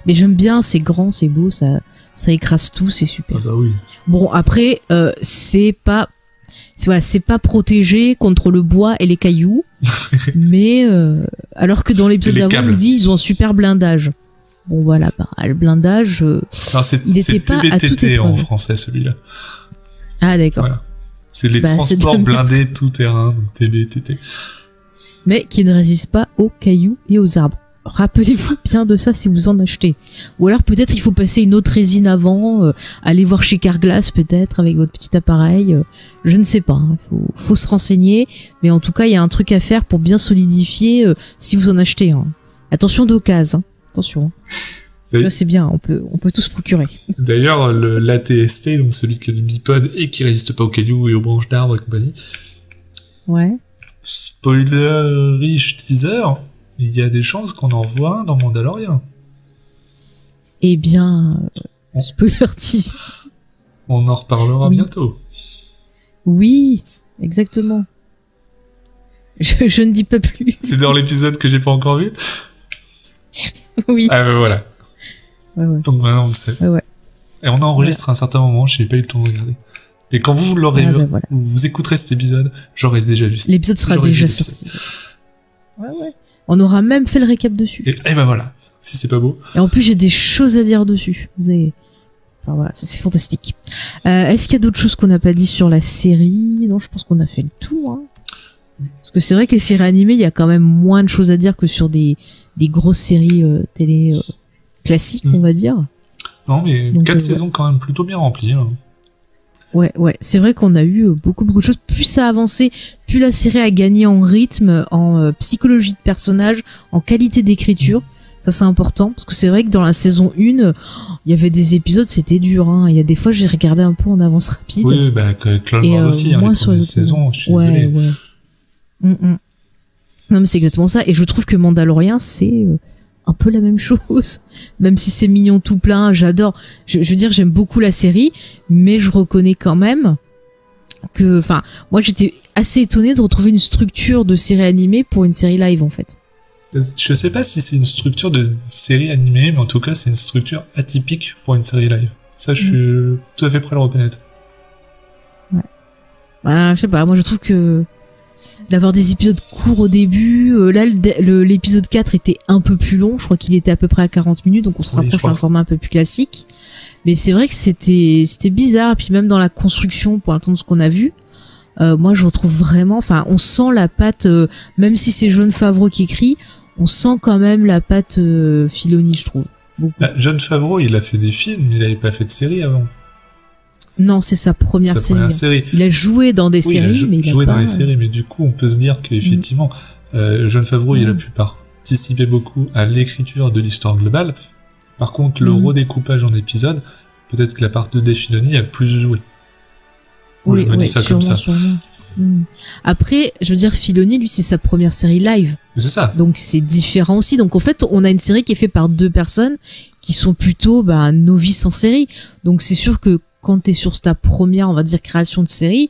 Mais j'aime bien, c'est grand, c'est beau, ça écrase tout, c'est super. Ah bah oui. Bon après, c'est pas protégé contre le bois et les cailloux, mais alors que dans l'épisode d'avant, on nous dit ils ont un super blindage. Bon voilà, bah, le blindage, il était pas à toute TBTT épreuve. en français celui-là. Ah d'accord. Voilà. C'est les transports blindés tout terrain, donc TBTT. Mais qui ne résistent pas aux cailloux et aux arbres. Rappelez-vous bien de ça si vous en achetez. Ou alors peut-être il faut passer une autre résine avant, aller voir chez Carglass peut-être avec votre petit appareil. Je ne sais pas, hein. Faut se renseigner. Mais en tout cas, il y a un truc à faire pour bien solidifier si vous en achetez. Hein. Attention d'occasion. Hein. Attention. Tu vois, c'est bien, on peut tous se procurer. D'ailleurs, l'ATST, donc celui qui a du bipod et qui résiste pas aux cailloux et aux branches d'arbres et compagnie. Ouais. Spoiler riche teaser, il y a des chances qu'on en voit un dans Mandalorian. Eh bien, spoiler teaser. On en reparlera bientôt. Oui, exactement. Je ne dis pas plus. C'est dans l'épisode que j'ai pas encore vu. Oui. Ah ben voilà. Ouais. Donc maintenant on le sait. Ouais. Et on enregistre à un certain moment, je n'ai pas eu le temps de regarder. Et quand vous l'aurez vu, vous écouterez cet épisode, j'aurai déjà vu. L'épisode sera déjà sorti. Ouais. On aura même fait le récap dessus. Et ben voilà, si c'est pas beau. Et en plus j'ai des choses à dire dessus. Enfin voilà, c'est fantastique. Est-ce qu'il y a d'autres choses qu'on n'a pas dit sur la série? Non, je pense qu'on a fait le tour. Hein. Parce que c'est vrai que les séries animées, il y a quand même moins de choses à dire que sur des grosses séries télé classiques, on va dire. Non, mais 4 saisons quand même plutôt bien remplies. Hein. Ouais. C'est vrai qu'on a eu beaucoup de choses. Plus ça a avancé, plus la série a gagné en rythme, en psychologie de personnage, en qualité d'écriture. Ça, c'est important. Parce que c'est vrai que dans la saison 1, il y avait des épisodes, c'était dur. Hein. Il y a des fois, j'ai regardé un peu en avance rapide. Oui, bah, Clone Wars aussi, hein, les premières saisons, je suis désolé. Non, mais c'est exactement ça. Et je trouve que Mandalorian, c'est un peu la même chose, même si c'est mignon tout plein, j'adore. Je veux dire, j'aime beaucoup la série, mais je reconnais quand même que, enfin, moi j'étais assez étonnée de retrouver une structure de série animée pour une série live en fait. Je sais pas si c'est une structure de série animée, mais en tout cas c'est une structure atypique pour une série live. Ça, je suis tout à fait prêt à le reconnaître. Ouais. Je sais pas, moi je trouve que d'avoir des épisodes courts au début, là l'épisode 4 était un peu plus long, je crois qu'il était à peu près à 40 minutes, donc on se rapproche d'un format un peu plus classique. Mais c'est vrai que c'était bizarre, et puis même dans la construction, pour l'instant de ce qu'on a vu, moi je retrouve vraiment, enfin on sent la patte, même si c'est Jon Favreau qui écrit, on sent quand même la patte Filoni, je trouve. Jon Favreau, il a fait des films, il avait pas fait de série avant. Non, c'est sa première série. Il a joué dans des séries, mais il a joué dans les séries, mais du coup on peut se dire qu'effectivement Jon Favreau il a pu participer beaucoup à l'écriture de l'histoire globale. Par contre, le redécoupage en épisodes, peut-être que la part de Filoni a plus joué. Oui, je me dis ça sûrement, comme ça. Sûrement. Après, je veux dire, Filoni, lui, c'est sa première série live. C'est ça. Donc c'est différent aussi. Donc en fait, on a une série qui est faite par deux personnes qui sont plutôt novices en série. Donc c'est sûr que quand t'es sur ta première, on va dire, création de série,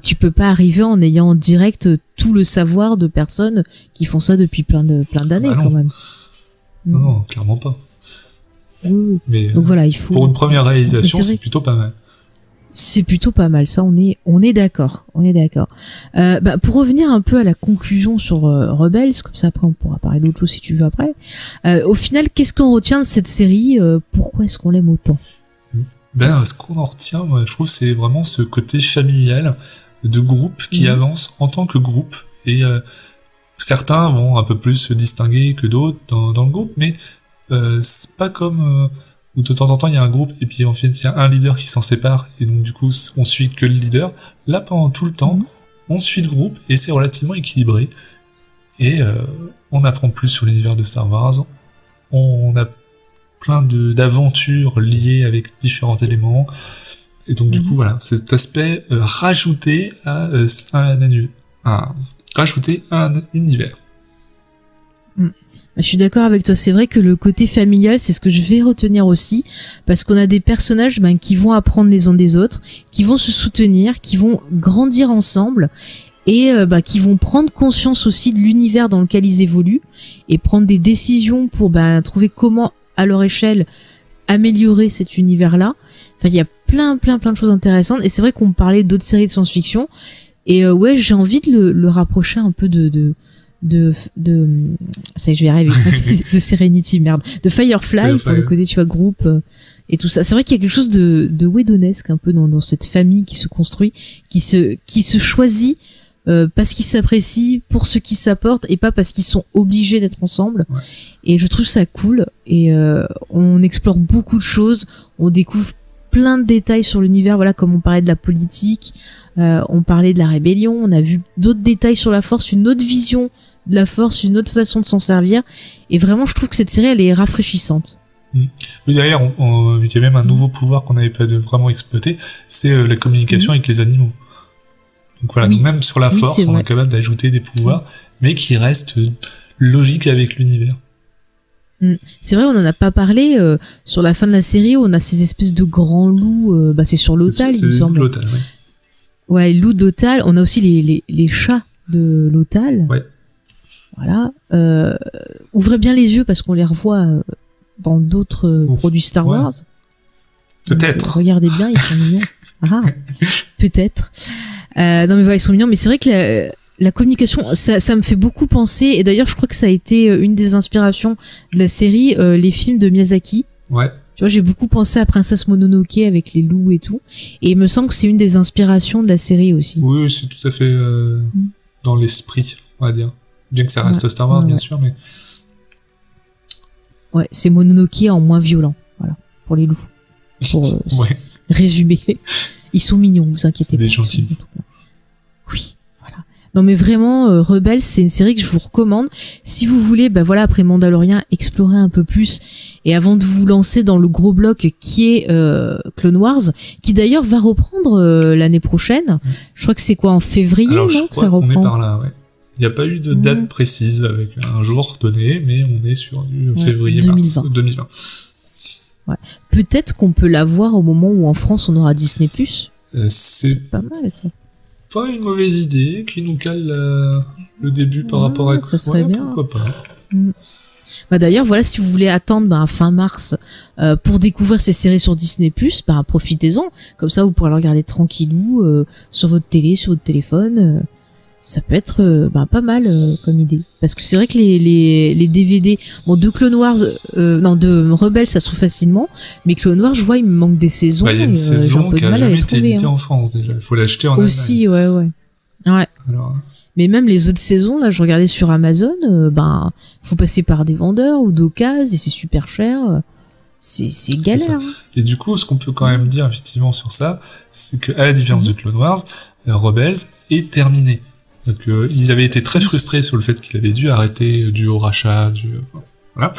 tu peux pas arriver en ayant en direct tout le savoir de personnes qui font ça depuis plein d'années quand même. Non, clairement pas. Oui. Mais donc voilà, il faut. Pour une première réalisation, c'est plutôt pas mal. C'est plutôt pas mal, ça on est d'accord, pour revenir un peu à la conclusion sur Rebels, comme ça après on pourra parler d'autre chose si tu veux après. Au final, qu'est-ce qu'on retient de cette série, pourquoi est-ce qu'on l'aime autant? Ce qu'on en retient, moi, je trouve, c'est vraiment ce côté familial de groupe qui avance en tant que groupe, et certains vont un peu plus se distinguer que d'autres dans le groupe, mais c'est pas comme où de temps en temps il y a un groupe et puis en fait il y a un leader qui s'en sépare et donc du coup on suit que le leader. Là pendant tout le temps on suit le groupe et c'est relativement équilibré et on apprend plus sur l'univers de Star Wars, on a plein d'aventures liées avec différents éléments et donc du coup voilà, cet aspect rajouté à un univers. Je suis d'accord avec toi, c'est vrai que le côté familial, c'est ce que je vais retenir aussi, parce qu'on a des personnages qui vont apprendre les uns des autres, qui vont se soutenir, qui vont grandir ensemble, et qui vont prendre conscience aussi de l'univers dans lequel ils évoluent, et prendre des décisions pour trouver comment, à leur échelle, améliorer cet univers-là. Enfin, il y a plein de choses intéressantes, et c'est vrai qu'on parlait d'autres séries de science-fiction, et j'ai envie de le rapprocher un peu ça y est, je vais y arriver, de Serenity, de Firefly, pour le côté, tu vois, groupe, et tout ça. C'est vrai qu'il y a quelque chose de Whedonesque un peu dans cette famille qui se construit, qui se choisit, parce qu'ils s'apprécient pour ce qu'ils s'apportent et pas parce qu'ils sont obligés d'être ensemble. Ouais. Et je trouve ça cool, et on explore beaucoup de choses, on découvre plein de détails sur l'univers, voilà, comme on parlait de la politique, on parlait de la rébellion, on a vu d'autres détails sur la Force, une autre vision de la Force, une autre façon de s'en servir, et vraiment je trouve que cette série elle est rafraîchissante. Oui, d'ailleurs il y a même un nouveau pouvoir qu'on n'avait pas vraiment exploité, c'est la communication avec les animaux. Donc voilà, donc même sur la Force on est capable d'ajouter des pouvoirs, mais qui restent logiques avec l'univers. C'est vrai, on en a pas parlé, sur la fin de la série on a ces espèces de grands loups, c'est sur Lothal, il me semble. Lothal, oui. Ouais, les loups de Lothal, on a aussi les chats de Lothal. Ouais. Voilà. Ouvrez bien les yeux parce qu'on les revoit dans d'autres produits Star Wars. Peut-être. Donc, regardez bien, ils sont mignons. Peut-être. Non mais voilà, ils sont mignons, mais c'est vrai que la communication, ça me fait beaucoup penser, et d'ailleurs je crois que ça a été une des inspirations de la série, les films de Miyazaki. Ouais. Tu vois, j'ai beaucoup pensé à Princesse Mononoke avec les loups et tout, et il me semble que c'est une des inspirations de la série aussi. Oui, c'est tout à fait dans l'esprit, on va dire. Bien que ça reste Star Wars, bien sûr, mais... Ouais, c'est Mononoke en moins violent, voilà, pour les loups. Pour résumer. Ils sont mignons, vous inquiétez pas. Des gentils. Oui, voilà. Non mais vraiment, Rebels, c'est une série que je vous recommande. Si vous voulez, après Mandalorian, explorer un peu plus, et avant de vous lancer dans le gros bloc qui est Clone Wars, qui d'ailleurs va reprendre l'année prochaine. Je crois que c'est quoi, en février, non, que ça reprend. On est par là, ouais. Il n'y a pas eu de date précise avec un jour donné, mais on est sur du février 2020. mars 2020. Ouais. Peut-être qu'on peut la voir au moment où en France on aura Disney+. C'est Pas mal ça. pas une mauvaise idée qui nous cale le début par rapport à... Ça serait bien. Pourquoi pas. Bah d'ailleurs, voilà, si vous voulez attendre fin mars pour découvrir ces séries sur Disney+, profitez-en. Comme ça, vous pourrez le regarder tranquillou sur votre télé, sur votre téléphone. Ça peut être pas mal comme idée. Parce que c'est vrai que les DVD, de Clone Wars, de Rebels, ça se trouve facilement. Mais Clone Wars, je vois, il me manque des saisons. Il y a une saison qui a jamais été éditée en France déjà. Il faut l'acheter en Allemagne. Aussi, ouais. Alors... Mais même les autres saisons, là, je regardais sur Amazon, faut passer par des vendeurs ou d'occasion et c'est super cher. C'est galère. Et du coup, ce qu'on peut quand même dire effectivement sur ça, c'est que à la différence de Clone Wars, Rebels est terminé. Donc ils avaient été très frustrés sur le fait qu'il avait dû arrêter dû au rachat, voilà.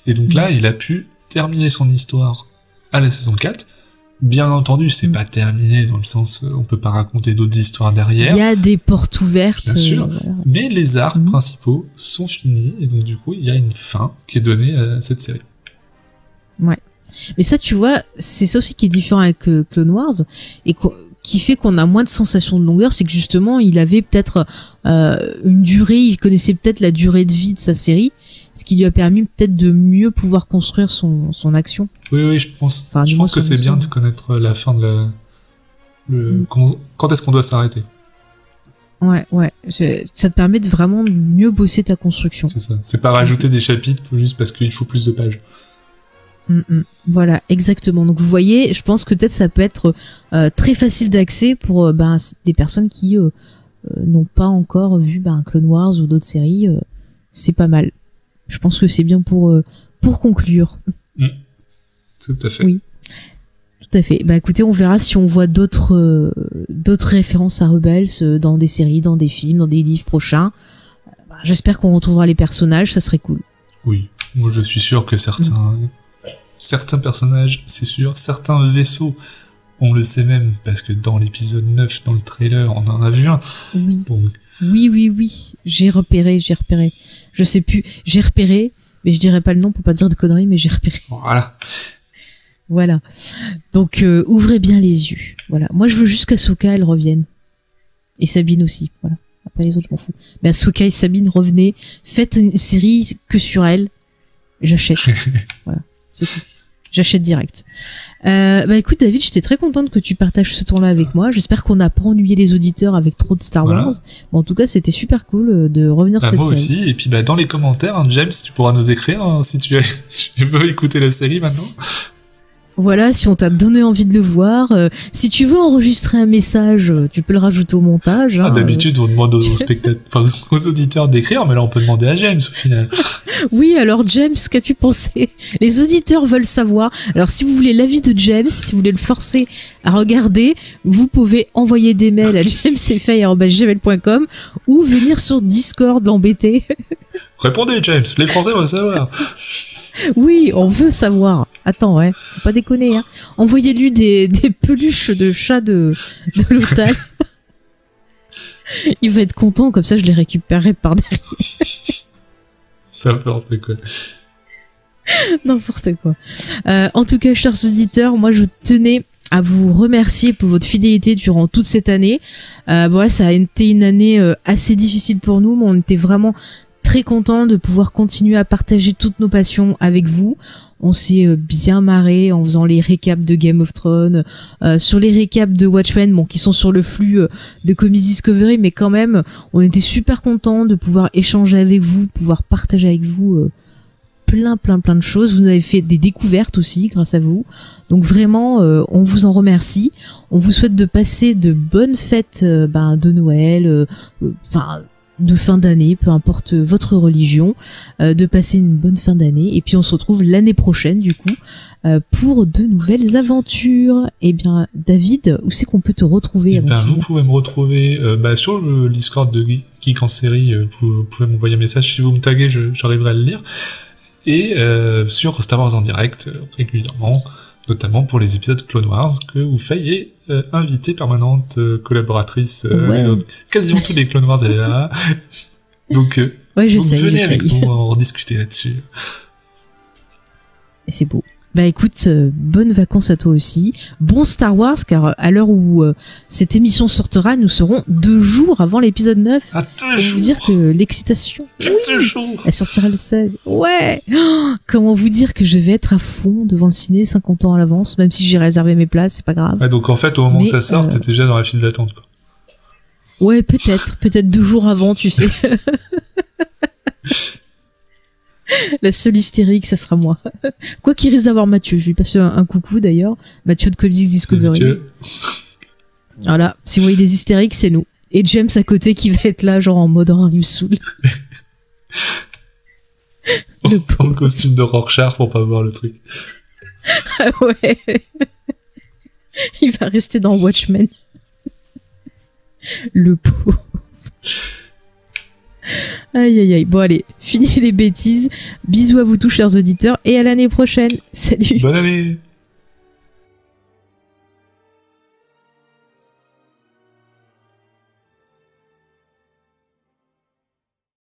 Et donc là, il a pu terminer son histoire à la saison 4. Bien entendu, c'est pas terminé dans le sens on peut pas raconter d'autres histoires derrière. Il y a des portes ouvertes. Bien sûr, mais les arcs principaux sont finis et donc du coup, il y a une fin qui est donnée à cette série. Ouais. Mais ça, tu vois, c'est ça aussi qui est différent avec Clone Wars et qui fait qu'on a moins de sensation de longueur, c'est que justement, il avait peut-être une durée, il connaissait peut-être la durée de vie de sa série, ce qui lui a permis peut-être de mieux pouvoir construire son action. Oui, je pense que c'est bien de connaître la fin de quand est-ce qu'on doit s'arrêter. Ouais. Ça te permet de vraiment mieux bosser ta construction. C'est ça. C'est pas rajouter des chapitres juste parce qu'il faut plus de pages. Voilà, exactement. Donc vous voyez, je pense que peut-être ça peut être très facile d'accès pour des personnes qui n'ont pas encore vu Clone Wars ou d'autres séries. C'est pas mal. Je pense que c'est bien pour conclure. Tout à fait. Oui, tout à fait. Écoutez, on verra si on voit d'autres références à Rebels dans des séries, dans des films, dans des livres prochains. J'espère qu'on retrouvera les personnages, ça serait cool. Oui, moi je suis sûr que certains personnages, c'est sûr, certains vaisseaux, on le sait même, parce que dans l'épisode 9, dans le trailer, on en a vu un. Oui. Donc... Oui. J'ai repéré. Je sais plus, j'ai repéré, mais je dirais pas le nom pour pas dire de conneries, mais j'ai repéré. Voilà. Donc, ouvrez bien les yeux. Voilà. Moi, je veux juste qu'Ahsoka, elle revienne. Et Sabine aussi. Voilà. Après les autres, je m'en fous. Mais Ahsoka et Sabine, revenez. Faites une série que sur elle. J'achète. Voilà. C'est tout. J'achète direct. Écoute, David, j'étais très contente que tu partages ce temps-là avec moi. J'espère qu'on n'a pas ennuyé les auditeurs avec trop de Star Wars. Bon, en tout cas, c'était super cool de revenir sur cette série. Moi aussi. Et puis, dans les commentaires, James, tu pourras nous écrire si tu veux écouter la série maintenant. Voilà, si on t'a donné envie de le voir. Si tu veux enregistrer un message, tu peux le rajouter au montage. D'habitude, on demande aux auditeurs d'écrire, mais là, on peut demander à James, au final. Oui, alors James, qu'as-tu pensé? Les auditeurs veulent savoir. Alors, si vous voulez l'avis de James, si vous voulez le forcer à regarder, vous pouvez envoyer des mails à jamesfay@gmail.com ou venir sur Discord l'embêter. Répondez, James, les Français veulent savoir. Oui, on veut savoir. Attends, faut pas déconner, hein. Envoyez-lui des peluches de chats de l'hôtel. Il va être content, comme ça je les récupérerai par derrière. N'importe quoi. N'importe quoi. En tout cas, chers auditeurs, moi je tenais à vous remercier pour votre fidélité durant toute cette année. Ça a été une année assez difficile pour nous, mais on était vraiment très contents de pouvoir continuer à partager toutes nos passions avec vous. On s'est bien marré en faisant les récaps de Game of Thrones, sur les récaps de Watchmen, qui sont sur le flux de Comics Discovery, mais quand même, on était super contents de pouvoir échanger avec vous, de pouvoir partager avec vous plein de choses. Vous avez fait des découvertes aussi grâce à vous. Donc vraiment, on vous en remercie. On vous souhaite de passer de bonnes fêtes de Noël, de fin d'année, peu importe votre religion, de passer une bonne fin d'année. Et puis on se retrouve l'année prochaine du coup pour de nouvelles aventures. Eh bien David, où c'est qu'on peut te retrouver? Vous pouvez me retrouver sur le Discord de Geek en série. Vous pouvez m'envoyer un message, si vous me taguez, j'arriverai à le lire. Et sur Star Wars en direct régulièrement, notamment pour les épisodes Clone Wars, que Oufei est invitée permanente, collaboratrice, quasiment tous les Clone Wars elle est là, Donc, Ouais, donc venez j'essaye. avec nous, on va en discuter là-dessus. Et c'est beau. Bah écoute, bonnes vacances à toi aussi. Bon Star Wars, car à l'heure où cette émission sortira, nous serons 2 jours avant l'épisode 9. À 2 Pour vous jours. dire que l'excitation, 2 jours. elle sortira le 16. Ouais. Oh, comment vous dire que je vais être à fond devant le ciné 50 ans à l'avance, même si j'ai réservé mes places, c'est pas grave. Ouais, donc en fait, au moment Mais, où ça sort, t'es déjà dans la file d'attente, quoi. Ouais, peut-être 2 jours avant, tu sais. La seule hystérique, ça sera moi. Quoi qu'il risque d'avoir Mathieu. Je lui passe un coucou d'ailleurs. Mathieu de Comics Discovery. Mathieu. Voilà. Si vous voyez des hystériques, c'est nous. Et James à côté qui va être là, genre en mode il me saoule. En costume de Rorschach pour pas voir le truc. Ah ouais. Il va rester dans Watchmen. Le pauvre. Aïe aïe aïe. Bon allez, fini les bêtises. Bisous à vous tous chers auditeurs et à l'année prochaine. Salut. Bonne année.